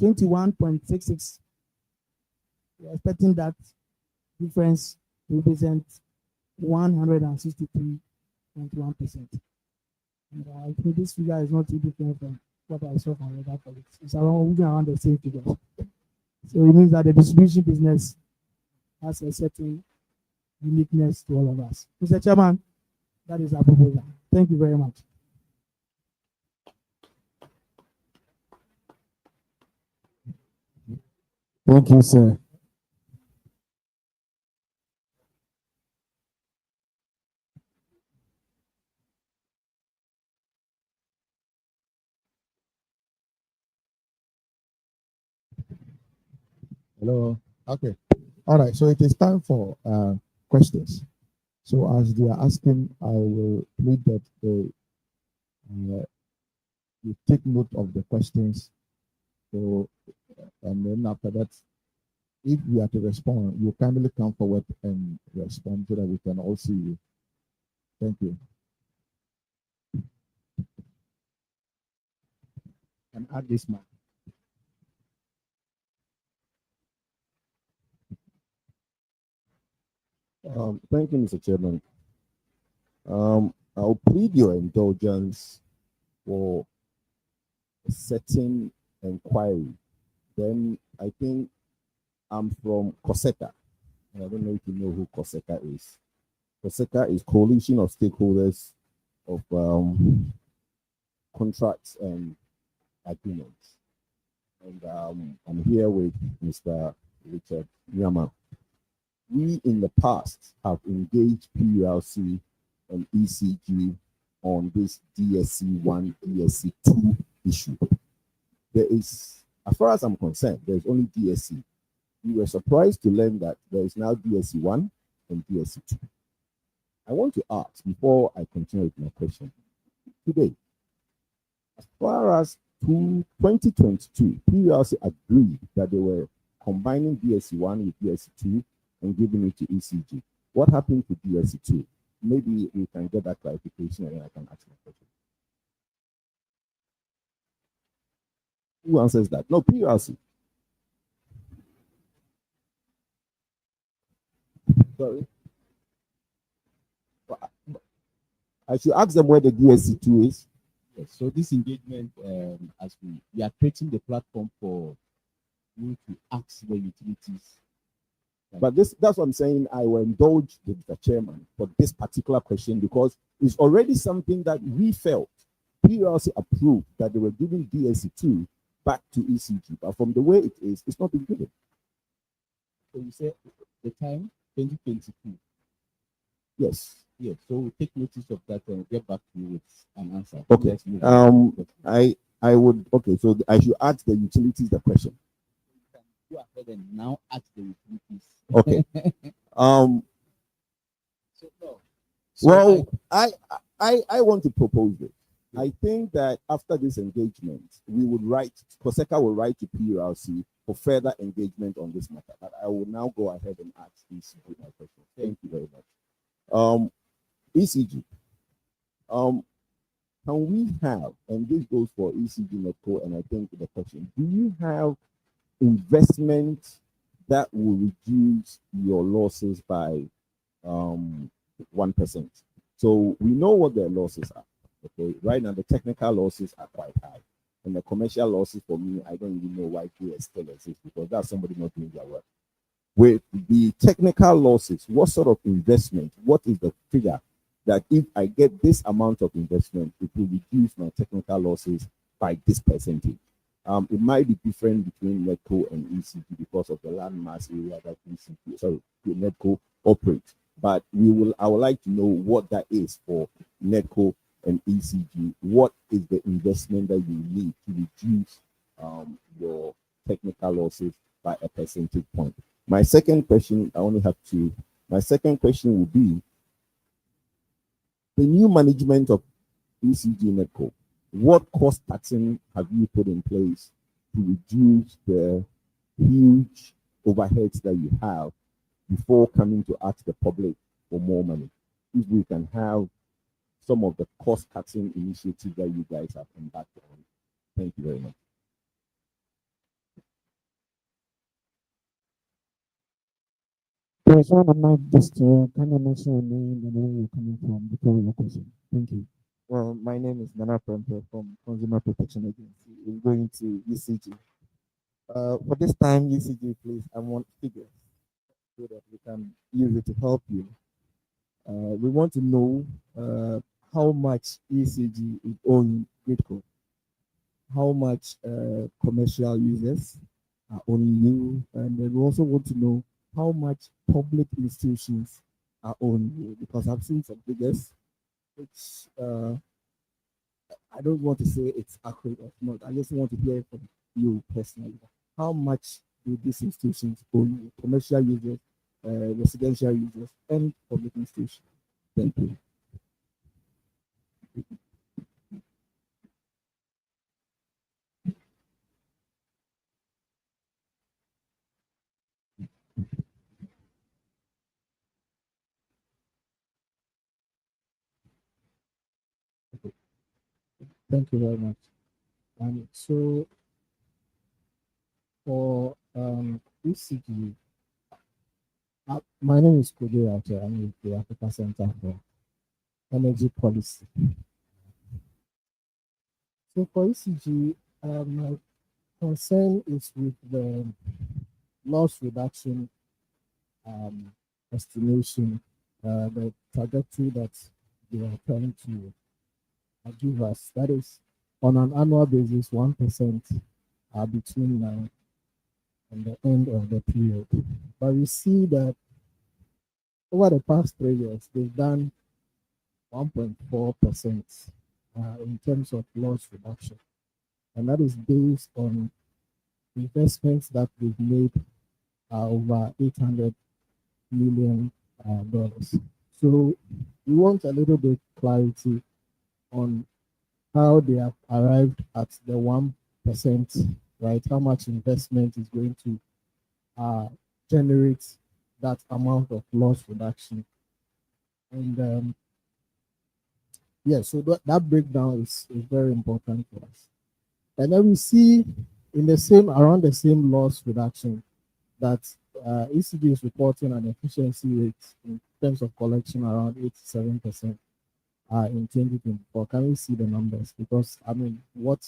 21.66. We are expecting that difference to represent 163.1%. And I think this figure is not too different from what I saw from other colleagues. It's around the same figure. So it means that the distribution business has a certain uniqueness to all of us. Mr. Chairman, that is our proposal. Thank you very much. Thank you, sir. Hello. Okay. All right. So it is time for questions. So as they are asking, I will plead that you take note of the questions. So and then after that, If you are to respond, you kindly come forward and respond so that we can all see you. Thank you. And add this man. Thank you, Mr. Chairman. I'll plead your indulgence for a certain inquiry. Then I think I'm from COSECA. I don't know if you know who COSECA is. COSECA is Coalition of Stakeholders of Contracts and Agreements. And I'm here with Mr. Richard Yama. We in the past have engaged PULC and ECG on this DSC1, DSC2 issue. There is, as far as I'm concerned, there's only DSC. We were surprised to learn that there is now DSC1 and DSC2. I want to ask, before I continue with my question, today, as far as 2022, PULC agreed that they were combining DSC1 with DSC2 and giving it to ECG. What happened to DSC2? Maybe we can get that clarification and then I can ask my question. Who answers that? No, PULC. Sorry. I should ask them where the DSC2 is. Yes, so this engagement, as we are creating the platform for you to ask the utilities. But that's what I'm saying. I will indulge the chairman for this particular question because it's already something that we felt PULC approved that they were giving DSC2 back to ECG. But from the way it is, it's not been given. So you say the time 2022. Yes. Yes. So we'll take notice of that and get back to you with an answer. Okay. I would so I should ask the utilities the question. Go ahead and now ask the utilities. Okay. I want to propose this. I think that after this engagement, we would write, COSECA will write to PULC for further engagement on this matter. But I will now go ahead and ask these my questions. Thank you very much. ECG. Can we have, and this goes for ECG Netco, and I think the question, do you have investment that will reduce your losses by 1%? So we know what their losses are. Okay, right now the technical losses are quite high, and the commercial losses for me, I don't even know why they still exist because that's somebody not doing their work. With the technical losses, what sort of investment? What is the figure that if I get this amount of investment, it will reduce my technical losses by this percentage? It might be different between NETCO and ECG because of the landmass area that NETCO operates. But I would like to know what that is for NETCO and ECG. What is the investment that you need to reduce your technical losses by a percentage point? My second question, I only have two. My second question will be the new management of ECG NETCO. What cost cutting have you put in place to reduce the huge overheads that you have before coming to ask the public for more money? If we can have some of the cost cutting initiatives that you guys have embarked on. Thank you very much. There's one I might just kind of mention your name and where you're coming from before your question. Thank you. Well, my name is Nana Prempe from Consumer Protection Agency. We're going to ECG. For this time, ECG, please, I want figures so that we can use it to help you. We want to know how much ECG is owing Gridco, how much commercial users are owning you, and then we also want to know how much public institutions are owning you, because I've seen some figures which I don't want to say it's accurate or not. I just want to hear from you personally. How much do these institutions own you? Commercial users, residential users, and public institutions? Thank you. Thank you very much. So for ECG, my name is Kojo Yache. I'm with the Africa Center for Energy Policy. So for ECG, my concern is with the loss reduction estimation, the trajectory that they are trying to give us. That is, on an annual basis, 1% between now and the end of the period. But we see that over the past 3 years, they've done 1.4% in terms of loss reduction. And that is based on investments that we've made over $800 million. So we want a little bit clarity on how they have arrived at the 1%, right? How much investment is going to generate that amount of loss reduction. And so that breakdown is very important for us. And then we see around the same loss reduction that ECB is reporting an efficiency rate in terms of collection around 87% in 2024. Can we see the numbers? Because what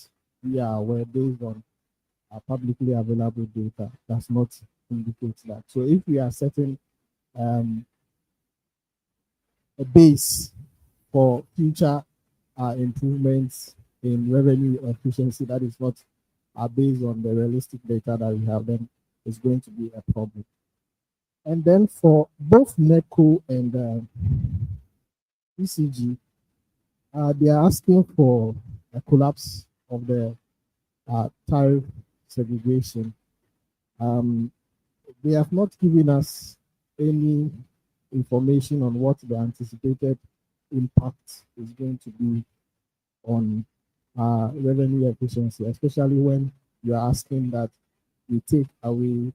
we are aware based on publicly available data does not indicate that. So if we are setting a base for future improvements in revenue efficiency that is not based on the realistic data that we have, then it's going to be a problem. And then for both NECO and ECG, they are asking for a collapse of the tariff segregation. They have not given us any information on what the anticipated impact is going to be on revenue efficiency, especially when you're asking that we take away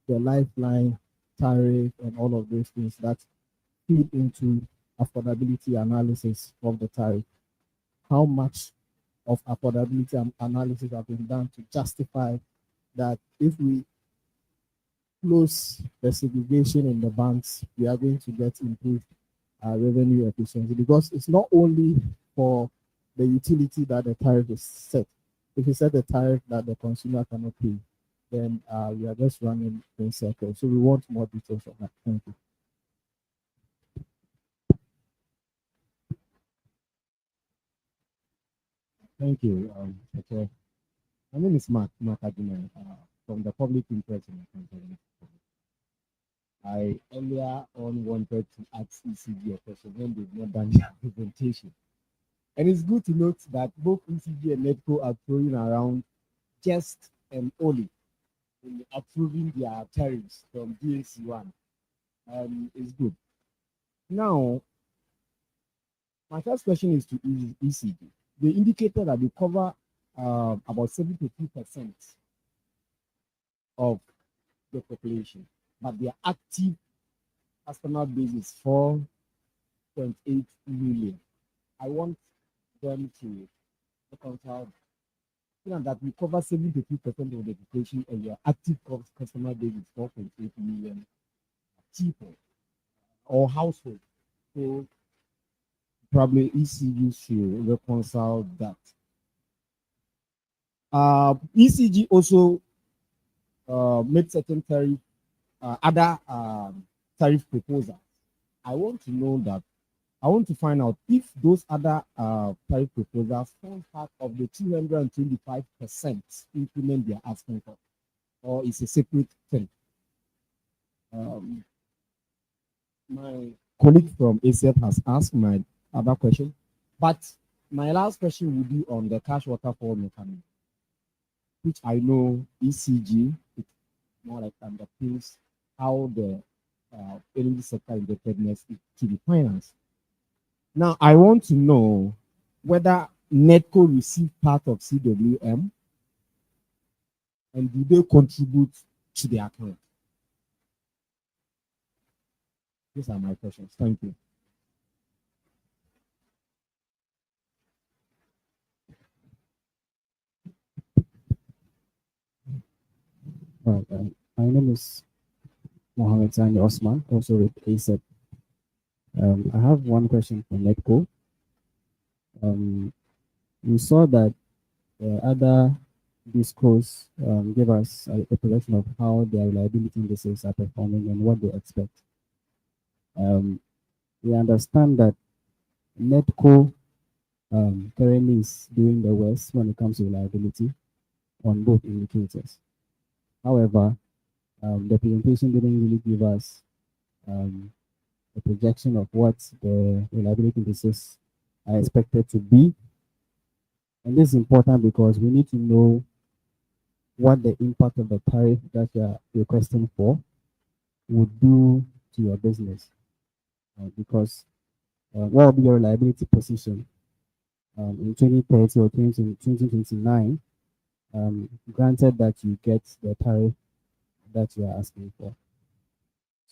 the lifeline tariff and all of those things that feed into affordability analysis of the tariff. How much of affordability analysis have been done to justify that if we close the segregation in the banks, we are going to get improved revenue efficiency? Because it's not only for the utility that the tariff is set. If you set the tariff that the consumer cannot pay, then we are just running in circles. So we want more details on that. Thank you. Thank you. Okay. My name is Mark Adina, from the Public Interest in Accountability. I earlier on wanted to ask ECG a question when they've not done their presentation. And it's good to note that both ECG and NETCO are throwing around just and only in approving their tariffs from DAC1. It's good. Now, my first question is to ECG. They indicated that they cover about 73% of the population, but their active customer base is 4.8 million. I want them to reconcile that we cover 72% of the population and your active customer base is 4.8 million people or households. So probably ECG should reconcile that. ECG also made certain tariff, other tariff proposals. I want to find out if those other tariff proposals form part of the 225% increment they are asking for, or it's a separate thing. My colleague from ACF has asked my other question, but my last question will be on the cash waterfall mechanism, which I know ECG, it's more like underpins how the energy sector indebtedness is to be financed. Now, I want to know whether NETCO received part of CWM and do they contribute to the account? These are my questions. Thank you. Right. My name is Mohammed Sani Osman, also with ASEP. I have one question for Netco. We saw that other discos give us a projection of how their reliability indices are performing and what they expect. We understand that Netco currently is doing the worst when it comes to reliability on both indicators. However, the presentation didn't really give us a projection of what the reliability indices are expected to be. And this is important because we need to know what the impact of the tariff that you are requesting for would do to your business. Because what will be your reliability position in 2030 or 2029, granted that you get the tariff that you are asking for.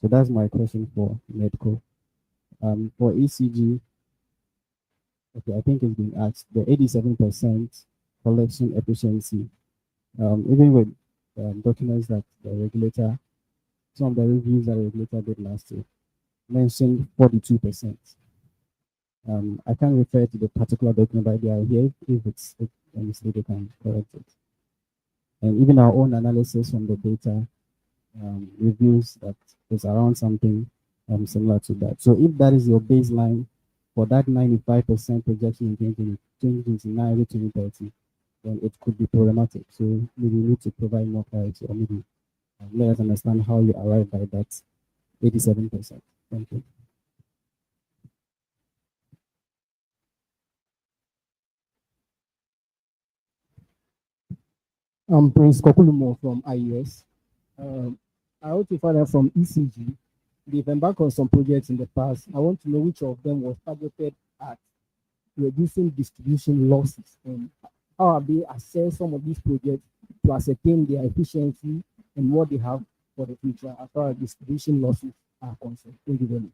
So that's my question for Medco. For ECG, okay, I think it's been asked, the 87% collection efficiency, even with documents that the regulator, some of the reviews that the regulator did last year, mentioned 42%. I can't refer to the particular document, but they are here. If it's a mistake, they can correct it. And even our own analysis from the data reveals that it's around something similar to that. So if that is your baseline for that 95% projection in 2029 to 2030, then it could be problematic. So maybe you need to provide more clarity, or maybe let us understand how you arrive by that 87%. Thank you. I'm Prince Kokulumo from IUS. I want to find out from ECG. They've embarked on some projects in the past. I want to know which of them was targeted at reducing distribution losses, and how have they assessed some of these projects to ascertain their efficiency and what they have for the future as far as distribution losses are concerned. Thank you very much.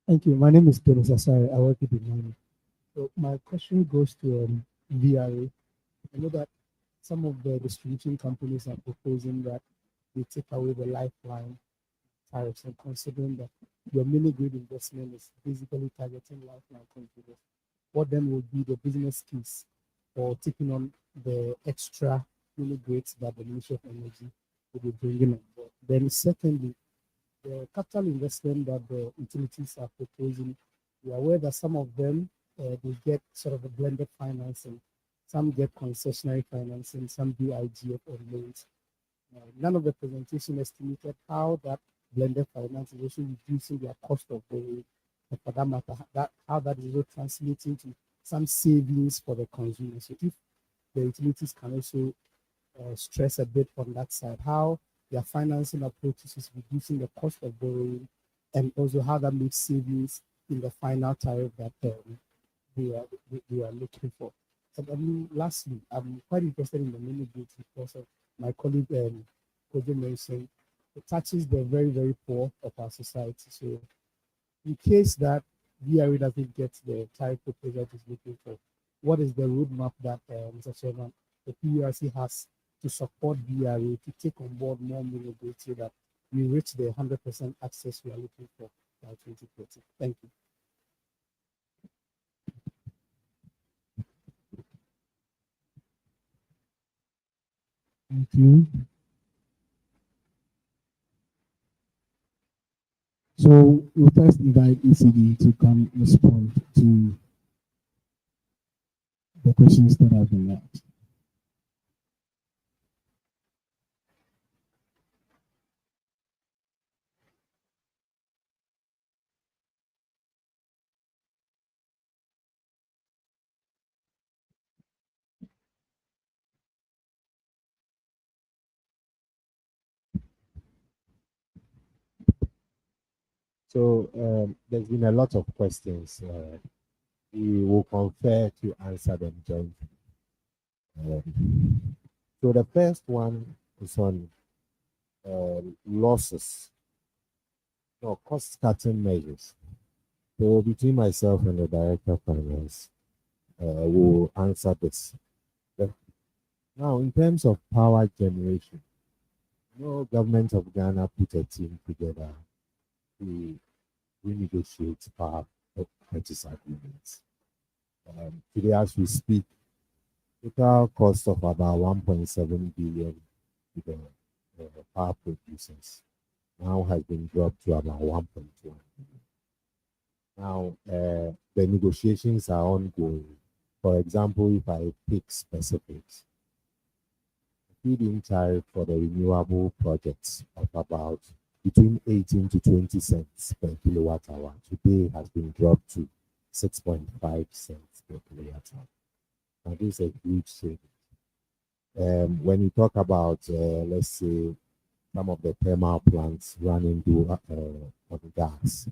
Thank you. My name is Dennis Asari. I work with the money. So my question goes to VRA. I know that some of the distribution companies are proposing that they take away the lifeline tariffs, and considering that your mini grid investment is basically targeting lifeline consumers, what then would be the business case for taking on the extra mini grids that the Ministry of Energy will be bringing on board? Then secondly, the capital investment that the utilities are proposing, we are aware that some of them they get sort of a blended financing. Some get concessionary financing, some do IGF or loans. None of the presentation estimated how that blended finance is also reducing their cost of borrowing, and for that matter, how that is also translating to some savings for the consumer. So if the utilities can also stress a bit on that side, how their financing approaches is reducing the cost of borrowing, and also how that makes savings in the final tariff that they are looking for. And then lastly, I'm quite interested in the mini grids because of my colleague Kojo mentioned it touches the very, very poor of our society. So in case that VRA doesn't get the tariff proposal it is looking for, what is the roadmap that Mr. Chairman, the PURC has to support VRA to take on board more mini grids so that we reach the 100% access we are looking for by 2030? Thank you. Thank you. So we first invite ECD to come respond to the questions that have been asked. So there's been a lot of questions. We will confer to answer them jointly. So the first one is on losses, no, cost-cutting measures. So between myself and the director of finance, we'll answer this. Now, in terms of power generation, government of Ghana put a team together to renegotiate power purchase agreements. Today, as we speak, total cost of about 1.7 billion to the power producers now has been dropped to about 1.1 billion. Now, the negotiations are ongoing. For example, if I pick specifics, feed-in tariff for the renewable projects of about between 18 to 20 cents per kilowatt hour today has been dropped to 6.5 cents per kilowatt hour. Now, this is a huge saving. When you talk about, let's say, some of the thermal plants running on gas,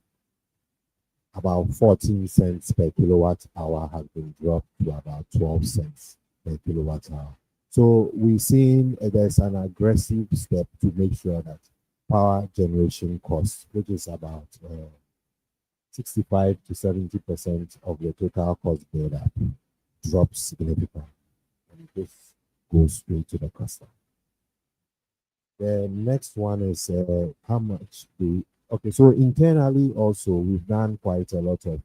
about 14 cents per kilowatt hour has been dropped to about 12 cents per kilowatt hour. So we're seeing there's an aggressive step to make sure that power generation costs, which is about 65 to 70% of the total cost build-up, drops significantly. And this goes straight to the customer. The next one is how much do okay, so internally also we've done quite a lot of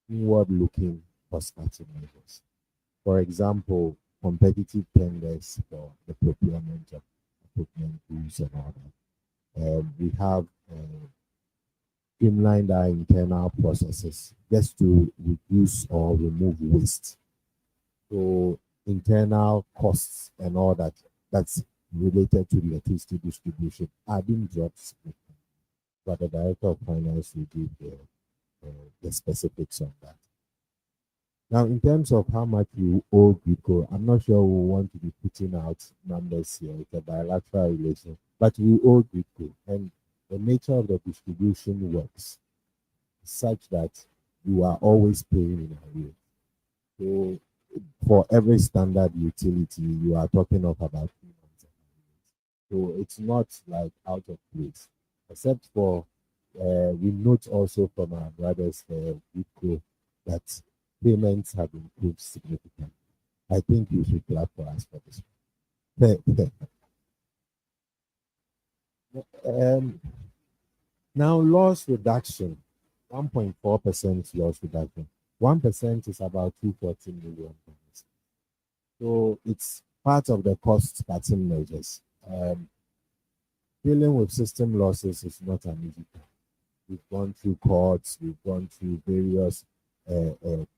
inward-looking cost-cutting measures. For example, competitive tenders for the procurement of equipment, tools, and all that. We have streamlined our internal processes just to reduce or remove waste. So internal costs and all that that's related to electricity distribution are being dropped significantly. But the director of finance will give the specifics on that. Now, in terms of how much we owe GRIDCO, I'm not sure we want to be putting out numbers here. It's a bilateral relation, but we owe GRIDCO, and the nature of the distribution works such that you are always paying in arrears. So, for every standard utility, you are talking of about 3 months. So it's not like out of place, except for we note also from our brothers GRIDCO that payments have improved significantly. I think you should clap for us for this. Now, loss reduction, 1.4% loss reduction. 1% is about 240 million. So it's part of the cost-cutting measures. Dealing with system losses is not an easy thing. We've gone through courts, we've gone through various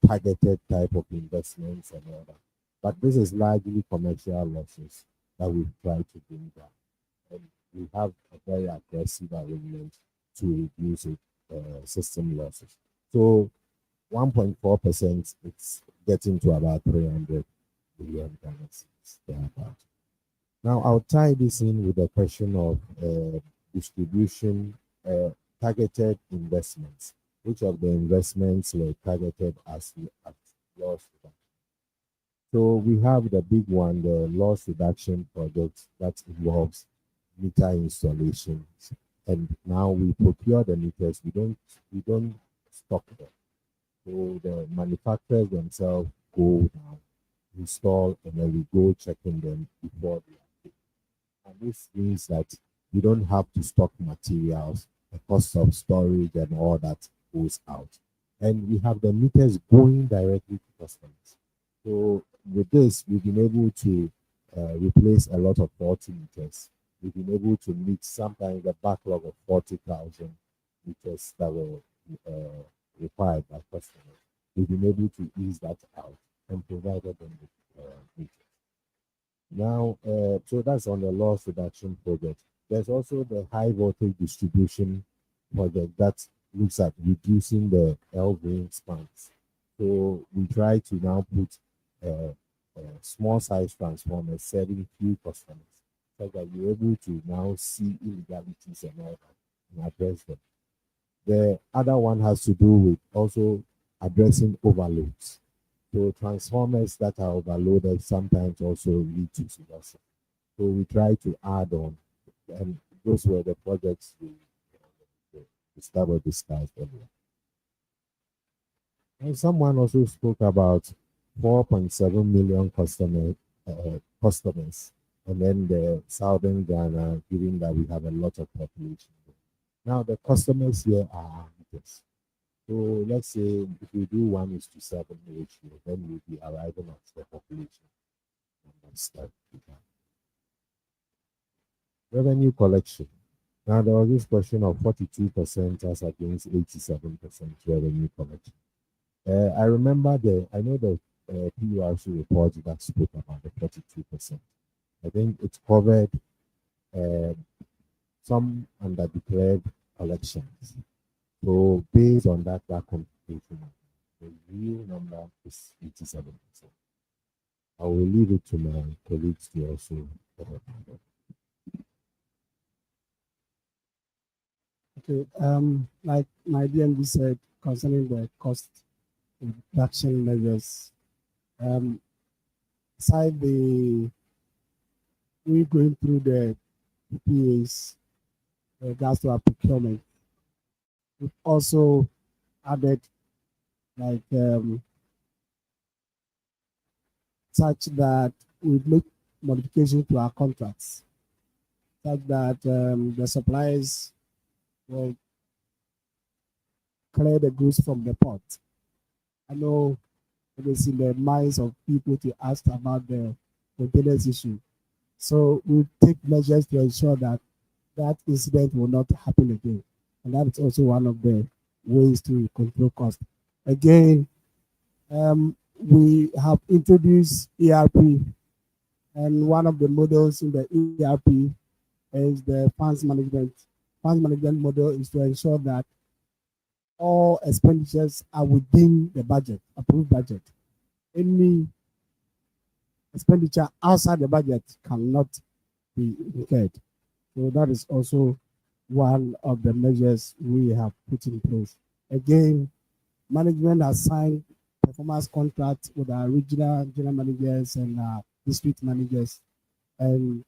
targeted type of investments and all that. But this is largely commercial losses that we've tried to bring down. And we have a very aggressive arrangement to reduce system losses. So 1.4%, it's getting to about 300 billion thereabout. Now, I'll tie this in with the question of distribution, targeted investments. Which of the investments were targeted as loss reduction? So we have the big one, the loss reduction project that involves meter installations. And now we procure the meters, we don't stock them. So the manufacturers themselves go down, install, and then we go checking them before they are paid. And this means that we don't have to stock materials, the cost of storage and all that goes out. And we have the meters going directly to customers. So with this, we've been able to replace a lot of faulty meters. We've been able to meet sometimes the backlog of 40,000 meters that were required by customers. We've been able to ease that out and provided them with meters. Now, so that's on the loss reduction project. There's also the high voltage distribution project that looks at reducing the LV spans. So we try to now put small size transformers serving few customers so that you're able to now see illegalities and all that and address them. The other one has to do with also addressing overloads. So transformers that are overloaded sometimes also lead to losses. So we try to add on, and those were the projects we that was discussed earlier. And someone also spoke about 4.7 million customers, and then the southern Ghana, given that we have a lot of population. Now the customers here are this. So let's say if we do 1:7 ratio, then we'll be arriving at the population. Revenue collection. Now there was this question of 42% as against 87% revenue collection. I remember I know the PURC report that spoke about the 42%. I think it covered some underdeclared collections. So based on that computation, the real number is 87%. I will leave it to my colleagues to also. Okay, like my DMD said concerning the cost reduction measures, aside we going through the PAs, regards to our procurement, we've also added like such that we make modifications to our contracts, such that the suppliers will clear the goods from the port. I know it is in the minds of people to ask about the maintenance issue. So we take measures to ensure that that incident will not happen again. And that is also one of the ways to control cost. Again, we have introduced ERP, and one of the models in the ERP is the funds management. Funds management model is to ensure that all expenditures are within the budget, approved budget. Any expenditure outside the budget cannot be incurred. So that is also one of the measures we have put in place. Again, management has signed performance contracts with our regional general managers and district managers, and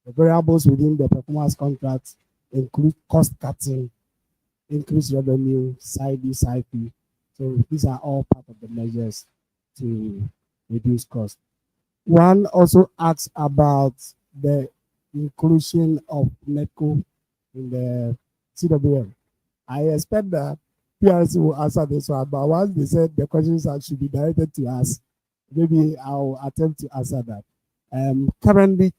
the variables within the performance contracts include cost cutting, increased revenue, side B, side B. So these are all part of the measures to reduce cost. One also asks about the inclusion of NETCO in the CWM. I expect that PRC will answer this one, but once they said the questions should be directed to us, maybe I'll attempt to answer that. Currently,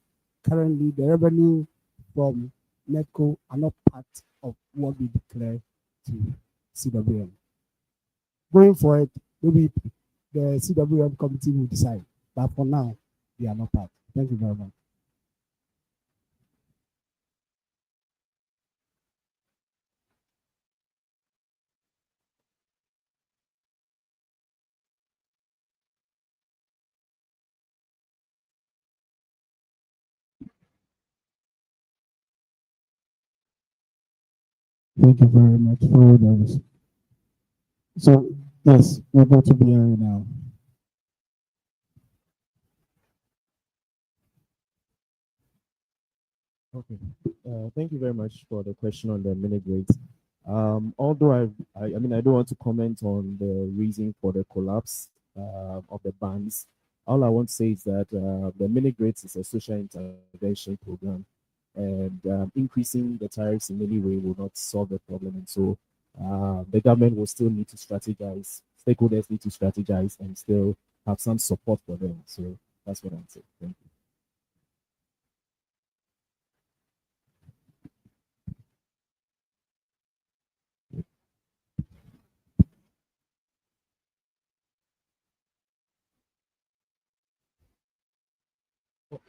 the revenue from NETCO are not part of what we declare to CWM. Going forward, maybe the CWM committee will decide, but for now, they are not part. Thank you very much. Thank you very much for those. So, yes, we'll go to BRA now. Okay. Thank you very much for the question on the mini grids. Although I mean, I don't want to comment on the reason for the collapse of the bands. All I want to say is that the mini grids is a social intervention program, and increasing the tariffs in any way will not solve the problem. And so the government will still need to strategize, stakeholders need to strategize and still have some support for them. So that's what I'm saying. Thank you.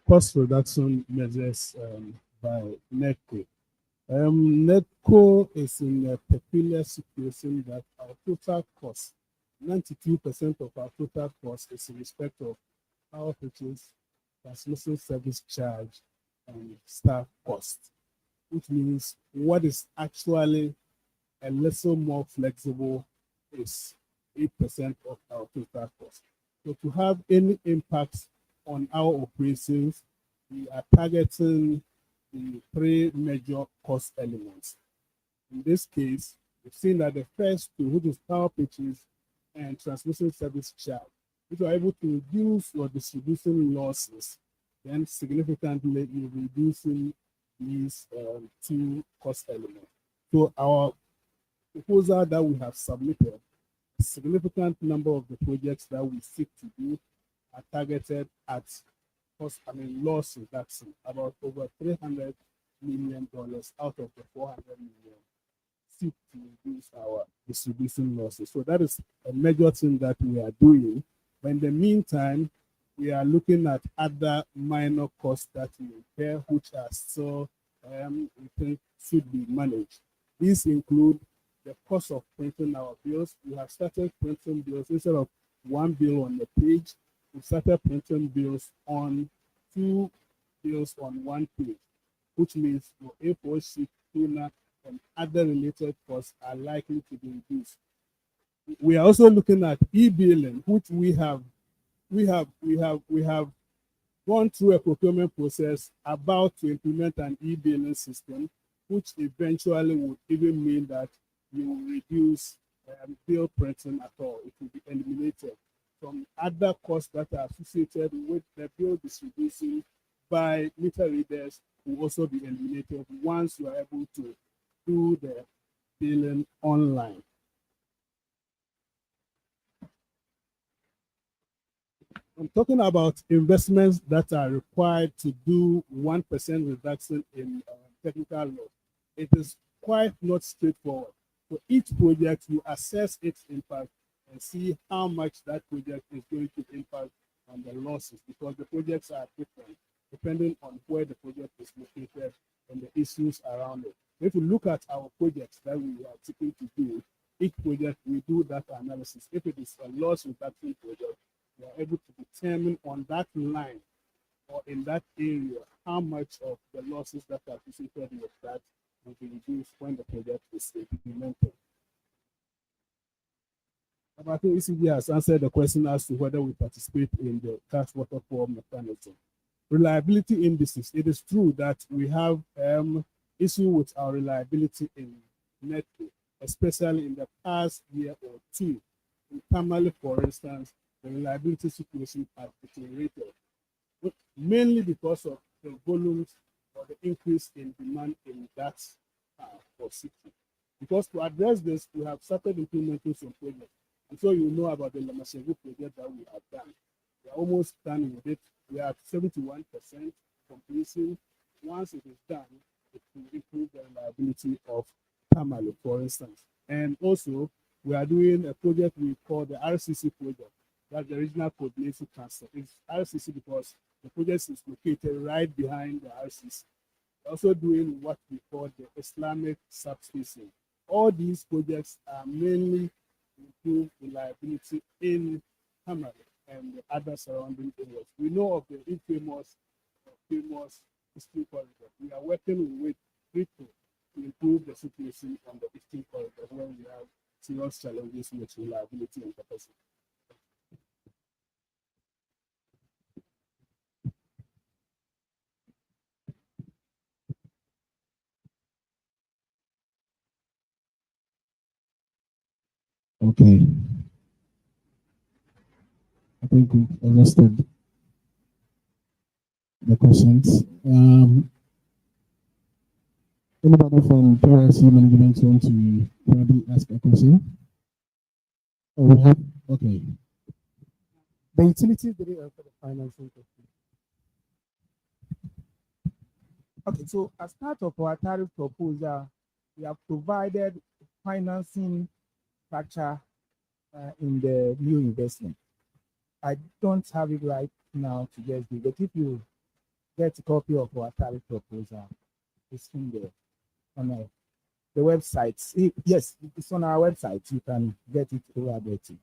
Cost reduction measures by NETCO. NETCO is in a peculiar situation that our total cost, 92% of our total cost is in respect of power purchase, transmission service charge, and staff cost, which means what is actually a little more flexible is 8% of our total cost. So to have any impact on our operations, we are targeting the three major cost elements. In this case, we've seen that the first two, which is power purchase and transmission service charge, which are able to reduce your distribution losses, then significantly you're reducing these two cost elements. So our proposal that we have submitted, a significant number of the projects that we seek to do are targeted at loss reduction, about over $300 million out of the 400 million seek to reduce our distribution losses. So that is a major thing that we are doing. But in the meantime, we are looking at other minor costs that we incur, which are still we think should be managed. These include the cost of printing our bills. We have started printing bills instead of one bill on the page. We started printing bills on two bills on one page, which means your A4 sheet, toner, and other related costs are likely to be reduced. We are also looking at e-billing, which we have gone through a procurement process about to implement an e-billing system, which eventually would even mean that you will reduce bill printing at all. It will be eliminated. Some other costs that are associated with the bill distribution by meter readers will also be eliminated once you are able to do the billing online. I'm talking about investments that are required to do 1% reduction in technical loss. It is quite not straightforward. For each project, you assess its impact and see how much that project is going to impact on the losses, because the projects are different depending on where the project is located and the issues around it. If you look at our projects that we are seeking to do, each project we do that analysis. If it is a loss reduction project, we are able to determine on that line or in that area how much of the losses that are associated with that will be reduced when the project is implemented. I think ECG has answered the question as to whether we participate in the cash waterfall mechanism. Reliability indices. It is true that we have issue with our reliability in network, especially in the past year or two. In Tamale, for instance, the reliability situation has deteriorated, mainly because of the volumes or the increase in demand in that for city. Because to address this, we have started implementing some projects. I'm sure you know about the Lamasegu project that we have done. We are almost done with it. We are at 71% completion. Once it is done, it will improve the reliability of Tamale, for instance. And also, we are doing a project we call the RCC project. That's the Regional Coordination Council. It's RCC because the project is located right behind the RCC. We're also doing what we call the Islamic substation. All these projects are mainly improve reliability in Tamale and the other surrounding areas. We know of the famous Eastern Corridor. We are working with people to improve the situation on the Eastern Corridor where we have serious challenges with reliability and capacity. Okay. I think we understood the questions. Anybody from PRC management want to probably ask a question? Oh, we have, okay. The utilities didn't answer the financing question. Okay, so as part of our tariff proposal, we have provided financing structure in the new investment. I don't have it right now to just do, but if you get a copy of our tariff proposal, it's in there on the website. Yes, it's on our website. You can get it over there too.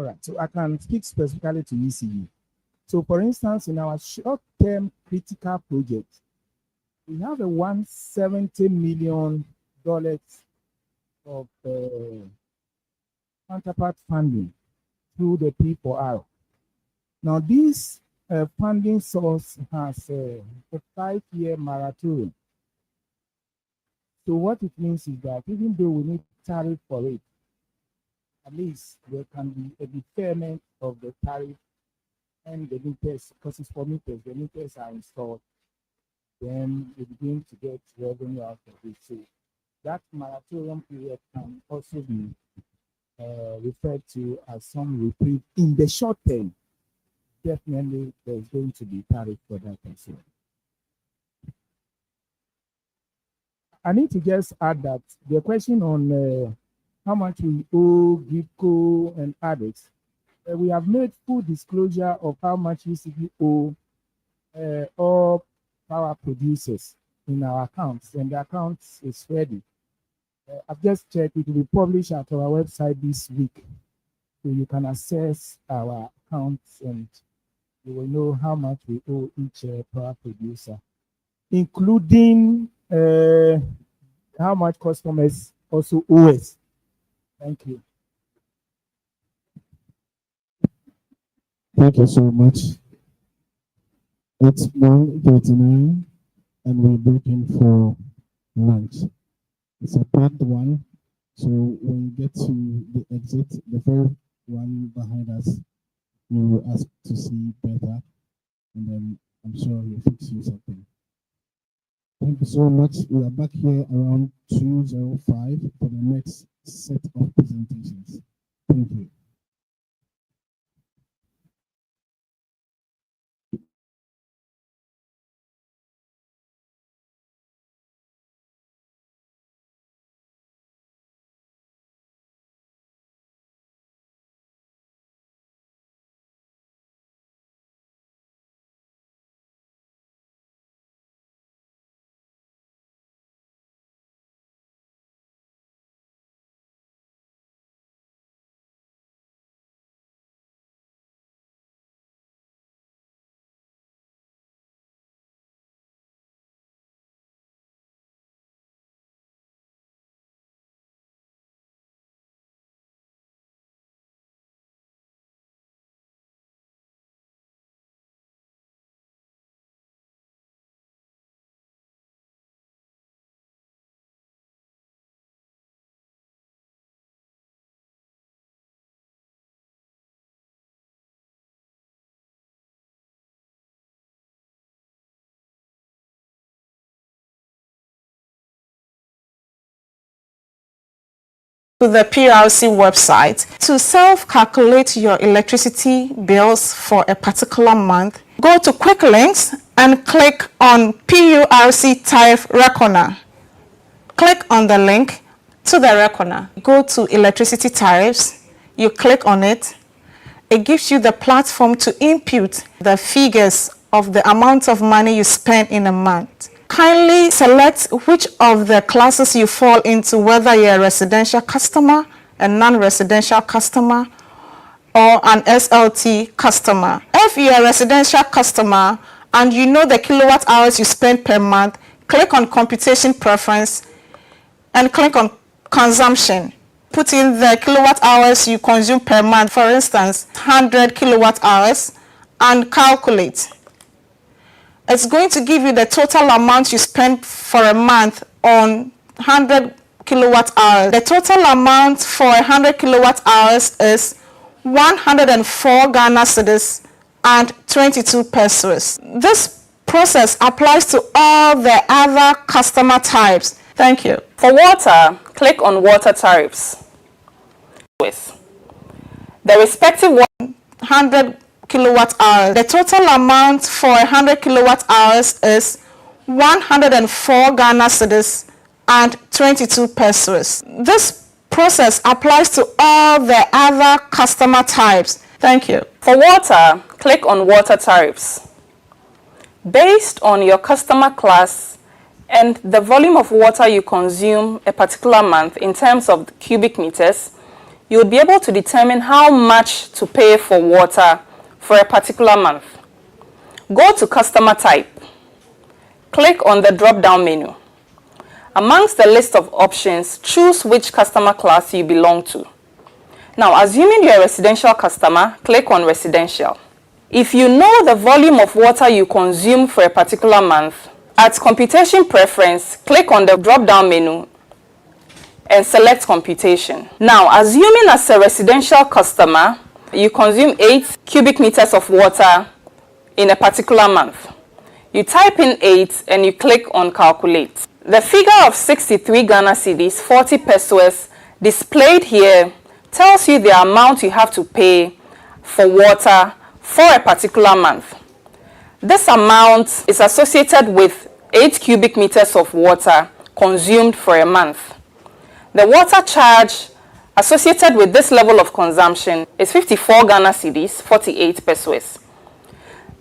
All right, so I can speak specifically to ECU. So for instance, in our short-term critical project, we have a $170 million of counterpart funding through the P4R. Now, this funding source has a 5-year moratorium. So what it means is that even though we need tariff for it, at least there can be a deferment of the tariff and the meters, because it's for meters, the meters are installed, then we begin to get revenue out of it. So that moratorium period can also be referred to as some reprieve in the short term. Definitely, there's going to be tariff for that also. I need to just add that the question on how much we owe GIPCO and others, we have made full disclosure of how much UCB owe all power producers in our accounts, and the accounts is ready. I've just checked, it will be published at our website this week, so you can access our accounts and you will know how much we owe each power producer, including how much customers also owe us. Thank you. Thank you so much. It's 1:39 and we're breaking for lunch. It's a part one, so when we get to the exit, the first one behind us, we will ask to see better, and then I'm sure he'll fix you something. Thank you so much. We are back here around 2:05 for the next set of presentations. Thank you. To the PRC website to self-calculate your electricity bills for a particular month. Go to Quick Links and click on PURC Tariff Reckoner. Click on the link to the reckoner. Go to Electricity Tariffs. You click on it. It gives you the platform to input the figures of the amount of money you spend in a month. Kindly select which of the classes you fall into, whether you're a residential customer, a non-residential customer, or an SLT customer. If you're a residential customer and you know the kilowatt hours you spend per month, click on Computation Preference and click on Consumption. Put in the kilowatt hours you consume per month, for instance, 100 kilowatt hours, and calculate. It's going to give you the total amount you spend for a month on 100 kilowatt hours. The total amount for 100 kilowatt hours is 104 Ghana cedis and 22 pesos. This process applies to all the other customer types. Thank you. For water, click on Water Tariffs. With the respective 100 kilowatt hours. The total amount for 100 kilowatt hours is 104 Ghana cedis and 22 pesos. This process applies to all the other customer types. Thank you. For water, click on Water Tariffs. Based on your customer class and the volume of water you consume a particular month in terms of cubic meters, you would be able to determine how much to pay for water for a particular month. Go to Customer Type. Click on the drop-down menu. Amongst the list of options, choose which customer class you belong to. Now, assuming you're a residential customer, click on Residential. If you know the volume of water you consume for a particular month, at Computation Preference, click on the drop-down menu and select Computation. Now, assuming as a residential customer, you consume 8 cubic meters of water in a particular month. You type in 8 and you click on Calculate. The figure of 63 Ghana cedis, 40 pesos, displayed here tells you the amount you have to pay for water for a particular month. This amount is associated with 8 cubic meters of water consumed for a month. The water charge associated with this level of consumption is 54 Ghana cedis, 48 pesos.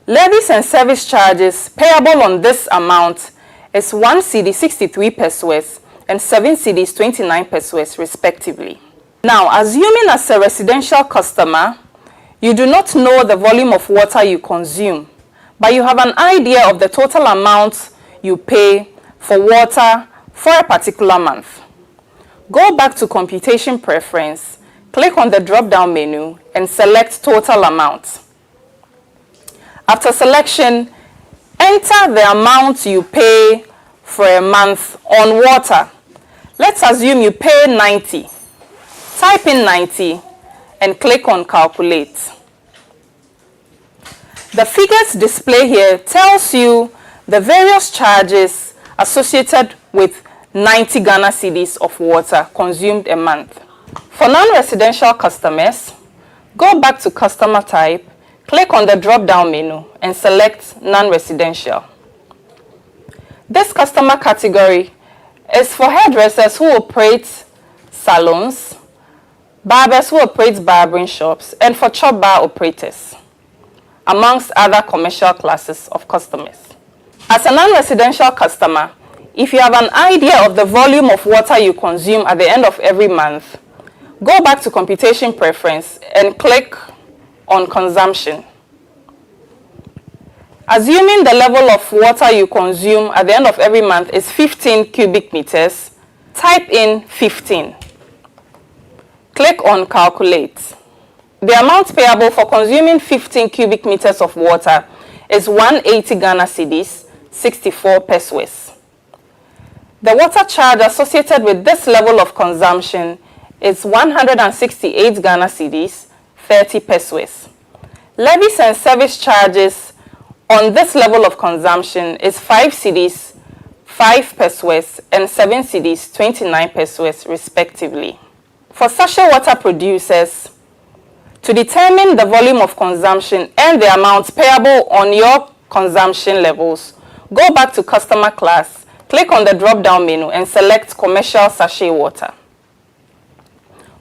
Levies and service charges payable on this amount is 1 cedi 63 pesos and 7 cedis 29 pesos respectively. Now, assuming as a residential customer, you do not know the volume of water you consume, but you have an idea of the total amount you pay for water for a particular month. Go back to Computation Preference, click on the drop-down menu and select Total Amount. After selection, enter the amount you pay for a month on water. Let's assume you pay 90. Type in 90 and click on Calculate. The figures displayed here tells you the various charges associated with 90 Ghana cedis of water consumed a month. For non-residential customers, go back to Customer Type, click on the drop-down menu and select Non-residential. This customer category is for hairdressers who operate salons, barbers who operate barbering shops, and for chop bar operators, amongst other commercial classes of customers. As a non-residential customer, if you have an idea of the volume of water you consume at the end of every month, go back to Computation Preference and click on Consumption. Assuming the level of water you consume at the end of every month is 15 cubic meters, type in 15. Click on Calculate. The amount payable for consuming 15 cubic meters of water is 180 Ghana cedis, 64 pesos. The water charge associated with this level of consumption is 168 Ghana cedis, 30 pesos. Levies and service charges on this level of consumption is 5 cedis, 5 pesos, and 7 cedis, 29 pesos respectively. For sachet water producers, to determine the volume of consumption and the amount payable on your consumption levels, go back to Customer Class, click on the drop-down menu and select Commercial Sachet Water.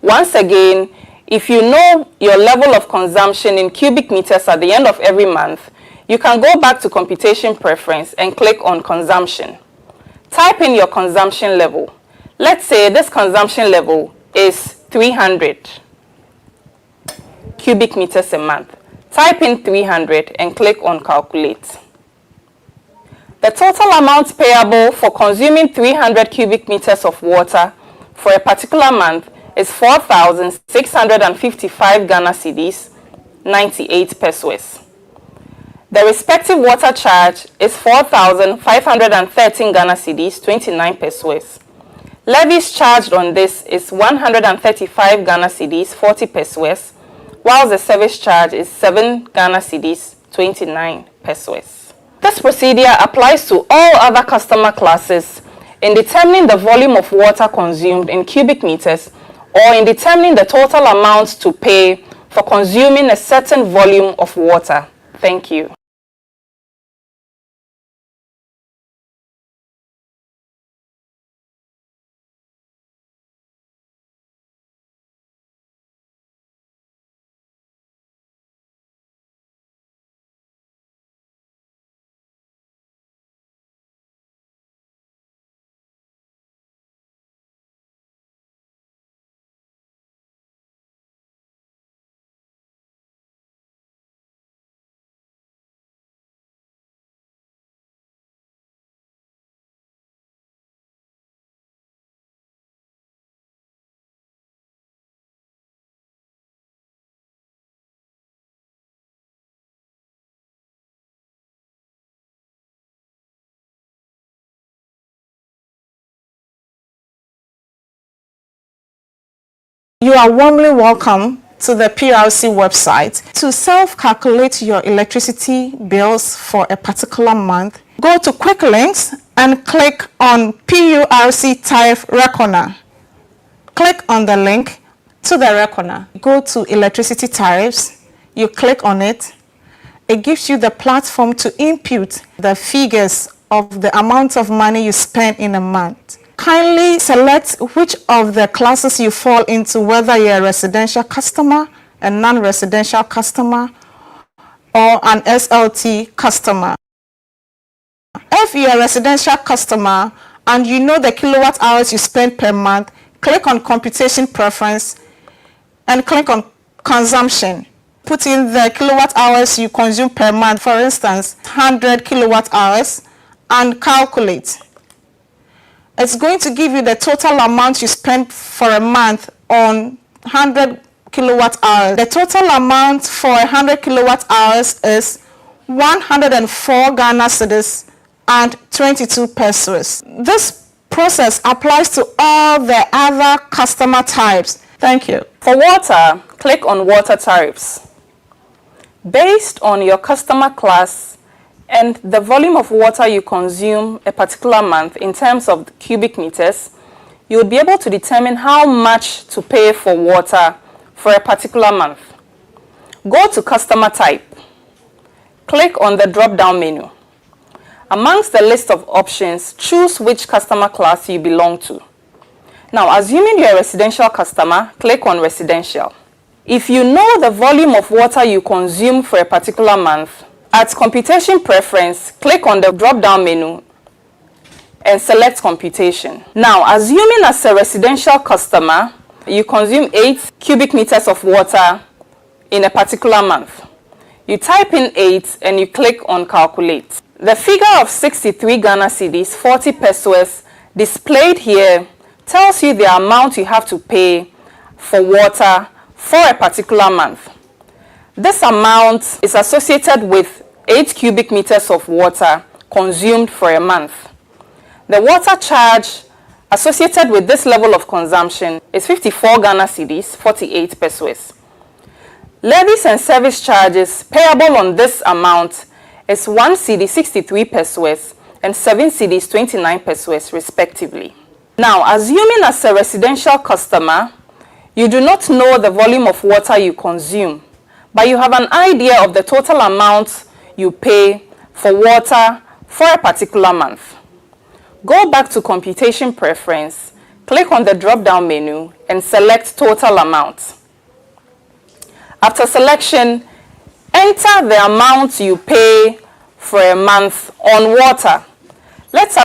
Once again, if you know your level of consumption in cubic meters at the end of every month, you can go back to Computation Preference and click on Consumption. Type in your consumption level. Let's say this consumption level is 300 cubic meters a month. Type in 300 and click on Calculate. The total amount payable for consuming 300 cubic meters of water for a particular month is 4,655 Ghana cedis, 98 pesos. The respective water charge is 4,513 Ghana cedis, 29 pesos. Levies charged on this is 135 Ghana cedis, 40 pesos, while the service charge is 7 Ghana cedis, 29 pesos. This procedure applies to all other customer classes in determining the volume of water consumed in cubic meters or in determining the total amount to pay for consuming a certain volume of water. Thank you. You are warmly welcome to the PRC website. To self-calculate your electricity bills for a particular month, go to Quick Links and click on PURC Tariff Reckoner. Click on the link to the reckoner. Go to electricity tariffs, you click on it. It gives you the platform to input the figures of the amount of money you spend in a month. Kindly select which of the classes you fall into, whether you're a residential customer, a non-residential customer, or an SLT customer. If you're a residential customer and you know the kilowatt hours you spend per month, click on computation preference and click on consumption. Put in the kilowatt hours you consume per month, for instance, 100 kilowatt hours, and calculate. It's going to give you the total amount you spend for a month on 100 kilowatt hours. The total amount for 100 kilowatt hours is 104 Ghana cedis and 22 pesos. This process applies to all the other customer types. Thank you. For water, click on Water Tariffs. Based on your customer class and the volume of water you consume a particular month in terms of cubic meters, you will be able to determine how much to pay for water for a particular month. Go to Customer Type. Click on the drop-down menu. Amongst the list of options, choose which customer class you belong to. Now, assuming you're a residential customer, click on Residential. If you know the volume of water you consume for a particular month, at Computation Preference, click on the drop-down menu and select Computation. Now, assuming as a residential customer, you consume 8 cubic meters of water in a particular month. You type in 8 and you click on Calculate. The figure of 63 Ghana cedis, 40 pesos, displayed here tells you the amount you have to pay for water for a particular month. This amount is associated with 8 cubic meters of water consumed for a month. The water charge associated with this level of consumption is 54 Ghana cedis, 48 pesos. Levies and service charges payable on this amount is 1 cedi 63 pesos and 7 cedis 29 pesos respectively. Now, assuming as a residential customer, you do not know the volume of water you consume, but you have an idea of the total amount you pay for water for a particular month. Go back to Computation Preference, click on the drop-down menu and select Total Amount. After selection, enter the amount you pay for a month on water. Let's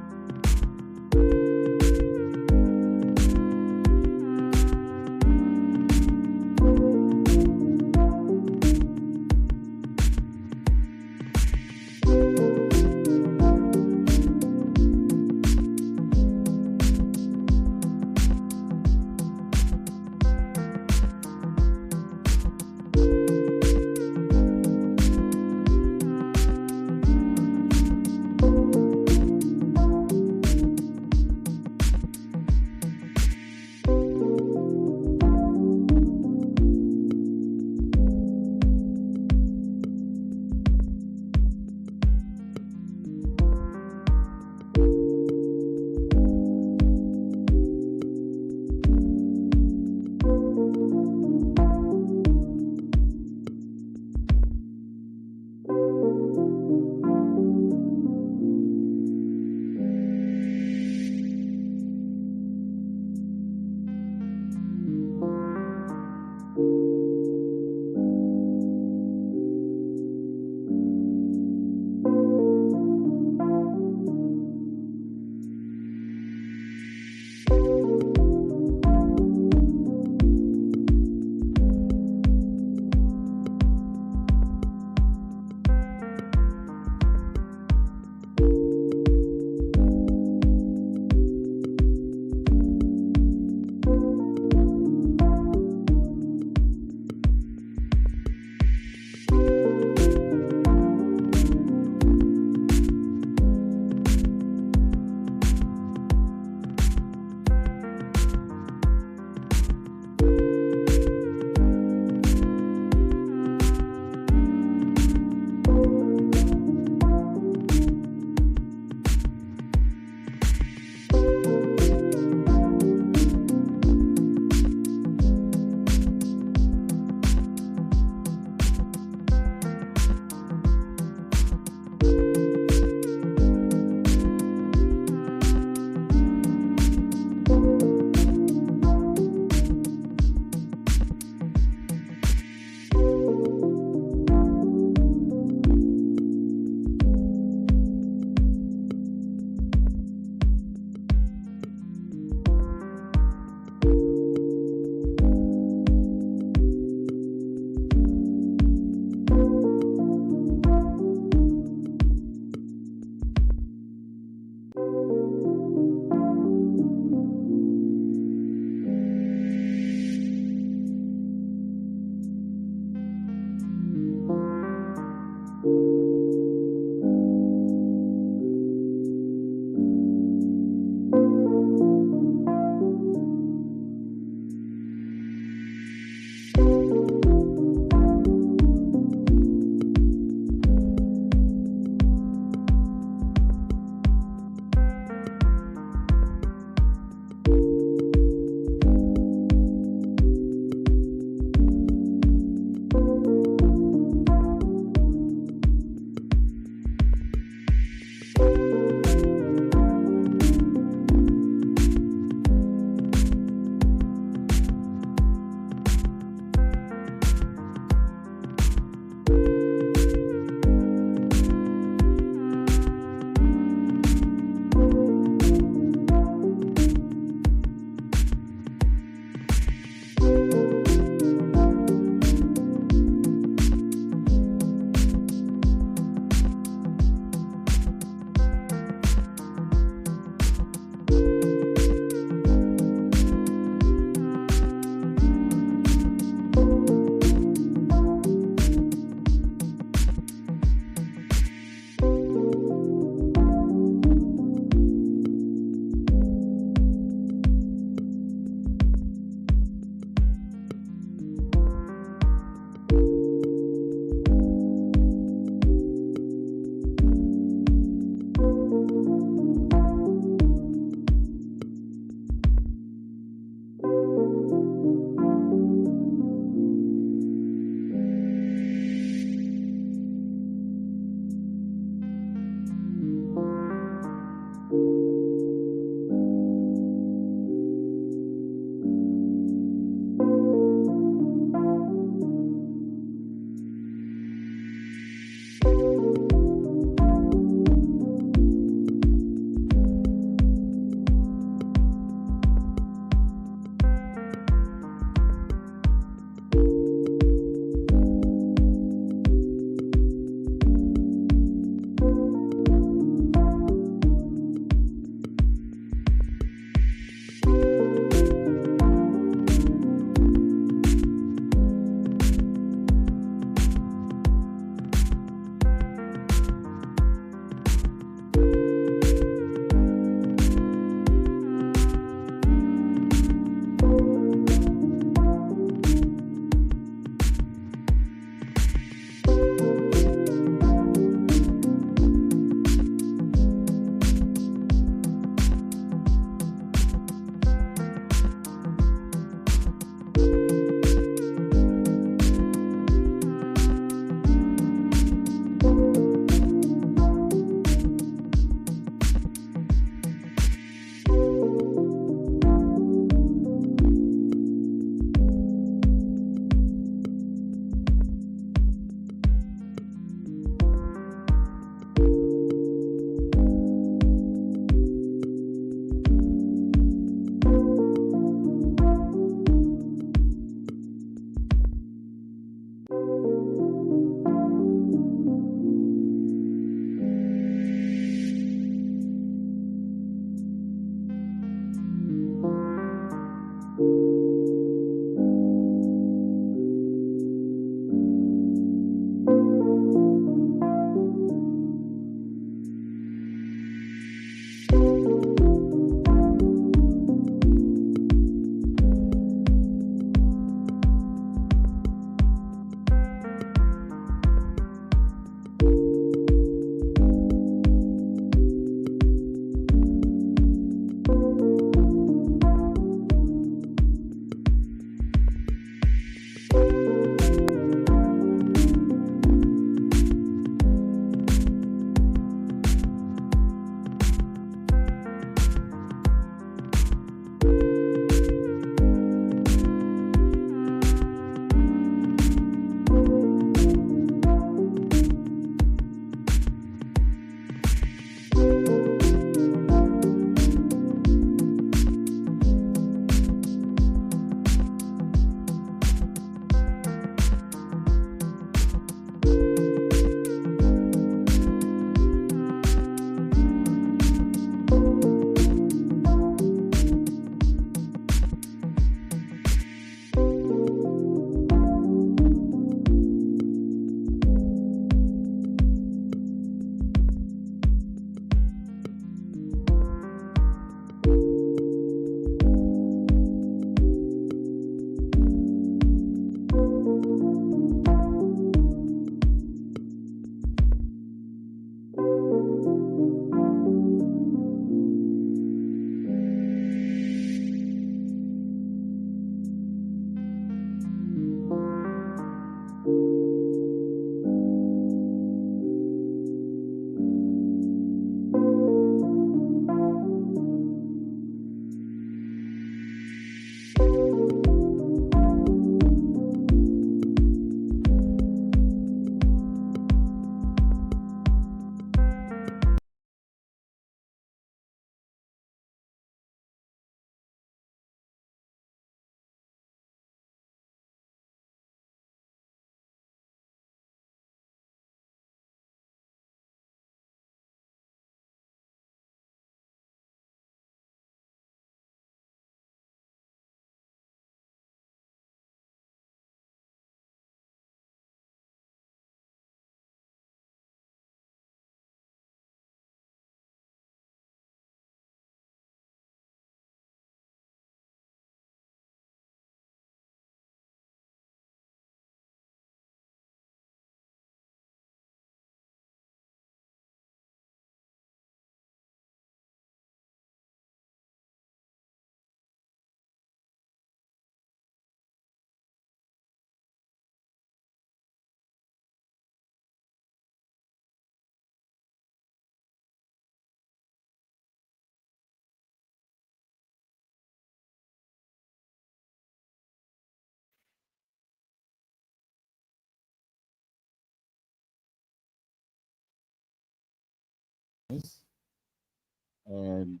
And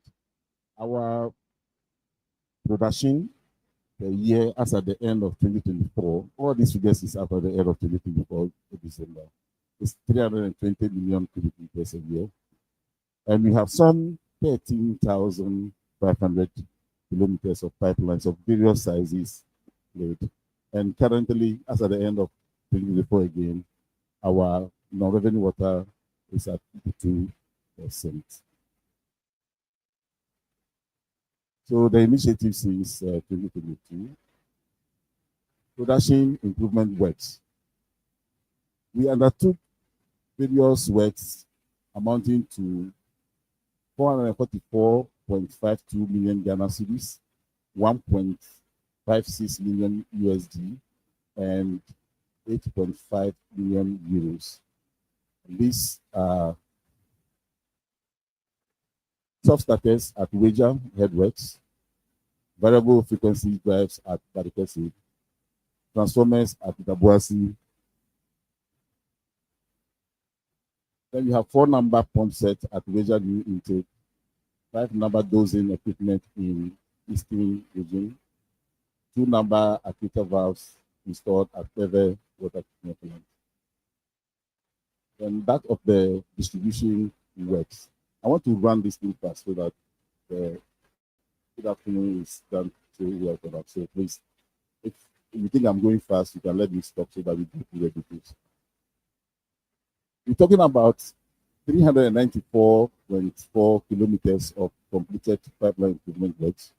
our production per year as at the end of 2024, all these figures is after the end of 2024 December, is 320 million cubic meters a year. And we have some 13,500 kilometers of pipelines of various sizes laid. And currently, as at the end of 2024 again, our non-revenue water is at 52%. So the initiative since 2022, production improvement works. We undertook various works amounting to 444.52 million Ghana cedis, 1.56 million USD, and 8.5 million euros. These are soft starters at Wager Headworks, variable frequency drives at Badikesi, transformers at Dabuasi. Then we have 4-number pump set at Wager New Intake, 5-number dosing equipment in Eastern Region, 2-number actuator valves installed at Peve Water Treatment Plant. And that of the distribution works. I want to run this thing fast so that the good afternoon is done so well for that. So please, if you think I'm going fast, you can let me stop so that we go through the details. We're talking about 394.4 kilometers of completed pipeline improvement works,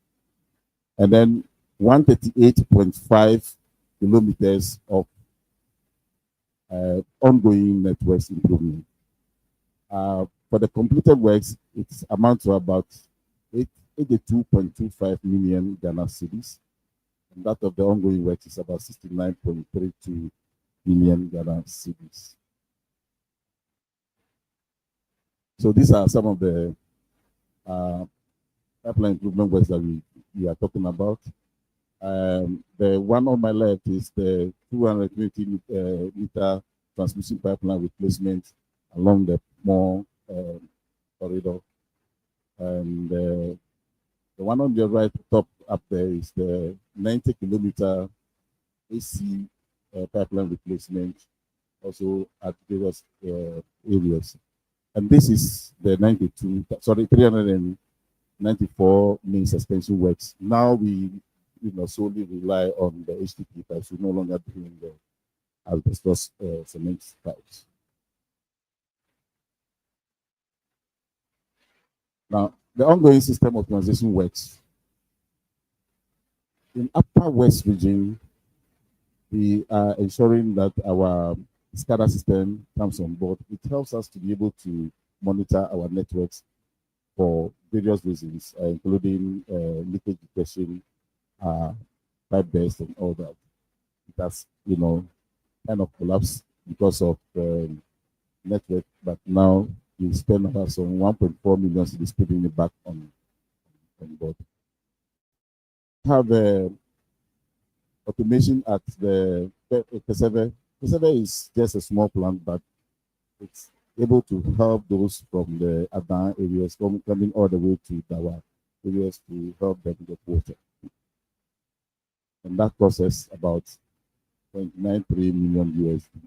and then 138.5 kilometers of ongoing networks improvement. For the completed works, it amounts to about 82.25 million Ghana cedis, and that of the ongoing works is about 69.32 million Ghana cedis. So these are some of the pipeline improvement works that we are talking about. The one on my left is the 220 meter transmission pipeline replacement along the more corridor. And the one on the right top up there is the 90 kilometer AC pipeline replacement, also at various areas. And this is the 394 main suspension works. Now we solely rely on the HTP pipes. We're no longer doing the asbestos cement pipes. Now, the ongoing system optimization works. In Upper West region, we are ensuring that our SCADA system comes on board. It helps us to be able to monitor our networks for various reasons, including leakage detection, pipe burst, and all that. It has, kind of collapsed because of network, but now we spend about some 1.4 million cedis putting it back on board. Have automation at the Peseve. Peseve is just a small plant, but it's able to help those from the Adan areas coming all the way to our areas to help them get water. And that costs about 0.93 million USD.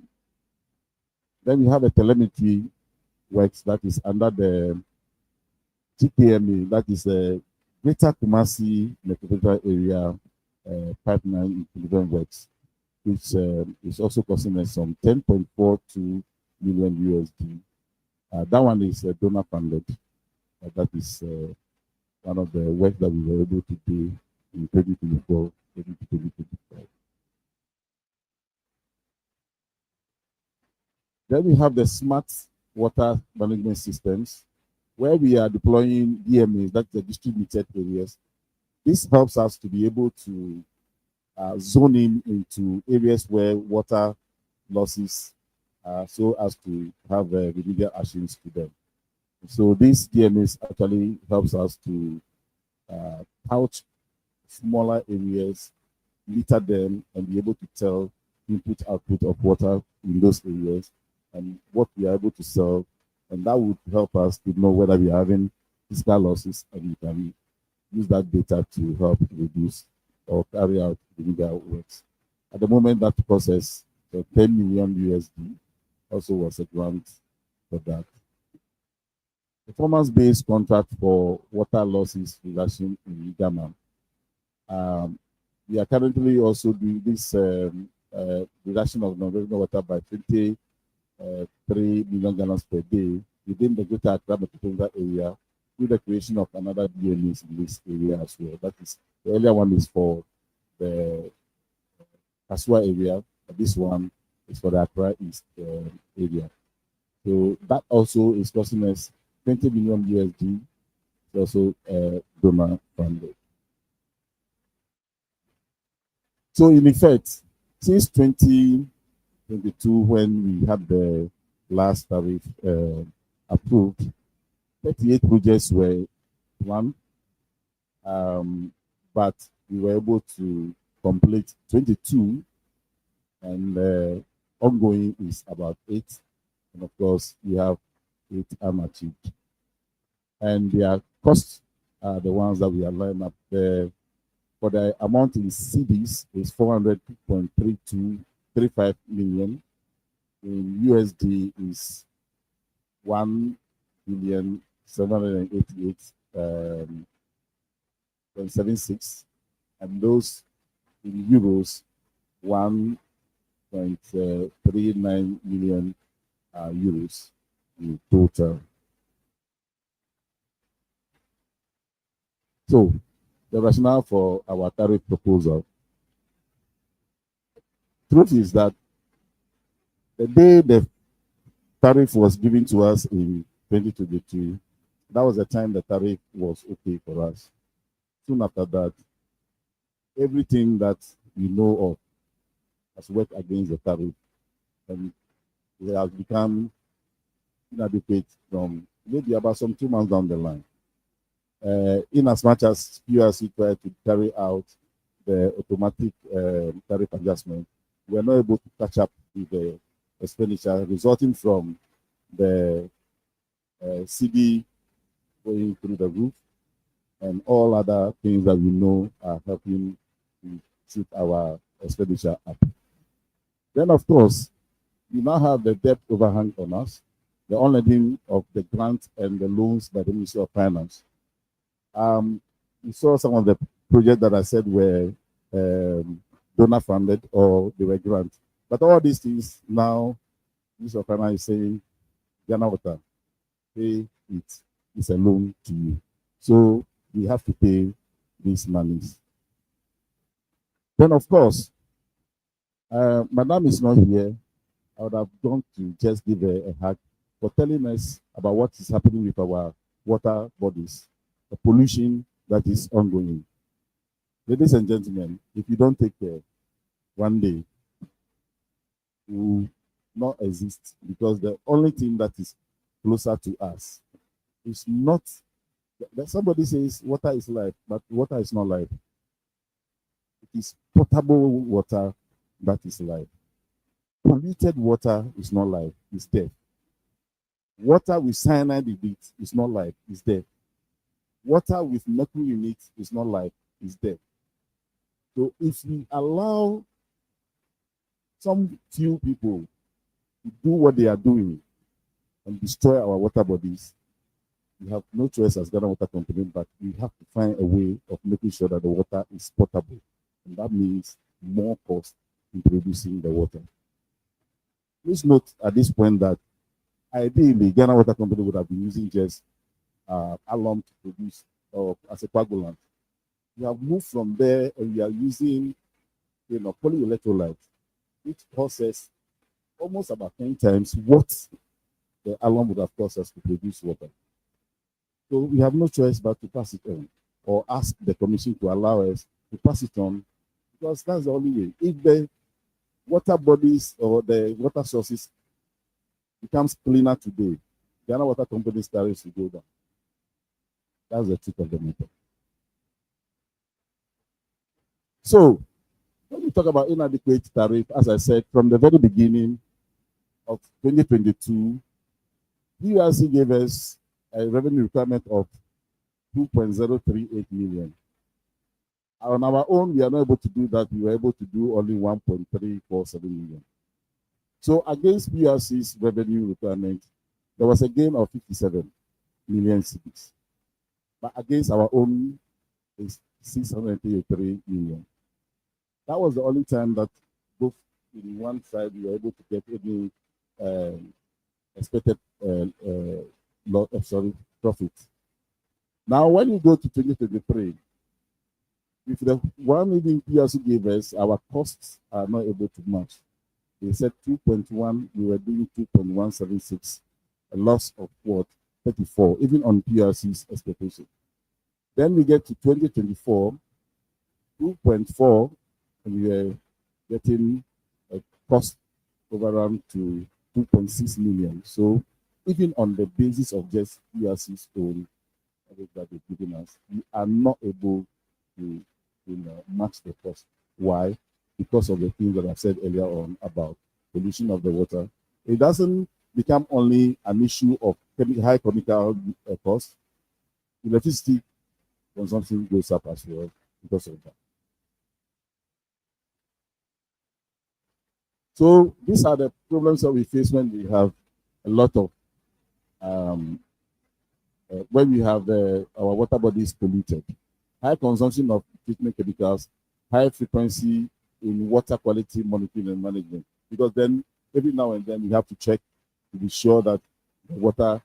Then we have a telemetry works that is under the GKMA, that is the Greater Kumasi Metropolitan Area Pipeline Improvement Works, which is also costing us some 10.42 million USD. That one is donor funded. That is one of the work that we were able to do in 2024, 2025. Then we have the smart water management systems, where we are deploying DMAs, that's the distributed areas. This helps us to be able to zone in into areas where water losses, so as to have remedial actions to them. So this DMAs actually helps us to couch smaller areas, meter them, and be able to tell input output of water in those areas and what we are able to sell, and that would help us to know whether we are having fiscal losses, and you can use that data to help reduce or carry out the legal works. At the moment, that process, the 10 million USD, also was a grant for that. Performance-based contract for water losses reduction in Ghana. We are currently also doing this reduction of non-revenue water by 23 million gallons per day within the Greater Accra metropolitan area, through the creation of another DNAs in this area as well. That is, the earlier one is for the Kasua area, but this one is for the Accra East area. So that also is costing us 20 million USD, also donor funded. So in effect, since 2022, when we had the last tariff approved, 38 projects were planned, but we were able to complete 22, and ongoing is about 8. And of course, we have 8 unachieved. And their costs are the ones that we are lining up there. For the amount in CDs is 400.35 million. In USD is 1,788.76, and those in euros 1.39 million euros in total. So the rationale for our tariff proposal. Truth is that the day the tariff was given to us in 2022, that was the time the tariff was okay for us. Soon after that, everything that we know of has worked against the tariff, and it has become inadequate from maybe about some 2 months down the line. In as much as PRC tried to carry out the automatic tariff adjustment, we are not able to catch up with the expenditure resulting from the CD going through the roof and all other things that we know are helping to shoot our expenditure up. Then, of course, we now have the debt overhang on us, the unlending of the grants and the loans by the Ministry of Finance. We saw some of the projects that I said were donor funded or they were grant. But all these things now, Ministry of Finance is saying, Ghana Water, pay it. It's a loan to you. So we have to pay these monies. Then, of course, Madam is not here. I would have gone to just give a hug for telling us about what is happening with our water bodies, the pollution that is ongoing. Ladies and gentlemen, if you don't take care, one day we will not exist, because the only thing that is closer to us is not that somebody says water is life, but water is not life. It is potable water that is life. Polluted water is not life, it's death. Water with cyanide in it is not life, it's death. Water with mercury in it is not life, it's death. So if we allow some few people to do what they are doing and destroy our water bodies, we have no choice as Ghana Water Company, but we have to find a way of making sure that the water is potable. And that means more cost in producing the water. Please note at this point that ideally, Ghana Water Company would have been using just alum to produce as a coagulant. We have moved from there and we are using polyelectrolyte, which causes almost about 10 times what the alum would have cost us to produce water. So we have no choice but to pass it on, or ask the commission to allow us to pass it on, because that's the only way. If the water bodies or the water sources becomes cleaner today, Ghana Water Company's tariffs will go down. That's the truth of the matter. So, when we talk about inadequate tariff, as I said, from the very beginning of 2022, PRC gave us a revenue requirement of 2.038 million. On our own, we are not able to do that. We were able to do only 1.347 million. So against PRC's revenue requirement, there was a gain of 57 million cedis. But against our own is 633 million. That was the only time that both in one side we were able to get any expected profit. Now, when you go to 2023, if the 1 million PRC gave us, our costs are not able to match. They said 2.1, we were doing 2.176, a loss of what? 34, even on PRC's expectation. Then we get to 2024, 2.4, and we are getting a cost overrun to 2.6 million. So even on the basis of just PRC's own that they've given us, we are not able to match the cost. Why? Because of the things that I said earlier on about pollution of the water. It doesn't become only an issue of high chemical cost. Electricity consumption goes up as well because of that. So these are the problems that we face when we have a lot of when we have our water bodies polluted. High consumption of treatment chemicals, high frequency in water quality monitoring and management. Because then every now and then we have to check to be sure that the water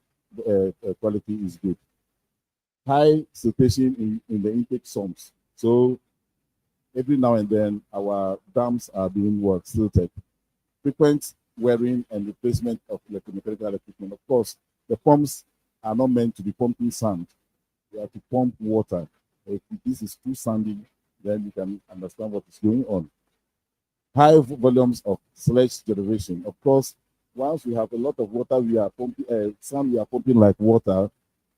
quality is good. High siltation in the intake sumps. So every now and then our dams are being silted. Frequent wearing and replacement of electromechanical equipment. Of course, the pumps are not meant to be pumping sand. They are to pump water. If this is too sandy, then you can understand what is going on. High volumes of sludge generation. Of course, once we have a lot of water, we are pumping, sand we are pumping like water,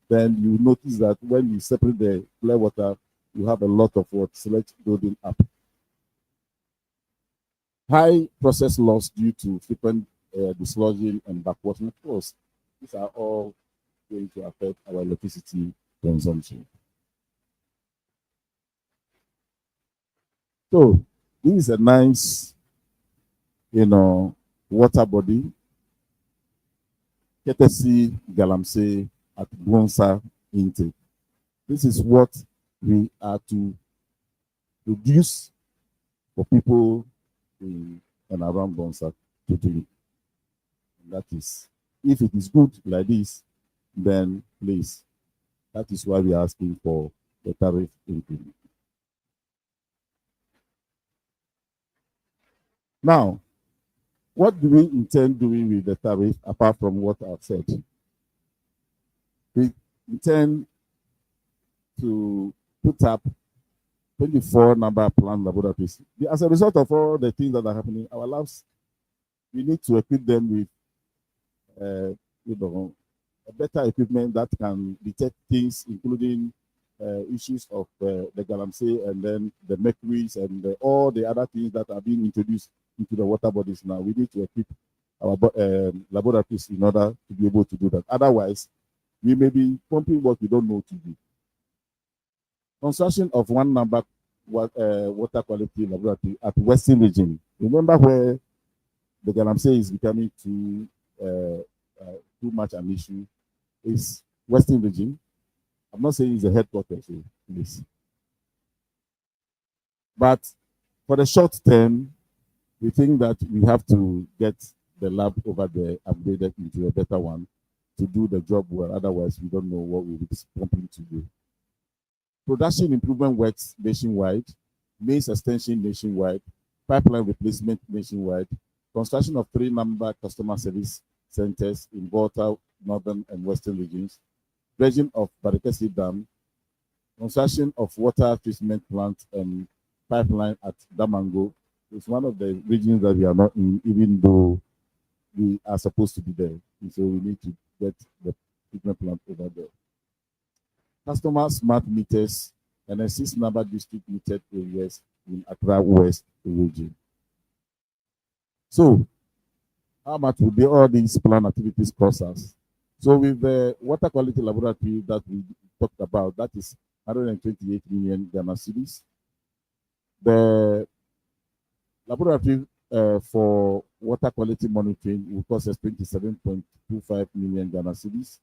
then you notice that when you separate the clear water, you have a lot of sludge building up. High process loss due to frequent dislodging and backwashing. Of course, these are all going to affect our electricity consumption. So this is a nice, water body, courtesy Galamsey at Bronsa intake. This is what we are to produce for people in and around Bronsa to do. That is, if it is good like this, then please, that is why we are asking for the tariff increment. Now, what do we intend doing with the tariff apart from what I've said? We intend to put up 24 number plant laboratories. As a result of all the things that are happening, our labs, we need to equip them with a better equipment that can detect things, including issues of the galamsey and then the mercuries and all the other things that are being introduced into the water bodies now. We need to equip our laboratories in order to be able to do that. Otherwise, we may be pumping what we don't know to do. Construction of one number water quality laboratory at Western region. Remember where the galamsey is becoming too much an issue is Western region. I'm not saying it's the headquarters, please. But for the short term, we think that we have to get the lab over there upgraded into a better one to do the job well. Otherwise, we don't know what we'll be pumping to do. Production improvement works nationwide, mains extension nationwide, pipeline replacement nationwide, construction of 3 number customer service centers in Volta, Northern and Western regions, dredging of Barikesi Dam, construction of water treatment plant and pipeline at Damango. It's one of the regions that we are not in, even though we are supposed to be there. And so we need to get the treatment plant over there. Customer smart meters and a 6 number district metered areas in Accra West region. So, how much will be all these plan activities cost us? So with the water quality laboratory that we talked about, that is 128 million Ghana cedis. The laboratory for water quality monitoring will cost us 27.25 million Ghana cedis.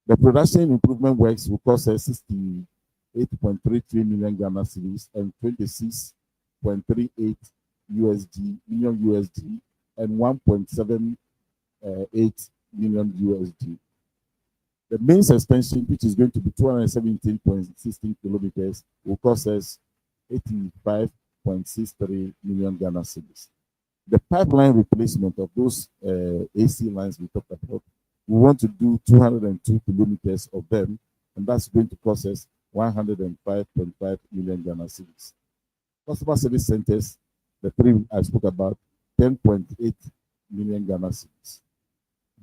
The production improvement works will cost us 68.33 million Ghana cedis and 26.38 million USD and 1.78 million USD. The main suspension, which is going to be 217.16 kilometers, will cost us 85.63 million Ghana cedis. The pipeline replacement of those AC lines we talked about, we want to do 202 kilometers of them, and that's going to cost us 105.5 million Ghana cedis. Customer service centers, the three I spoke about, 10.8 million Ghana cedis.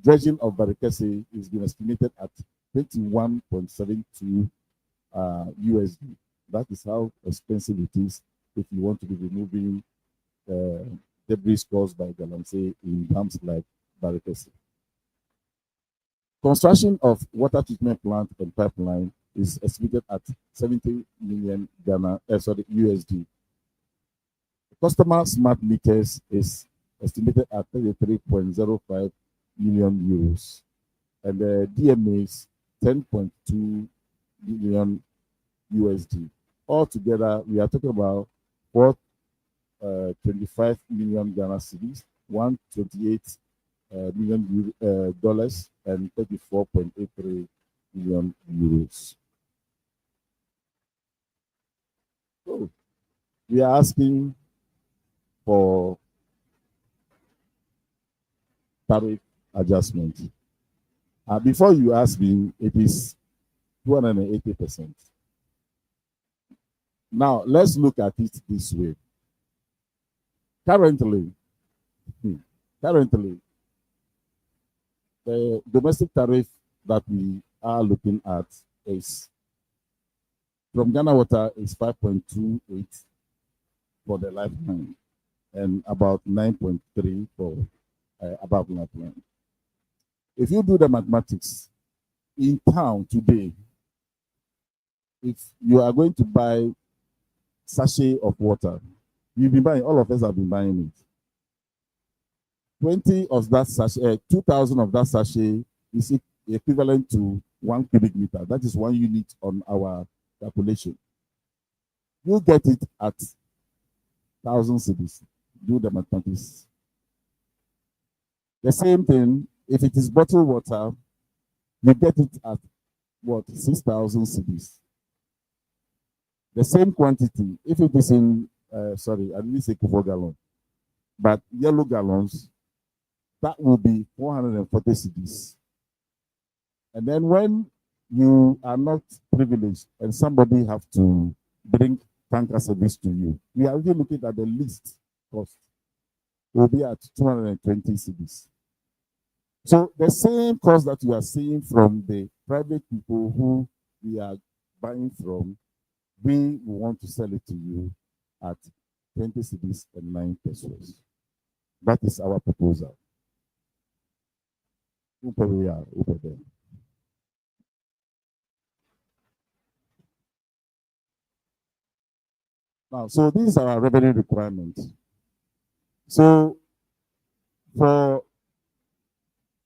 Dredging of Barikese is being estimated at 21.72 USD. That is how expensive it is if you want to be removing debris caused by galamsey in dams like Barikese. Construction of water treatment plant and pipeline is estimated at 70 million USD. Customer smart meters is estimated at 33.05 million euros, and the DMAs 10.2 million USD. Altogether, we are talking about 25 million Ghana cedis, 128 million dollars, and 34.83 million euros. So we are asking for tariff adjustment. Before you ask me, it is 280%. Now, let's look at it this way. Currently, the domestic tariff that we are looking at is from Ghana Water is 5.28 for the lifetime and about 9.3 for above lifetime. If you do the mathematics in town today, if you are going to buy sachet of water, you've been buying, all of us have been buying it. 20 of that sachet, 2,000 of that sachet is equivalent to 1 cubic meter. That is 1 unit on our calculation. You get it at 1,000 cedis. Do the mathematics. The same thing, if it is bottled water, you get it at what? 6,000 cedis. The same quantity, if it is in, sorry, I didn't say Kufo gallon, but yellow gallons, that will be 440 cedis. And then when you are not privileged and somebody have to bring tanker service to you, we are really looking at the least cost. Will be at 220 cedis. So the same cost that you are seeing from the private people who we are buying from, we want to sell it to you at 20 cedis and 9 pesos. That is our proposal. Now, so this is our revenue requirement. So for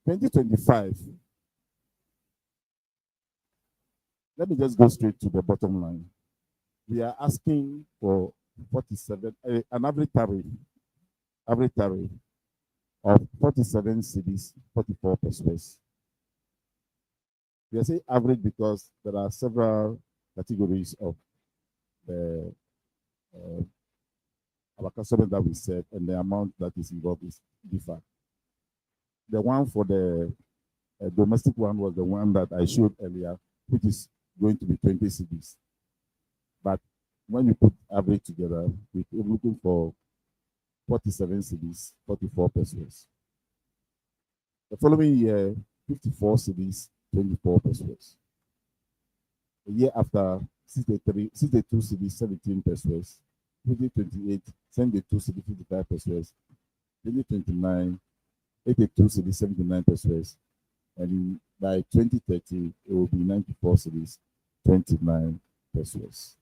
2025, let me just go straight to the bottom line. We are asking for 47, an average tariff of 47 cedis, 44 pesos. We are saying average because there are several categories of the our customers that we serve, and the amount that is involved is different. The one for the domestic one was the one that I showed earlier, which is going to be 20 cedis. But when you put average together, we're looking for 47 cedis, 44 pesos. The following year, 54 cedis, 24 pesos. The year after, 62 cedis, 17 pesos. 2028, 72 cedis, 55 pesos. 2029, 82 cedis, 79 pesos. And by 2030, it will be 94 cities, 29 pesos.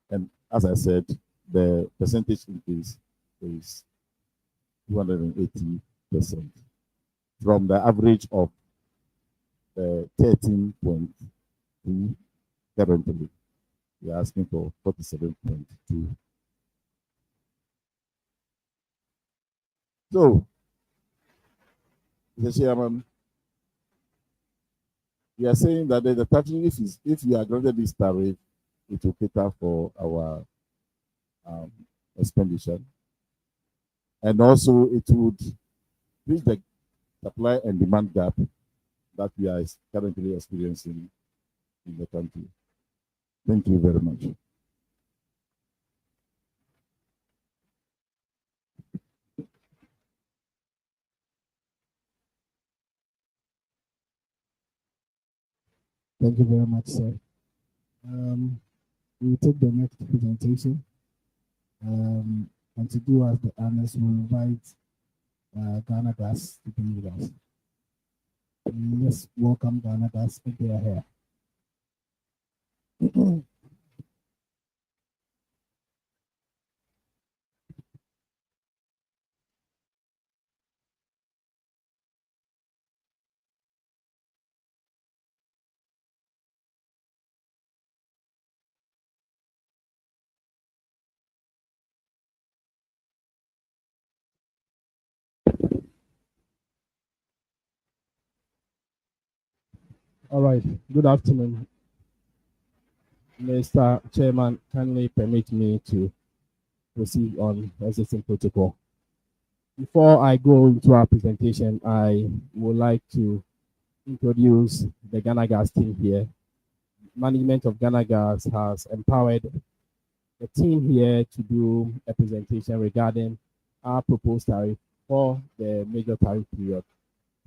And as I said, the percentage increase is 280% from the average of 13.2 currently. We are asking for 47.2. So, Mr. Chairman, we are saying that the tax, if you are granted this tariff, it will cater for our expenditure. And also it would bridge the supply and demand gap that we are currently experiencing in the country. Thank you very much. Thank you very much, sir. We will take the next presentation. And to do us the honors, we invite Ghana Gas to be with us. Let's welcome Ghana Gas if they are here. All right, good afternoon. Mr. Chairman, kindly permit me to proceed on existing protocol. Before I go into our presentation, I would like to introduce the Ghana Gas team here. Management of Ghana Gas has empowered the team here to do a presentation regarding our proposed tariff for the major tariff period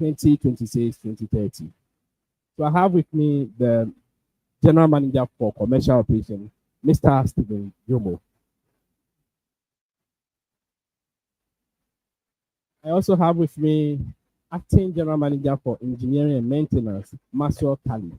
2026-2030. So I have with me the General Manager for Commercial Operations, Mr. Stephen Yomo. I also have with me Acting General Manager for Engineering and Maintenance, Masio Kali.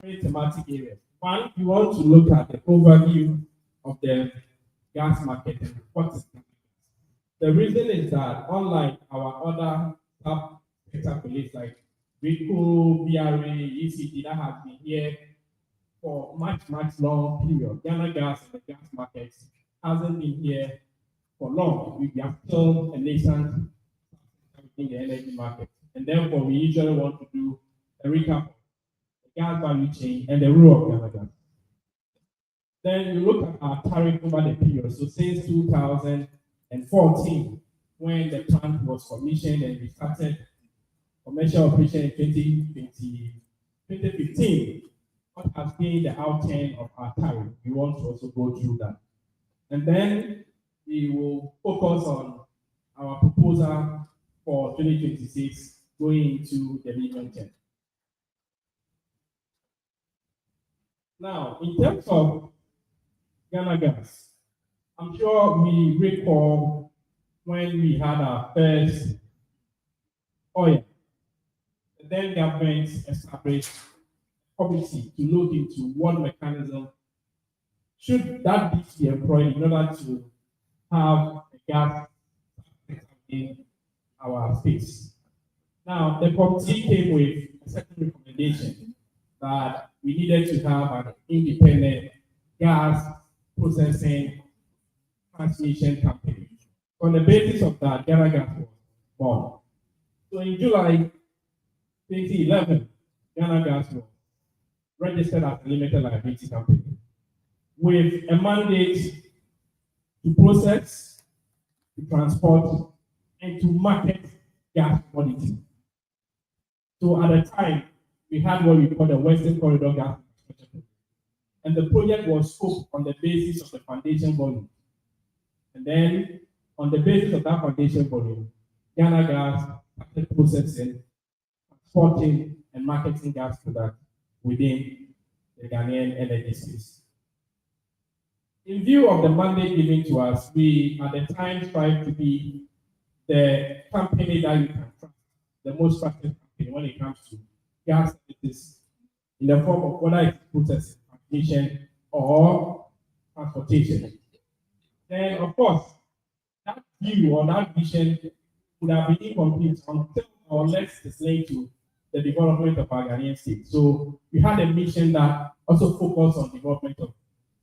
Three thematic areas. One, you want to look at the overview of the gas market and what is the reason is that unlike our other top sector police like RICO, BRA, ECT that have been here for much long period, Ghana Gas and the gas markets hasn't been here for long. We are still a nation in the energy market, and therefore we usually want to do a recap gas value chain and the role of Ghana Gas. Then you look at our tariff over the period. So since 2014, when the plant was commissioned and we started commercial operation in 2015, what has been the outturn of our tariff? We want to also go through that. And then we will focus on our proposal for 2026 going into the medium term. Now, in terms of Ghana Gas, I'm sure we recall when we had our first oil. The then government established a committee to look into what mechanism should that be employed in order to have a gas in our space. Now, the committee came with a certain recommendation that we needed to have an independent gas processing transmission company. On the basis of that, Ghana Gas was born. So in July 2011, Ghana Gas was registered as a limited liability company with a mandate to process, to transport, and to market gas commodity. So at the time, we had what we call the Western Corridor Gas Infrastructure Project. And the project was scoped on the basis of the foundation volume. And then, on the basis of that foundation volume, Ghana Gas started processing, transporting, and marketing gas products within the Ghanaian energy space. In view of the mandate given to us, we at the time tried to be the company that you can trust, the most trusted company when it comes to gas services in the form of whether it's processing, transmission, or transportation. Then, of course, that view or that vision would have been incomplete until or less it's linked to the development of our Ghanaian state. So we had a mission that also focused on development of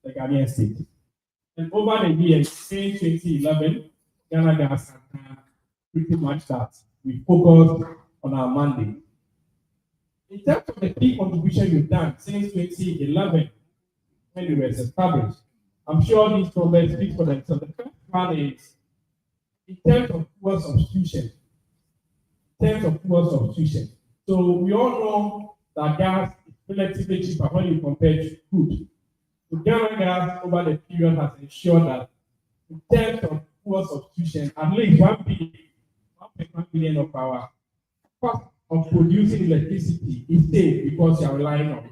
the Ghanaian state. And over the years, since 2011, Ghana Gas has done pretty much that. We focused on our mandate. In terms of the key contribution we've done since 2011, when we were established, I'm sure these numbers speak for themselves. The first one is in terms of fuel substitution. So we all know that gas is relatively cheaper when you compare to crude. So Ghana Gas over the period has ensured that in terms of fuel substitution, at least 1.1 billion of our cost of producing electricity is saved because you are relying on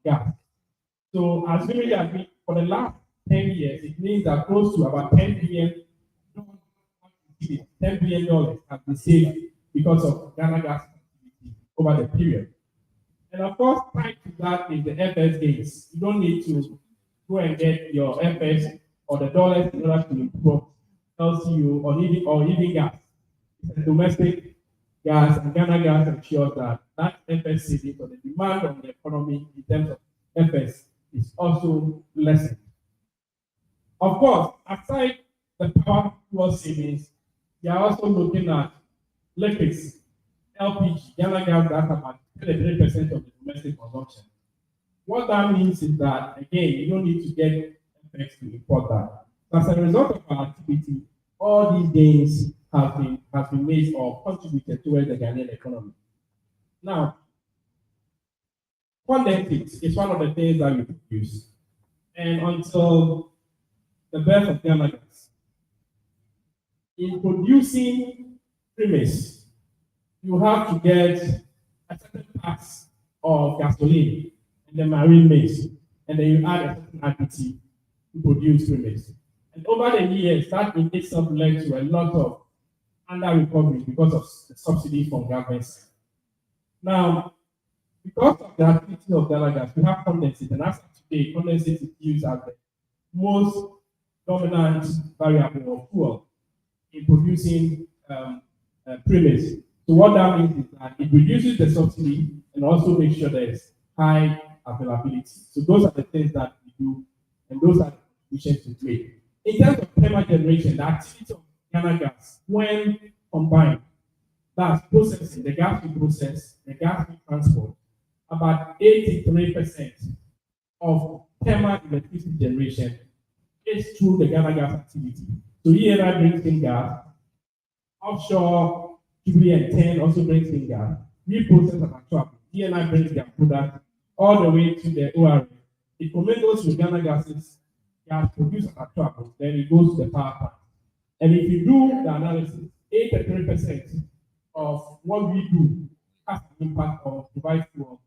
gas. So assuming that for the last 10 years, it means that close to about $10 billion has been saved because of Ghana Gas activity over the period. And of course, tied to that is the FS gains. You don't need to go and get your FS or the dollars in order to improve LCU or even gas. It's a domestic gas, and Ghana Gas ensures that FS saving for the demand on the economy in terms of FS is also lessened. Of course, aside the power fuel savings, we are also looking at liquids, LPG. Ghana Gas that's about 33% of the domestic consumption. What that means is that, again, you don't need to get FX to import that. As a result of our activity, all these gains have been made or contributed towards the Ghanaian economy. Now, condensate is one of the things that we produce. And until the birth of Ghana Gas, in producing premise, you have to get a certain parts of gasoline and the marine mix, and then you add a certain additive to produce premise. And over the years, that in itself led to a lot of under recovery because of the subsidy from government. Now, because of the activity of Ghana Gas, we have condensate, and as of today, condensate is used as the most dominant variable of fuel in producing premise. So what that means is that it reduces the subsidy and also makes sure there is high availability. So those are the things that we do, and those are the contributions we make. In terms of thermal generation, the activity of Ghana Gas, when combined, that's processing, the gas we process, the gas we transport, about 83% of thermal electricity generation is through the Ghana Gas activity. So ENI brings in gas, offshore, Jubilee and 10 also brings in gas. We process about 12. ENI brings their product all the way to the ORF. It commingles with Ghana Gas's gas produced at 12, then it goes to the power plant. And if you do the analysis, 83% of what we do has an impact on provide fuel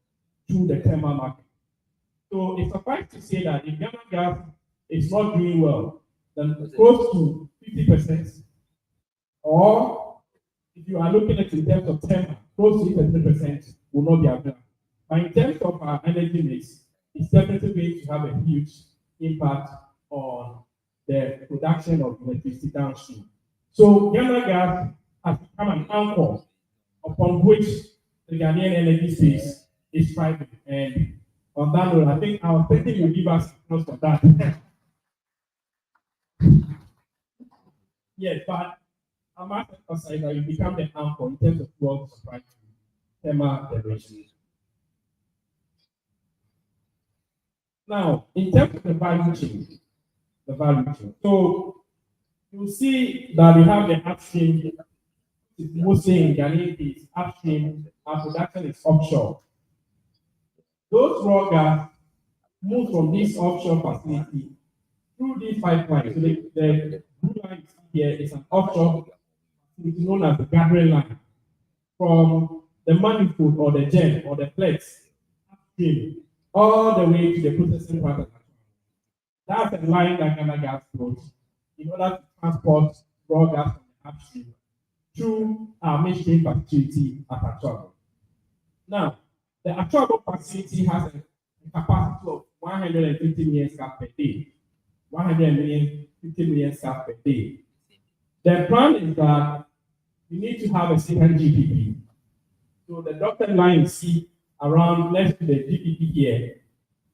to the thermal market. So it's suffice to say that if Ghana Gas is not doing well, then close to 50%, or if you are looking at it in terms of thermal, close to 83% will not be available. But in terms of our energy mix, it's definitely going to have a huge impact on the production of electricity downstream. So Ghana Gas has become an anchor upon which the Ghanaian energy space is thriving. And on that note, I think our thinking will give us applause for that. Yes, but I must emphasize that you become the anchor in terms of fuel supply to thermal generation. Now, in terms of the value chain, so you see that we have the upstream, mostly in Ghanaian case, upstream, our production is offshore. Those raw gas move from this offshore facility through this pipeline. So the blue line here is an offshore facility known as the gathering line from the manifold or the gem or the flex upstream all the way to the processing plant. That's the line that Ghana Gas flows in order to transport raw gas from the upstream through our midstream facility at Atuabo. Now, the Atuabo facility has a capacity of 150 million scf per day. 150 million scf per day. The plan is that we need to have a second GPP. So the dotted line you see around next to the GPP here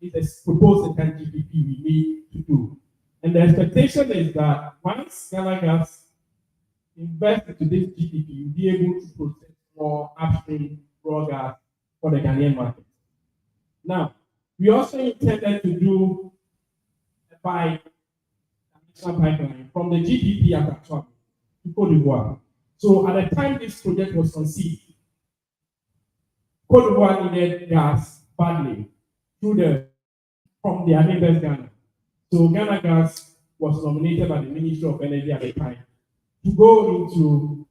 is a proposed second GPP we need to do. And the expectation is that once Ghana Gas invests into this GPP, you'll be able to process more upstream raw gas for the Ghanaian market. Now, we also intended to do a pipeline from the GPP at Atuabo to Cote d'Ivoire. So at the time this project was conceived, Cote d'Ivoire needed gas badly from the neighbors Ghana. So Ghana Gas was nominated by the Ministry of Energy at the time to go into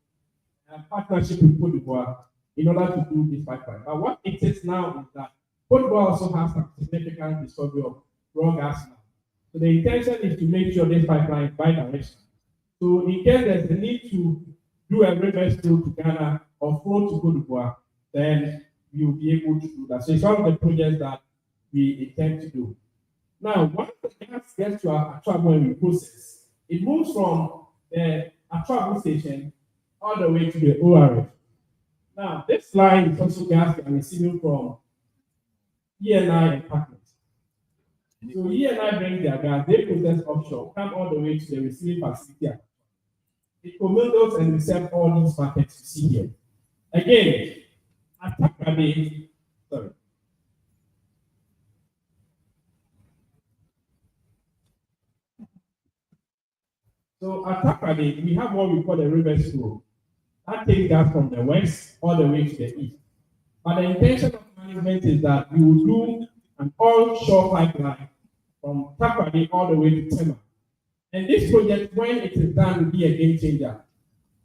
a partnership with Cote d'Ivoire in order to do this pipeline. But what it is now is that Cote d'Ivoire also has some significant discovery of raw gas now. So the intention is to make sure this pipeline is bi-directional. So in case there's a need to do a reverse flow to Ghana or flow to Cote d'Ivoire, then we will be able to do that. So it's one of the projects that we intend to do. Now, once the gas gets to our Atuabo and we process, it moves from the Atuabo station all the way to the ORF. Now, this line is also gas we are receiving from ENI and partners. So ENI brings their gas, they process offshore, come all the way to the receiving facility. It commingles and reserve all these markets you see here. Again, Atakade, sorry. So at Takade, we have what we call the reverse flow. That takes gas from the west all the way to the east. But the intention of management is that we will do an onshore pipeline from Takade all the way to Tema. And this project, when it is done, will be a game changer.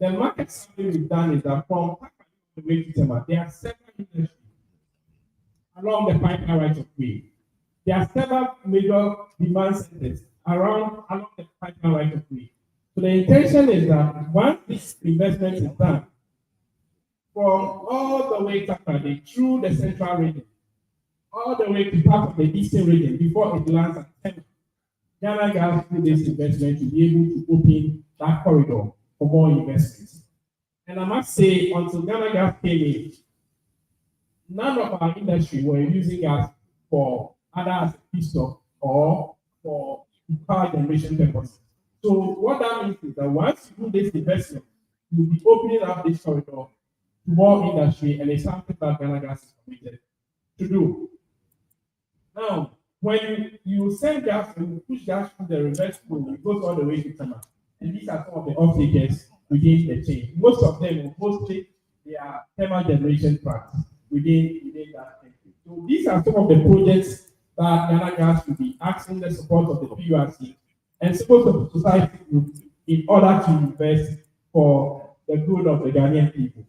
The market survey we've done is that from Takade all the way to Tema, there are several industries along the pipeline right of way. There are several major demand centers along the pipeline right of way. So the intention is that once this investment is done, from all the way to through the central region, all the way to part of the eastern region before it lands at Tema, Ghana Gas through this investment to be able to open that corridor for more investments. And I must say, until Ghana Gas came in, none of our industry were using gas for other as a feedstock or for power generation purposes. So what that means is that once you do this investment, you'll be opening up this corridor to more industry, and it's something that Ghana Gas is committed to do. Now, when you send gas and you push gas through the reverse flow, it goes all the way to Tema. And these are some of the off-takers within the chain. Most of them, mostly, they are thermal generation plants within that country. So these are some of the projects that Ghana Gas will be asking the support of the PURC and support of the society group in order to invest for the good of the Ghanaian people.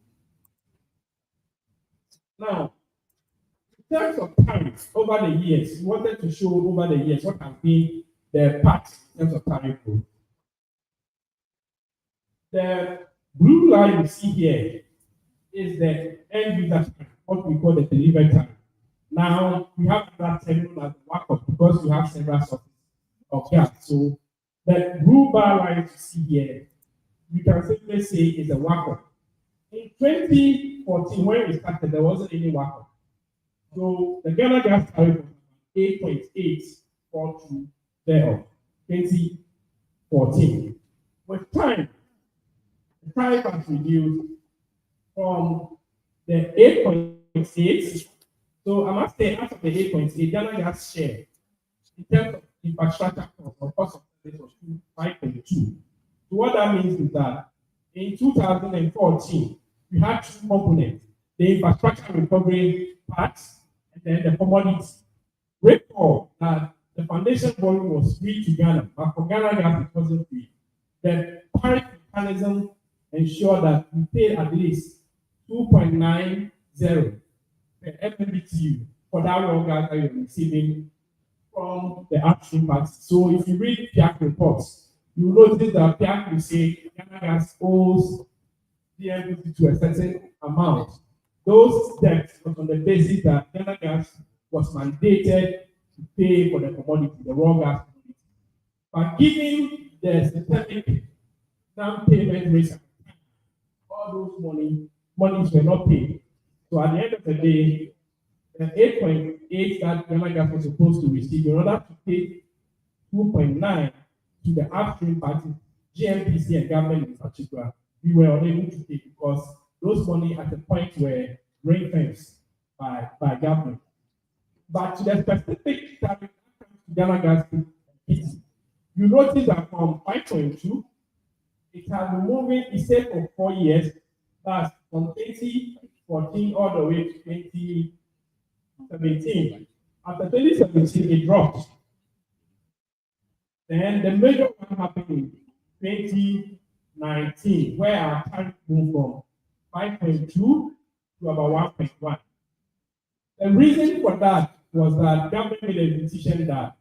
Now, in terms of tariffs over the years, we wanted to show over the years what has been the path in terms of tariff growth. The blue line you see here is the end user tariff, what we call the delivery tariff. Now, we have that terminal as the workup because we have several sources of gas. So, the blue bar line you see here, you can simply say is a workup. In 2014, when we started, there wasn't any workup. So, the Ghana Gas tariff was 8.842 thereof, 2014. With time, the tariff has reduced from the 8.8. So I must say, out of the 8.8, Ghana Gas share in terms of infrastructure cost or cost of service was 5.2. So what that means is that in 2014, we had two components, the infrastructure recovery part and then the commodity. Recall that the foundation volume was free to Ghana, but for Ghana gas it wasn't free. The tariff mechanism ensured that we paid at least 2.90 per MMBTU for that raw gas that you're receiving from the upstream party. So if you read Purc reports, you will notice that Purc will say Ghana gas owes DMPC to a certain amount. Those debts was on the basis that Ghana gas was mandated to pay for the commodity, the raw gas commodity. But given the systemic down payment rates, all those monies were not paid. So at the end of the day, the 8.8 that Ghana gas was supposed to receive, in order to pay 2.9 to the upstream parties, GMPC and government in particular, we were unable to pay because those money at the point were ring fenced by government. But to the specific tariff Ghana gas, you notice that from 5.2, it has been moving, it stayed for 4 years, that's from 2014 all the way to 2017. After 2017, it dropped. Then the major one happened in 2019, where our tariff moved from 5.2 to about 1.1. The reason for that was that government made a decision that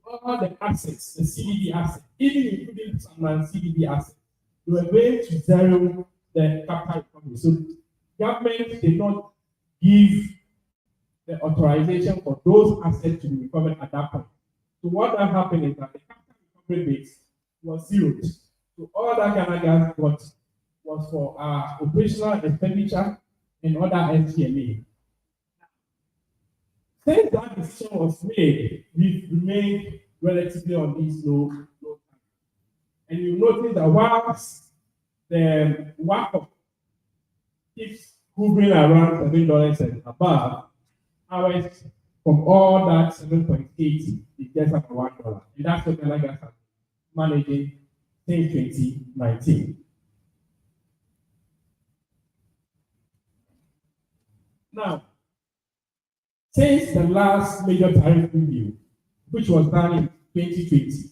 all the assets, the CDB assets, even including some non-CDB assets, they were going to zero the capital recovery. So government did not give the authorization for those assets to be recovered at that point. So what that happened is that the capital recovery base was zeroed. So all that Ghana gas got was for our operational expenditure and other SG&A. Since that decision was made, we've remained relatively on this low time. And you notice that whilst the WACC of keeps hovering around $7 and above, ours from all that 7.80 is just about $1. And that's what Ghana gas has managing since 2019. Now, since the last major tariff review, which was done in 2020,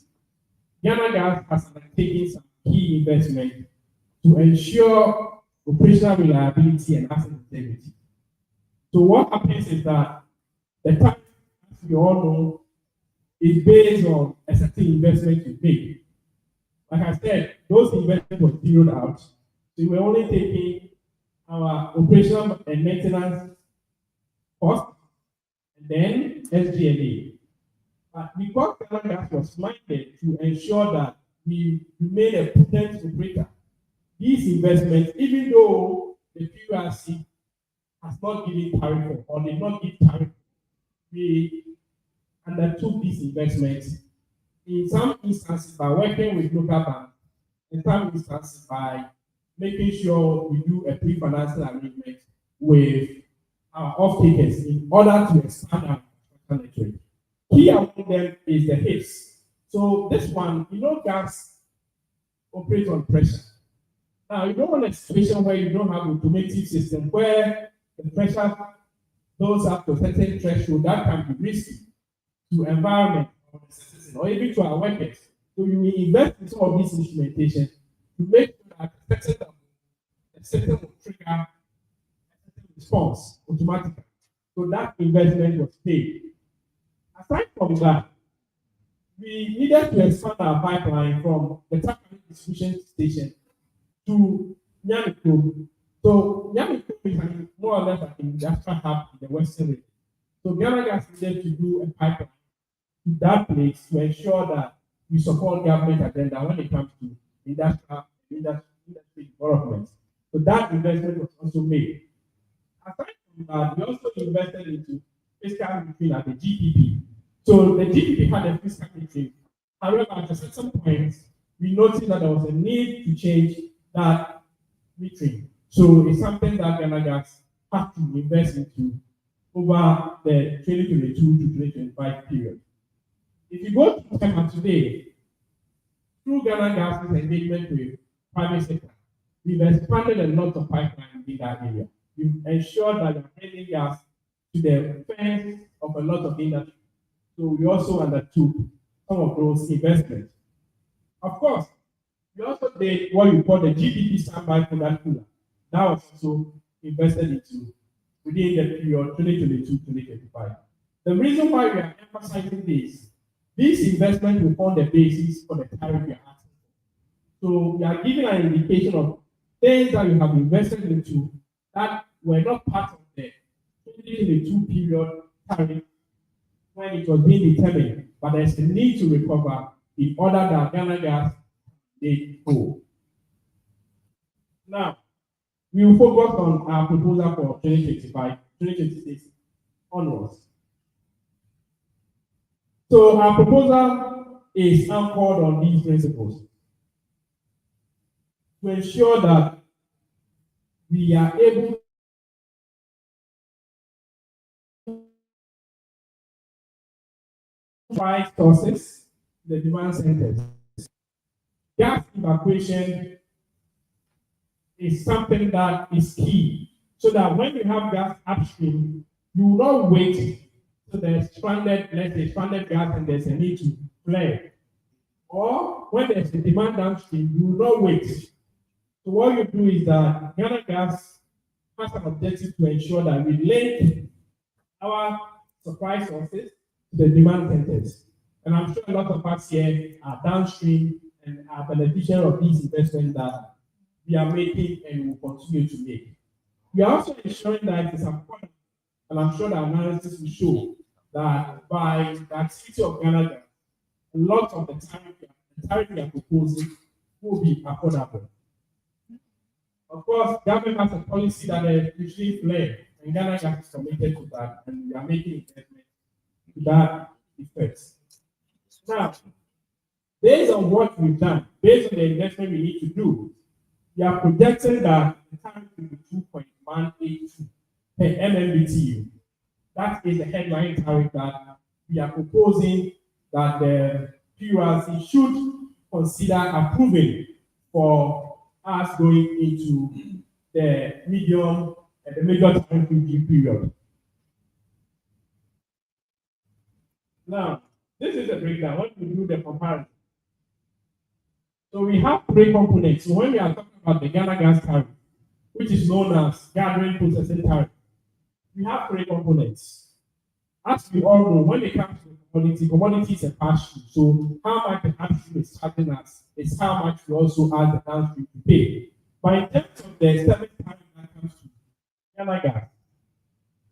Ghana gas has undertaken some key investment to ensure operational reliability and asset integrity. So what happens is that the tariff, as we all know, is based on a certain investment you make. Like I said, those investments were zeroed out. So we're only taking our operational and maintenance costs and then SG&A. But because Ghana gas was minded to ensure that we remain a potent operator, these investments, even though the PURC has not given tariff or did not give tariff, we undertook these investments in some instances by working with local banks, in some instances by making sure we do a pre-financial arrangement with our off-takers in order to expand our infrastructure network. Key among them is the HIPS. So this one, gas operates on pressure. Now, you don't want a situation where you don't have an automated system where the pressure goes up to a certain threshold that can be risky to environment or the citizen or even to our workers. So you will invest in some of this instrumentation to make sure that the system will trigger a certain response automatically. So that investment was paid. Aside from that, we needed to expand our pipeline from the Takari distribution station to Nyamiko. So Nyamiko is more or less like an industrial hub in the Western region. So Ghana gas needed to do a pipeline to that place to ensure that we support government agenda when it comes to industry development. So that investment was also made. Aside from that, we also invested into fiscal retreat at the GPP. So the GPP had a fiscal retreat. However, at a certain point, we noticed that there was a need to change that retreat. So it's something that Ghana gas had to invest into over the 2022 to 2025 period. If you go to SEMA today, through Ghana Gas's engagement with private sector, we've expanded a lot of pipelines in that area. We've ensured that we're bringing gas to the fence of a lot of industry. So we also undertook some of those investments. Of course, we also did what we call the GDP standby product cooler. That was also invested into within the period 2022-2025. The reason why we are emphasizing this, investment will form the basis for the tariff we are asking for. So we are giving an indication of things that we have invested into that were not part of the 2022 period tariff when it was being determined, but there's a need to recover in order that Ghana Gas may go. Now, we will focus on our proposal for 2025, 2026 onwards. So our proposal is anchored on these principles to ensure that we are able to provide sources, the demand centers. Gas evacuation is something that is key, so that when you have gas upstream, you will not wait till there's stranded gas and there's a need to flare. Or when there's a demand downstream, you will not wait. So what you do is that Ghana Gas has an objective to ensure that we link our supply sources to the demand centers. And I'm sure a lot of us here are downstream and are beneficiaries of these investments that we are making and will continue to make. We are also ensuring that it is affordable, and I'm sure the analysis will show that by the activity of Ghana Gas, a lot of the tariff we are proposing will be affordable. Of course, government has a policy that is usually flare, and Ghana Gas is committed to that, and we are making investments to that effect. Now, based on what we've done, based on the investment we need to do, we are projecting that the tariff will be 2.182 per MMBTU. That is the headline tariff that we are proposing that the PURC should consider approving for us going into the medium and the major tariff review period. Now, this is a breakdown. What we do the comparison. So we have three components. So when we are talking about the Ghana Gas tariff, which is known as gathering processing tariff, we have three components. As we all know, when it comes to commodity is a pass-through. So how much the upstream is charging us is how much we also ask the downstream to pay. But in terms of the service tariff that comes to Ghana Gas,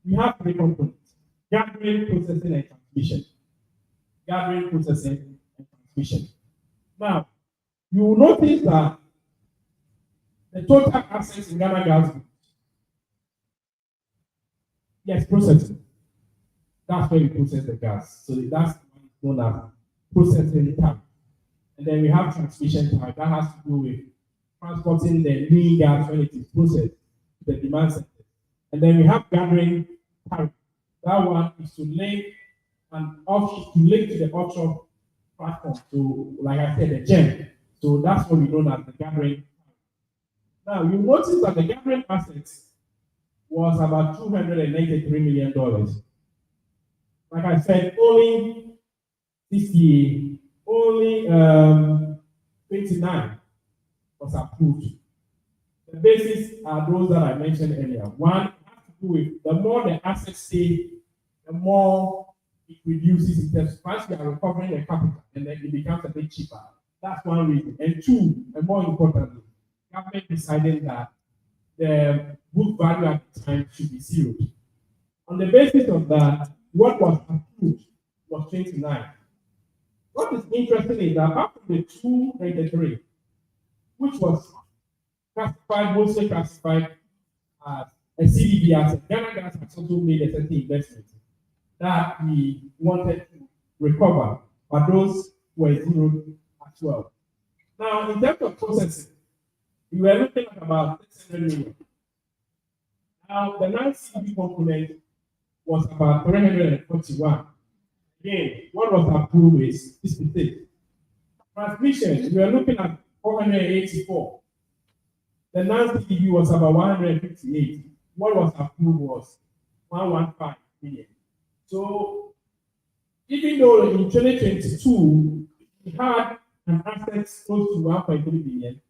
we have three components: gathering, processing, and transmission. Gathering, processing, and transmission. Now, you will notice that the total assets in Ghana Gas, yes, processing. That's where we process the gas. So that's known as processing tariff. And then we have transmission tariff. That has to do with transporting the lean gas when it is processed to the demand center. And then we have gathering tariff. That one is to link to the offshore platform. So, like I said, the gem. So that's what we know as the gathering. Now, you notice that the gathering assets was about $293 million. Like I said, only 29 was approved. The basis are those that I mentioned earlier. One has to do with the more the assets stay, the more it reduces in terms of once we are recovering the capital, and then it becomes a bit cheaper. That's one reason. And two, and more importantly, government decided that the book value at the time should be zeroed. On the basis of that, what was approved was 29. What is interesting is that after the 293, which was mostly classified as a CDB asset, Ghana Gas has also made a certain investment that we wanted to recover, but those were zeroed as well. Now, in terms of processing, we were looking at about 600 million. Now, the non-CDB component was about 341. Again, what was approved is 66. Transmission, we are looking at 484. The non-CDB was about 158. What was approved was 115 million. So, even though in 2022, we had an asset close to 1.3 billion,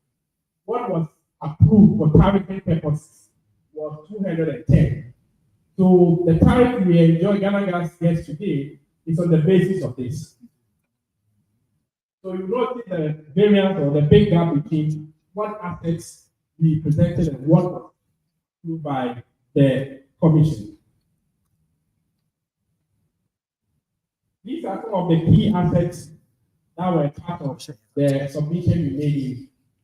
what was approved for tariffing purposes was 210. So the tariff we enjoy Ghana Gas gets today is on the basis of this. So you notice the variance or the big gap between what assets we presented and what was approved by the commission. These are some of the key assets that were part of the submission we made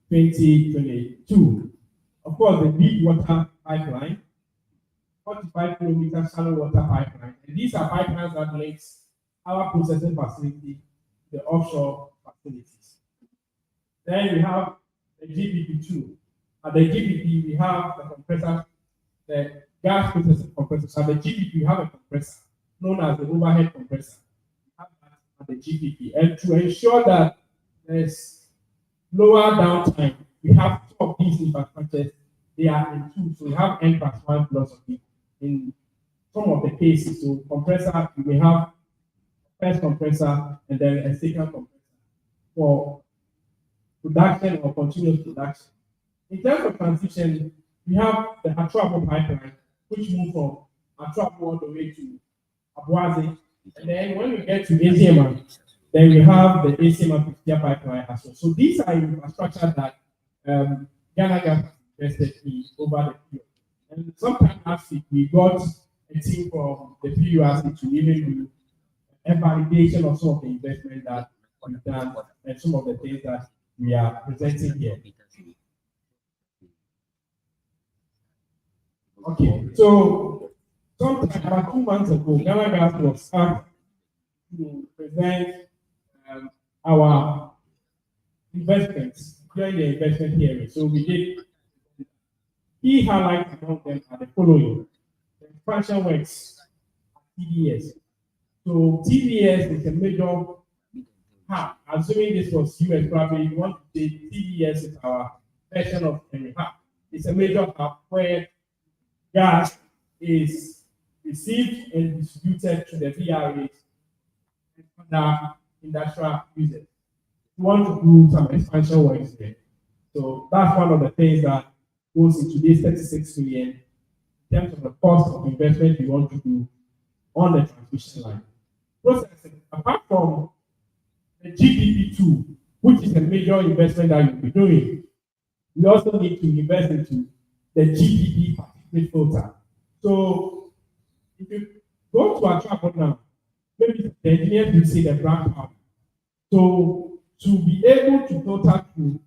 in 2022. Of course, the deep water pipeline, 45 kilometers shallow water pipeline. And these are pipelines that links our processing facility to the offshore facilities. Then we have the GPP2. At the GPP, we have the compressor, the gas processing compressor. At the GPP, we have a compressor known as the overhead compressor. We have that at the GPP. And to ensure that there's lower downtime, we have two of these infrastructures. They are in two, so we have N+1 philosophy in some of the cases. So compressor, we may have first compressor and then a second compressor for production or continuous production. In terms of transition, we have the Atrabo pipeline, which moved from Atrabo all the way to Abuazi. And then when we get to ACMA, then we have the ACMA pipeline as well. So these are infrastructure that Ghana Gas invested in over the period. And sometime last week, we got a team from the PURC to even do a validation of some of the investment that we've done and some of the things that we are presenting here. Okay, so sometime about 2 months ago, Ghana Gas was asked to present our investments during the investment hearing. So we did. Key highlights among them are the following: the expansion works at TDS. So TDS is a major hub. Assuming this was US, probably you want to say TDS is our version of Henry Hub. It's a major hub where gas is received and distributed to the VRAs and other industrial users. We want to do some expansion works there. So that's one of the things that goes into this 36 million in terms of the cost of investment we want to do on the transmission line. Processing, apart from the GPP2, which is a major investment that you'll be doing, we also need to invest into the GPP particulate filter. So if you go to our travel now, maybe the engineers will see the black powder. So to be able to filter through,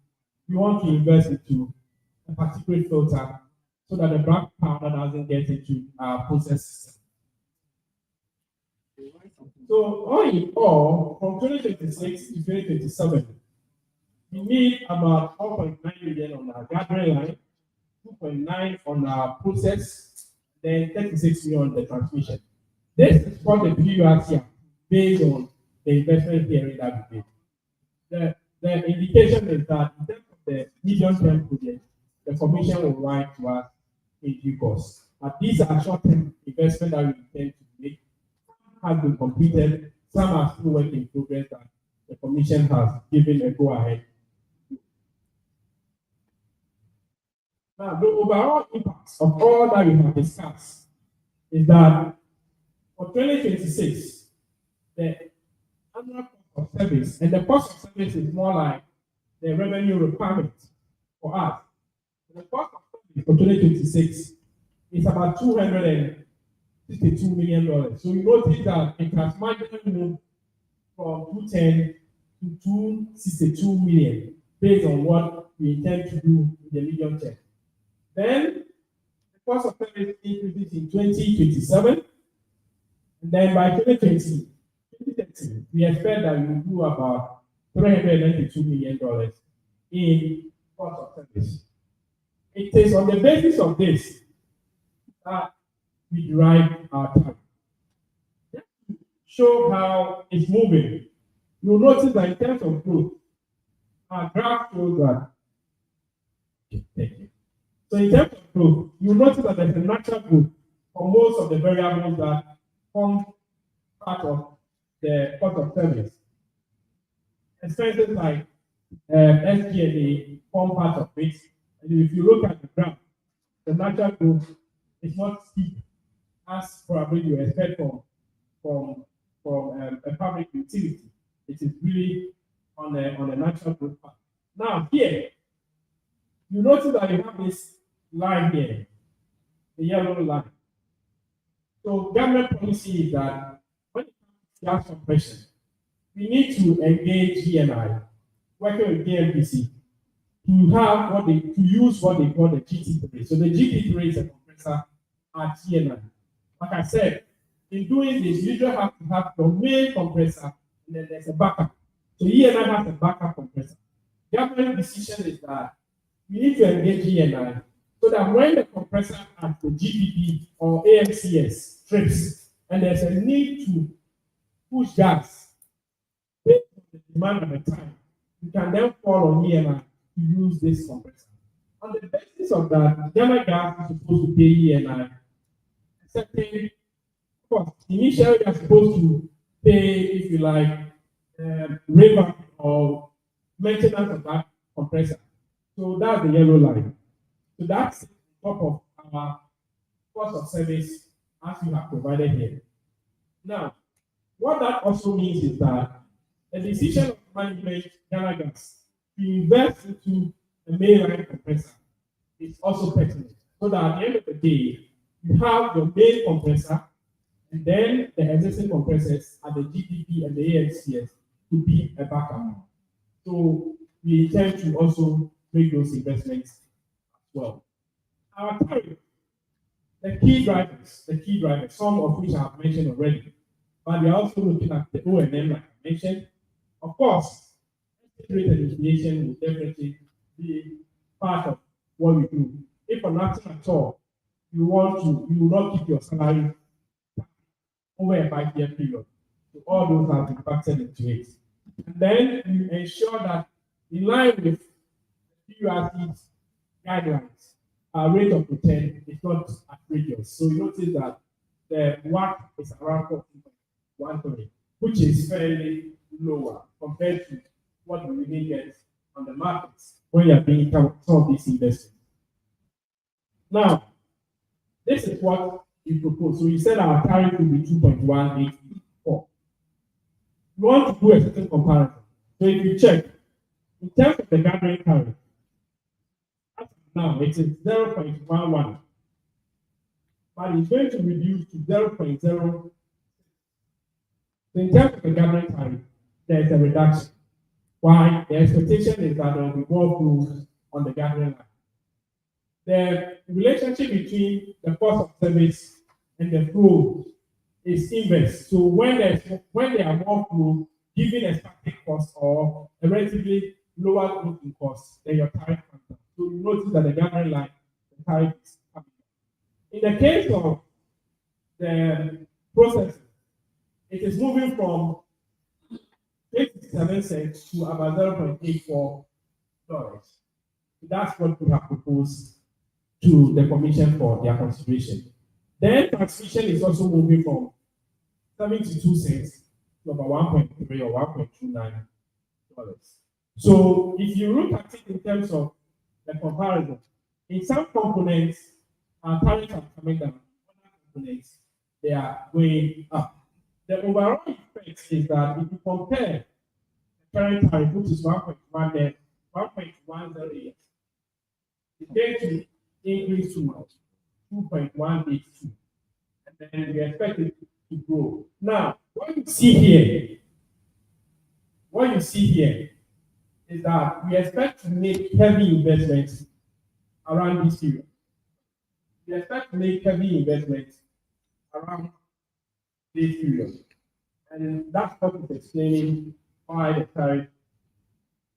we want to invest into a particulate filter so that the black powder doesn't get into our process system. So all in all, from 2026 to 2027, we need about 4.9 million on our gathering line, 2.9 on our process, then 36 million on the transmission. This is what the PURC based on the investment theory that we did. The indication is that in terms of the medium-term project, the commission will write to us in due course. But these are short-term investments that we intend to make. Some have been completed, some are still work in progress that the commission has given a go-ahead. Now, the overall impact of all that we have discussed is that for 2026, the annual cost of service, and the cost of service is more like the revenue requirement for us. The cost of service for 2026 is about $262 million. So you notice that it has marginally moved from 210 to 262 million based on what we intend to do in the medium term. Then the cost of service increases in 2027, and then by 2030, we expect that we will do about $392 million in cost of service. It is on the basis of this that we derive our target. show how it's moving. You'll notice that in terms of growth, our graph shows that. Thank you. So in terms of growth, you'll notice that there's a natural growth for most of the variables that form part of the cost of service. Expenses like SG&A form part of it. And if you look at the graph, the natural growth is not steep as probably you expect from a public utility. It is really on a natural growth path. Now here, you notice that you have this line here, the yellow line. So government policy is that when it comes to gas compression, we need to engage GNI, working with DMPC, to have to use what they call the GT3. So the GT3 is a compressor at GNI. Like I said, in doing this, you usually have to have your main compressor, and then there's a backup. So ENI has a backup compressor. Government decision is that we need to engage ENI so that when the compressor at the GPP or AMCS trips, and there's a need to push gas based on the demand at the time, you can then call on ENI to use this compressor. On the basis of that, Ghana Gas is supposed to pay ENI a certain cost. Initially, they are supposed to pay, if you like, revamp or maintenance of that compressor. So that's the yellow line. So that's on top of our cost of service as you have provided here. Now, what that also means is that a decision of management, Ghana Gas, to invest into a mainline compressor is also pertinent. So that at the end of the day, you have your main compressor and then the existing compressors at the GPP and the AMCS to be a backup. So we intend to also make those investments as well. Our tariff, the key drivers, some of which I have mentioned already, but we are also looking at the O&M, like I mentioned. Of course, rate and inflation will definitely be part of what we do. If for nothing at all, you will not keep your salary over a 5-year period. So all those have been factored into it. And then you ensure that in line with PURC's guidelines, our rate of return is not outrageous. So you notice that the WACC is around 14.13, which is fairly lower compared to what we really get on the markets when you are doing some of these investments. Now, this is what we propose. So we said our tariff will be 2.184. We want to do a certain comparison. So if you check, in terms of the gathering tariff, now it is 0.11, but it's going to reduce to 0.0. So in terms of the gathering tariff, there is a reduction. Why? The expectation is that there will be more flows on the gathering line. The relationship between the cost of service and the flow is inverse. So when there are more flow, given a static cost or a relatively lower growth in cost, then your tariff comes down. So you notice that the gathering line, the tariff is coming down. In the case of the processing, it is moving from 87 cents to about $0.84. So that's what we have proposed to the Commission for their consideration. Then transmission is also moving from 72 cents to about 1.3 or $1.29. So if you look at it in terms of the comparison, in some components, our tariffs are coming down. Other components, they are going up. The overall effect is that if you compare the current tariff, which is 1.18, it's going to increase to 2.182, and then we expect it to grow. Now, what you see here is that we expect to make heavy investments around this period. We expect to make heavy investments around this period. And that's what is explaining why the tariff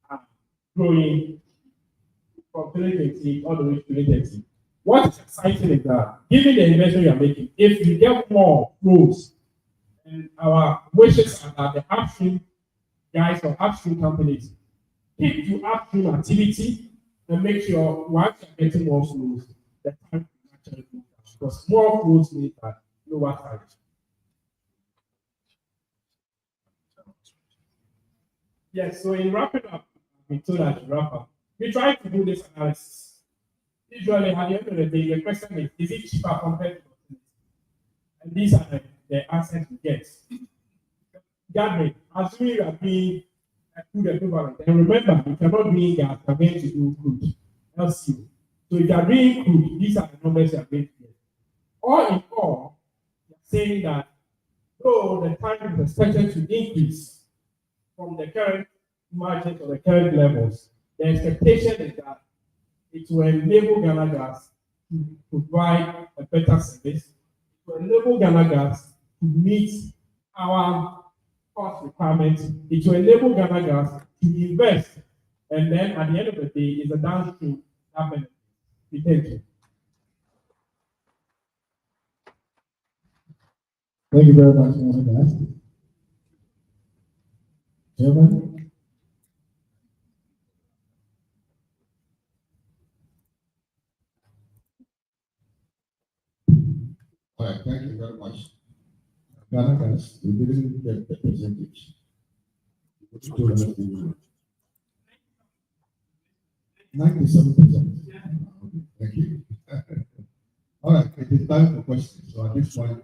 are growing from 2020 all the way to 2030. What is exciting is that given the investment you are making, if you get more flows And our wishes are that the upstream guys or upstream companies keep to upstream activity and make sure once you're getting more flows, the time will actually go down. Because more flows mean that lower tariff. Yes, so in wrapping up, we told us to wrap up. We try to do this analysis. Usually, at the end of the day, the question is it cheaper compared to alternatives? And these are the answers we get. Gathering, assuming you are doing a crude equivalent, and remember, if you're not doing gas, you're going to do crude, LCO. So if you're doing crude, these are the numbers you're going to get. All in all, you're saying that though the time is expected to increase from the current margins or the current levels, the expectation is that it will enable Ghana Gas to provide a better service, to enable Ghana Gas to meet our cost requirements, it will enable Ghana Gas to invest, and then at the end of the day, is a downstream that benefits. Thank you. Thank you very much, Mr. Gas. Chairman? All right, thank you very much. Ghana Gas, we didn't get the percentage. You told us the 97%. Thank you. All right, it is time for questions. So at this point,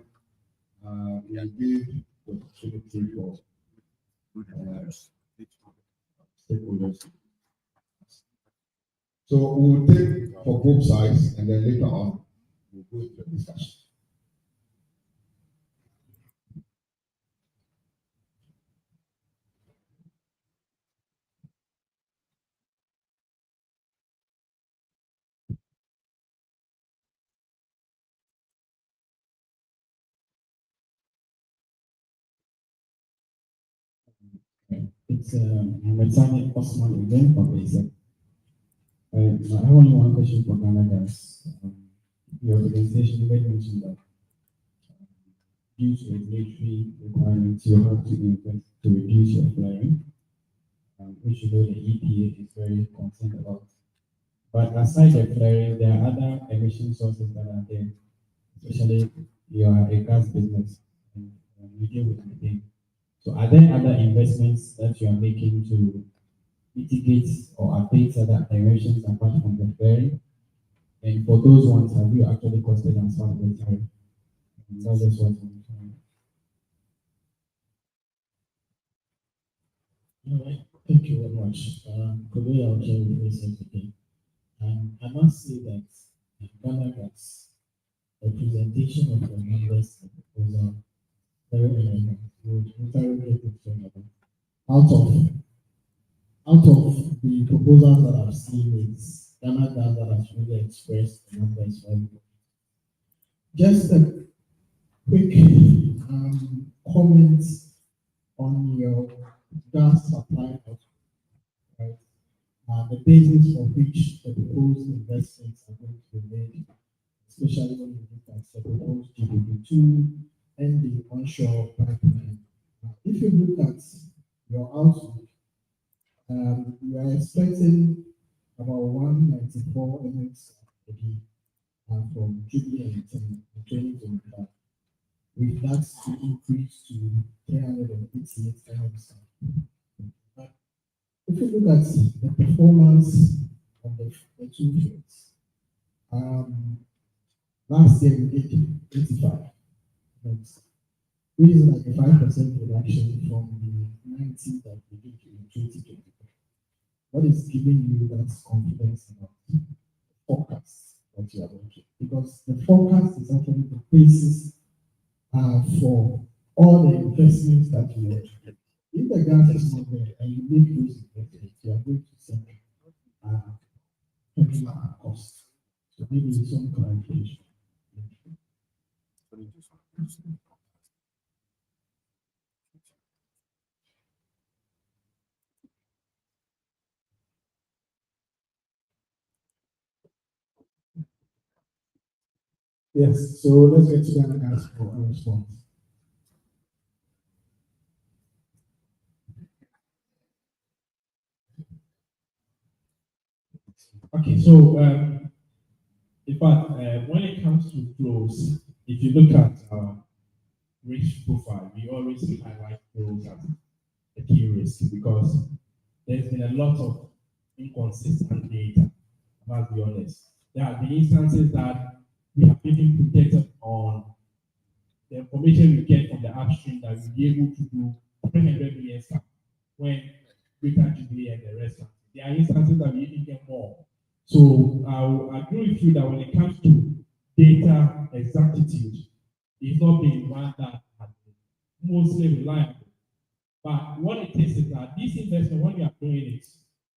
we are giving the opportunity for stakeholders. So we'll take for both sides, and then later on, we'll go into the discussion. It's Mohammed Osman again from ASEC. I have only one question for Ghana Gas. Your organization made mention that due to regulatory requirements, you have to invest to reduce your flaring, which you know the EPA is very concerned about. But aside the flaring, there are other emission sources that are there, especially you are a gas business and you deal with methane. So are there other investments that you are making to mitigate or abate other emissions apart from the flaring? And for those ones, have you actually costed as part of the tariff? That's just what I'm trying. All right, thank you very much. Today I'll share with you again. I must say that Ghana Gas, the presentation of the numbers was very relevant. Very good. Out of the proposals that I've seen, it's Ghana Gas that has really expressed the numbers very well. Just a quick comment on your gas supply output, right? The basis for which the proposed investments are going to be made, especially when you look at the proposed GDP2 and the onshore pipeline. If you look at your outlook, you are expecting about 194 MX a day from 2025, with that to increase to 388 MX. But if you look at the performance of the two fields, last year we did 85 MX. This is like a 5% reduction from the 90 that we did in 2024. What is giving you that confidence about the forecast that you are working? Because the forecast is actually the basis for all the investments that you make. If the gas is not there and you make those investments, you are going to sink regular costs. So maybe some clarification. Yes, so let's get to Ghana Gas for a response. Okay, so in fact, when it comes to flows, if you look at our risk profile, we always highlight flows as a key risk because there's been a lot of inconsistent data. I must be honest. There are the instances that we have even projected on the information we get from the upstream that we'll be able to do 300 million stuff when greater Jubilee and the rest. There are instances that we even get more. So I'll agree with you that when it comes to data exactitude, it's not been one that has been mostly reliable. But what it is that this investment, when you are doing it,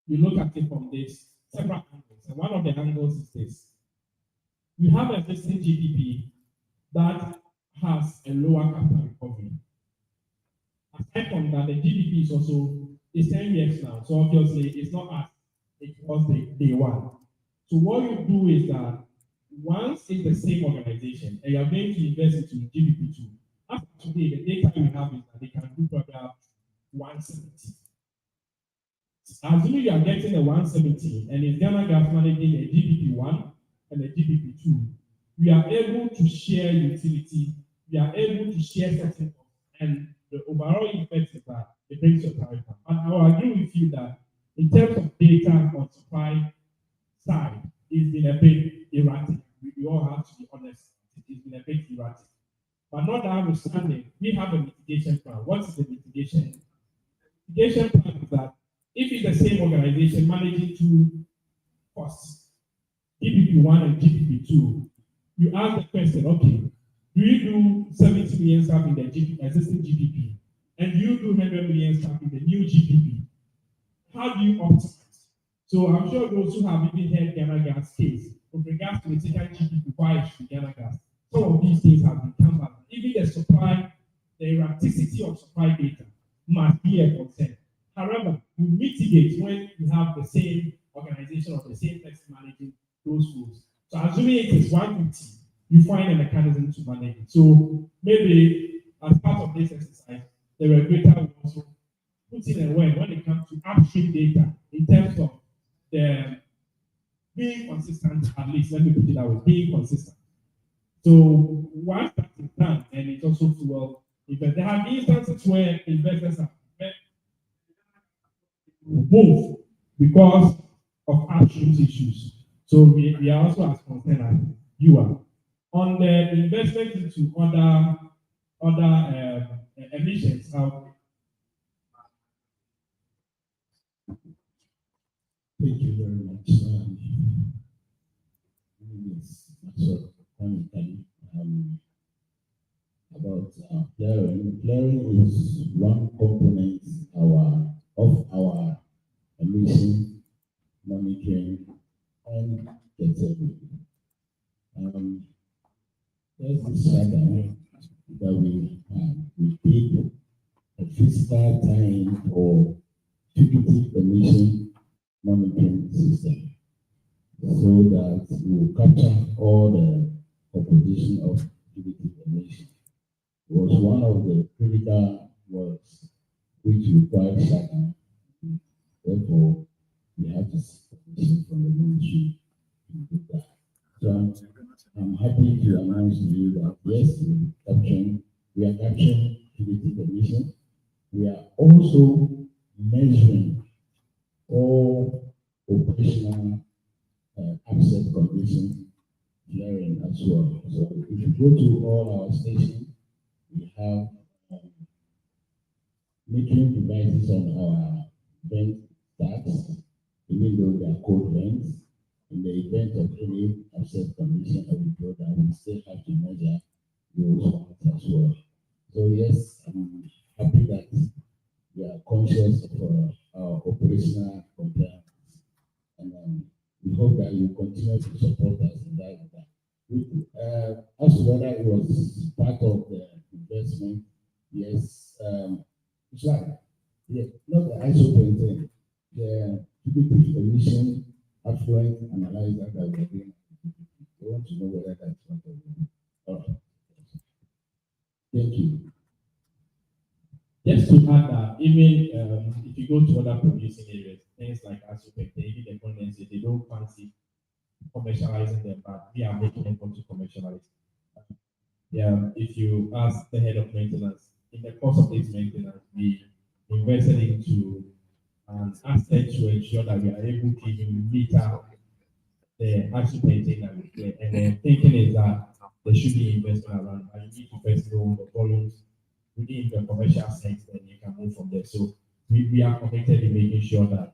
you look at it from this several angles. And one of the angles is this. You have a existing GDP that has a lower capital recovery. Aside from that, the GDP is also it's 10 years now. So obviously it's not as it was day one. So what you do is that once it's the same organization and you're going to invest into GDP2, after today, the data we have is that they can do probably 170. Assuming you are getting a 170 and it's Ghana Gas managing a GDP1 and a GDP2, we are able to share utility, we are able to share certain costs, and the overall effect is that it brings your tariff down. And I will agree with you that in terms of data on supply side, it's been a bit erratic. We all have to be honest. It's been a bit erratic. But not notwithstanding, we have a mitigation plan. What is the mitigation? Mitigation plan is that if it's the same organization managing two costs, GDP1 and GDP2, you ask the question, okay, do you do 70 million stuff in the existing GDP, and you do 100 million stuff in the new GDP? How do you optimize? So I'm sure those who have even heard Ghana Gas case with regards to the second GDP, why it should be Ghana Gas, some of these things have become back. Even the supply, the erraticity of supply data must be a concern. However, you mitigate when you have the same organization or the same person managing those flows. So assuming it is 150, you find a mechanism to manage it. So maybe as part of this exercise, the regulator will also put in a word when it comes to upstream data in terms of the being consistent, at least let me put it that way, being consistent. So once that is done, and it's also fuel, there have instances where investors have move because of upstream issues. So we are also as concerned as you are. On the investment into other emissions, thank you very much. Yes, so about flaring. Flaring is one component of our emission monitoring and conserving. There's this shutdown that we did a physical time for fugitive emission monitoring system so that we will capture all the composition of fugitive emission. It was one of the critical works which required shutdown. Therefore, we have to seek permission from the ministry to do that. So I'm happy to announce to you that yes, we are capturing fugitive emission. We are also measuring all operational asset conditions flaring as well. So if you go to all our stations, we have metering devices on our vent stacks, even though they are cold vents. In the event of any asset condition of the product, we still have to measure those ones as well. So yes, I'm happy that we are conscious of our operational compliance, and we hope that you continue to support us in that. As to whether it was part of the investment, yes, it's right. Yeah, not the ISO 20, the fugitive emission affluent analyzer that we're doing. We want to know whether that's part of it. All right. Thank you. Just to add that, even if you go to other producing areas, things like Asupec, they need the condensate, they don't fancy commercializing them, but we are making effort to commercialize. Yeah, if you ask the head of maintenance, in the course of this maintenance, we invested into an asset to ensure that we are able to even meter the actual maintenance. And the thinking is that there should be investment around, and you need to first know the volumes within the commercial sense, then you can move from there. So we are committed in making sure that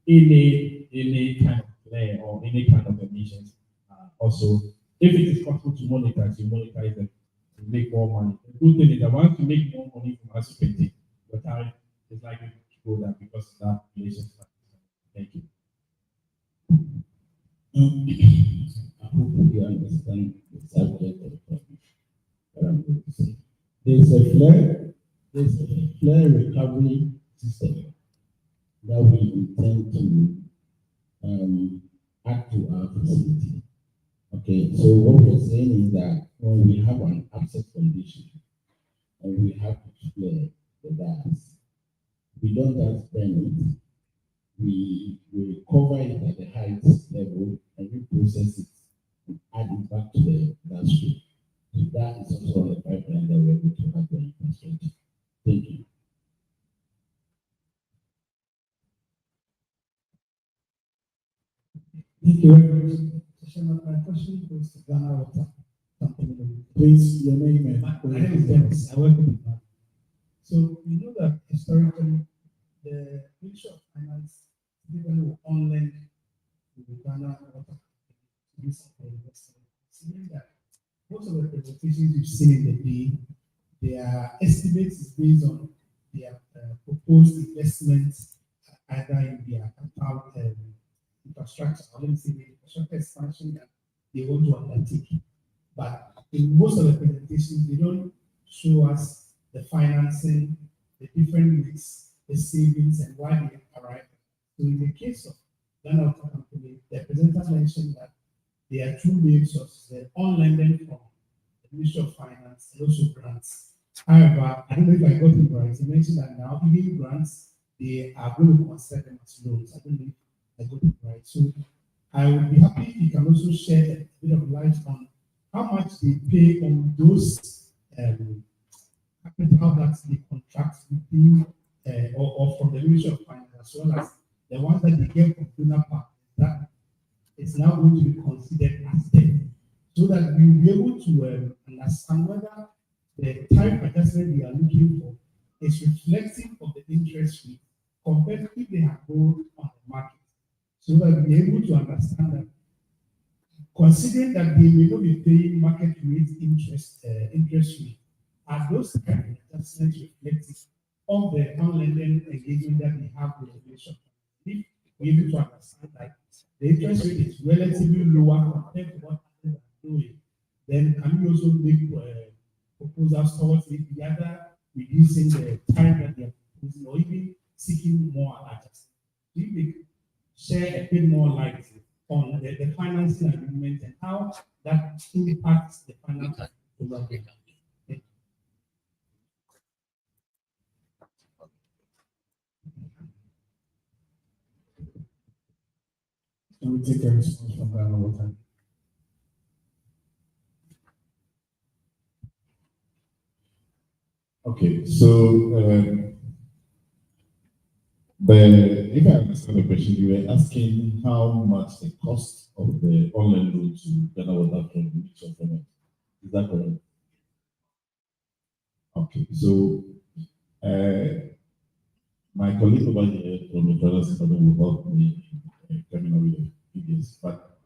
any kind of flare or any kind of emissions, also, if it is possible to monetize, you monetize them to make more money. The good thing is that once you make more money from participating, your tariff is likely to go down because of that relationship. Thank you. I hope you understand the subject of the topic. What I'm going to say. There's a flare recovery system that we intend to add to our facility. Okay, so what we're saying is that when we have an upset condition and we have to flare the gas, we don't just burn it. We recover it at the highest level and reprocess it and add it back to the gas stream. So that is also on the pipeline that we're going to have the infrastructure. Thank you. Thank you very much. My question goes to Ghana Water Company. Please, your name and my name is Dennis. I work with the bank. So we know that historically the Ministry of Finance typically online with the Ghana Water Company. Considering that most of the presentations you've seen in the day, their estimates is based on their proposed investments either in their capital infrastructure, or let me say the infrastructure expansion that they want to undertake. But in most of the presentations, they don't show us the financing, the different risks, the savings, and why they arrive. So in the case of Ghana Water Company, the presenter mentioned that there are two main sources: the online lending from the Ministry of Finance and also grants. However, I don't know if I got it right. He mentioned that now even grants, they are going to consider them as loans. I don't know if I got it right. So I would be happy if you can also share a bit of light on how much they pay on those capital that they contract with you or from the Ministry of Finance, as well as the ones that they get from donor partners that is now going to be considered as debt, so that we will be able to understand whether the time adjustment we are looking for is reflective of the interest rate compared to if they have borrowed on the market, so that we'll be able to understand that, considering that they may not be paying market rate interest rate, are those kind of adjustments reflective of the on-lending engagement that we have with the Ministry of Finance? If we're able to understand that the interest rate is relatively lower compared to what others are doing, then can we also make proposals towards the other reducing the time that they are proposing, or even seeking more adjustments? Do you share a bit more light on the financing agreement and how that impacts the financial program? Can we take a response from Ghana Water? Okay, so if I understand the question, you were asking how much the cost of the online loan to Ghana Water from the Ministry of Finance. Is that correct? Okay, so my colleague over here from the Federal Department will help me coming up with the figures, but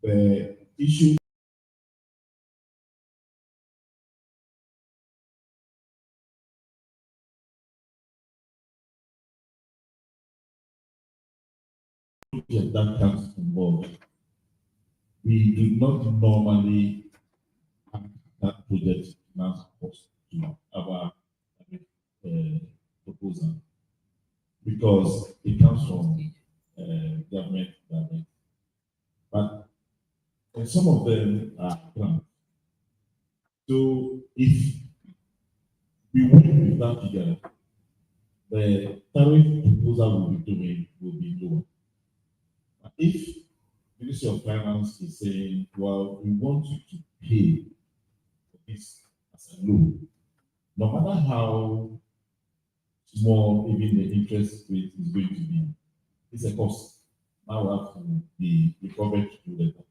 the issue that comes involved, we do not normally have that project finance cost to our proposal, because it comes from government. But some of them are planned. So if we work with that figure, the tariff proposal we'll be doing will be lower. If Ministry of Finance is saying, well, we want you to pay for this as a loan, no matter how small even the interest rate is going to be, it's a cost. Now we have to be recovered through the bank.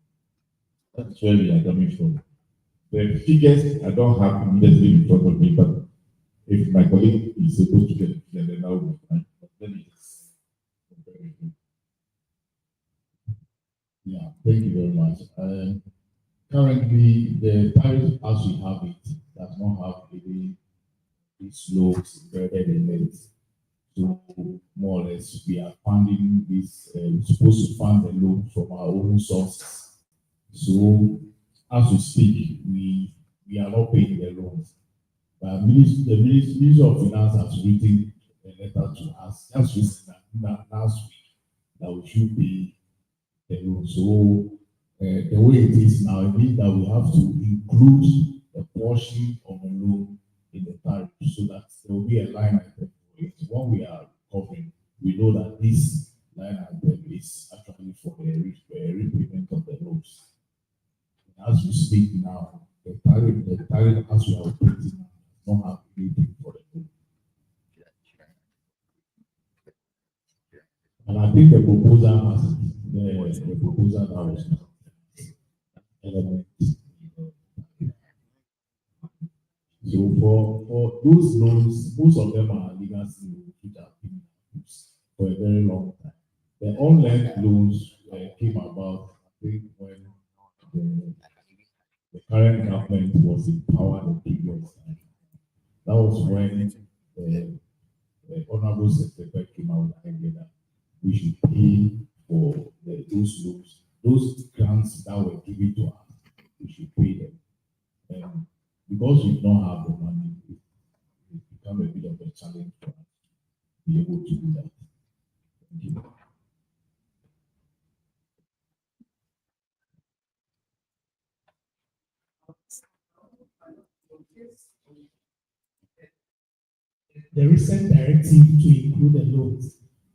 That's where we are coming from. The figures I don't have immediately in front of me, but if my colleague is able to get it, then that will be fine. But then it's very good. Yeah, thank you very much. Currently, the tariff as we have it does not have any slopes embedded in it. So more or less, we are funding this. We're supposed to fund the loan from our own sources. So as we speak, we are not paying the loans. But the Ministry of Finance has written a letter to us just recently, last week, that we should pay the loan. So the way it is now, it means that we have to include a portion of the loan in the tariff so that there will be a line item for it. When we are covering, we know that this line item is actually for the repayment of the loans. As we speak now, the tariff as we are operating now don't have anything for the loan. And I think the proposal has the proposal that was element. So for those loans, most of them are legacy loans which have been used for a very long time. The online loans came about, I think, when the current government was in power the previous time. That was when the Honorable Secretary came out with the idea that we should pay for those loans, those grants that were given to us, we should pay them. Because we don't have the money, it's become a bit of a challenge for us to be able to do that. Thank you. The recent directive to include the loans,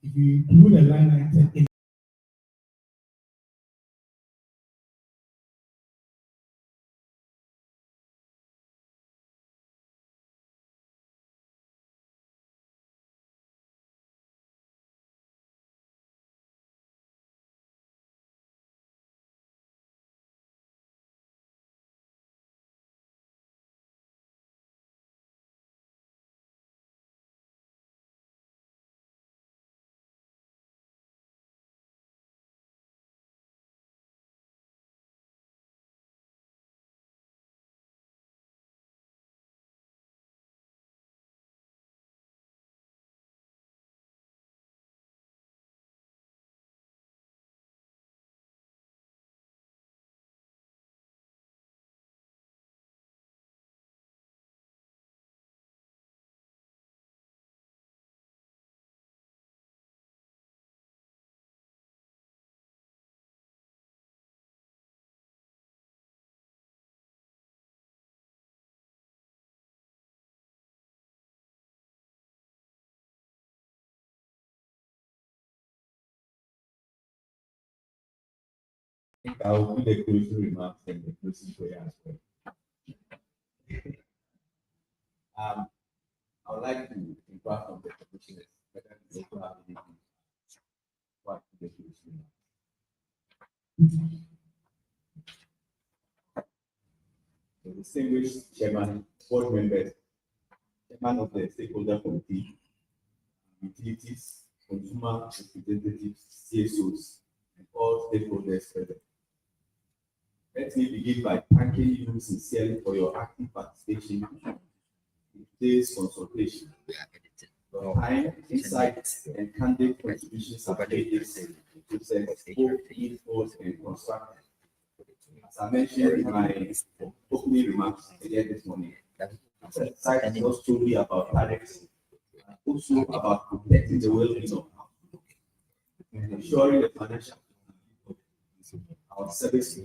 if you include a line item in I think I will put the closing remarks and the closing prayer as well. I would like to invite from the commissioners whether they also have anything to the closing remarks. The distinguished chairman, board members, chairman of the stakeholder committee, utilities, consumer representatives, CSOs, and all stakeholders present. Let me begin by thanking you sincerely for your active participation in today's consultation. Your time, insights, and candid contributions have made this process both useful and constructive. As I mentioned in my opening remarks again this morning, the site is not solely about tariffs, but also about protecting the well-being of and ensuring the financial of our service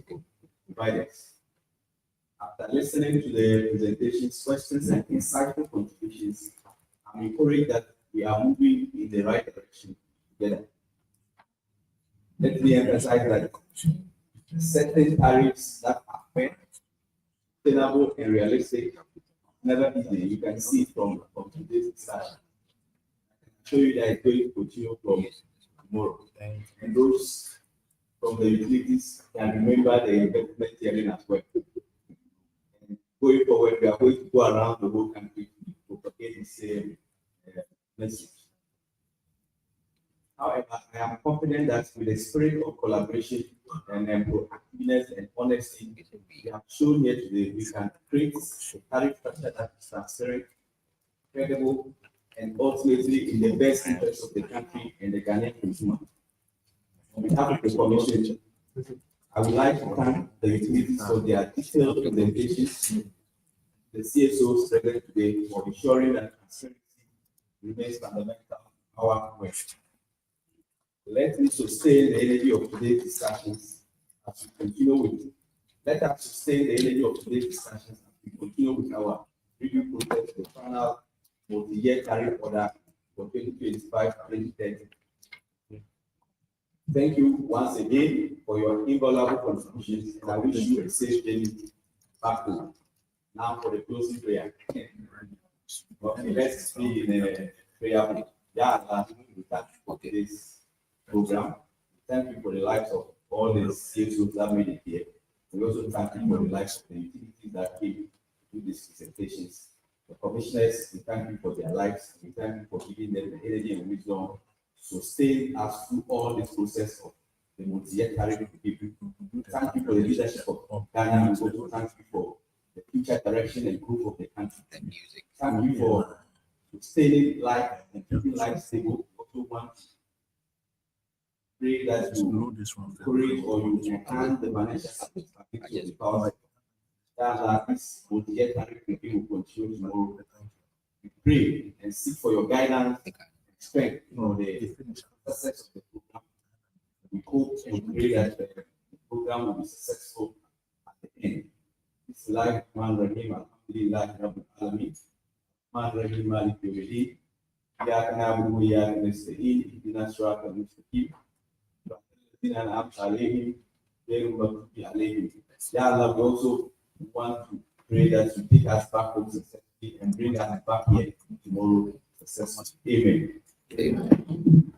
providers. After listening to the presentations, questions, and insightful contributions, I'm encouraged that we are moving in the right direction together. Let me emphasize that certain tariffs that are fair, sustainable, and realistic never easy. You can see it from today's discussion. Show you that it's going to continue from tomorrow. And those from the utilities can remember the investment hearing as well. And going forward, we are going to go around the whole country to propagate the same message. However, I am confident that with the spirit of collaboration and proactiveness and honesty we have shown here today, we can create a tariff structure that is transparent, credible, and ultimately in the best interest of the country and the Ghanaian consumer. On behalf of the Commission, I would like to thank the utilities for their detailed presentations, the CSOs present today for ensuring that transparency remains fundamental to our work. Let me sustain the energy of today's discussions as we continue with. Let us sustain the energy of today's discussions as we continue with our review process, the final multi-year tariff order for 2025-2030. Thank you once again for your invaluable contributions, and I wish you a safe journey back home. Now for the closing prayer. Okay, let's be in a prayer. Yeah, we thank you for this program. Thank you for the lives of all the CSOs that made it here. We also thank you for the lives of the utilities that came to these presentations. The commissioners, we thank you for their lives. We thank you for giving them the energy and wisdom to sustain us through all this process of the multi-year tariff review. Thank you for the leadership of Ghana, and also thank you for the future direction and growth of the country. Thank you for sustaining life and keeping life stable. Also want to pray that you encourage or you enhance the financial capacity of the power. That this multi-year tariff review will continue tomorrow. We pray and seek for your guidance and strength for the success of the program. We hope and pray that the program will be successful at the end. This life, man, Rahim, Alhamdulillah, Rabbil Alameen. Man, Rahim, Malik, Yawidi. Ya Kanabu, Ya Nasta'in, Ibn Ashraq, and Mustaqim. Ya Allah, we also want to pray that you take us back home successfully and bring us back here tomorrow successfully. Amen. Amen.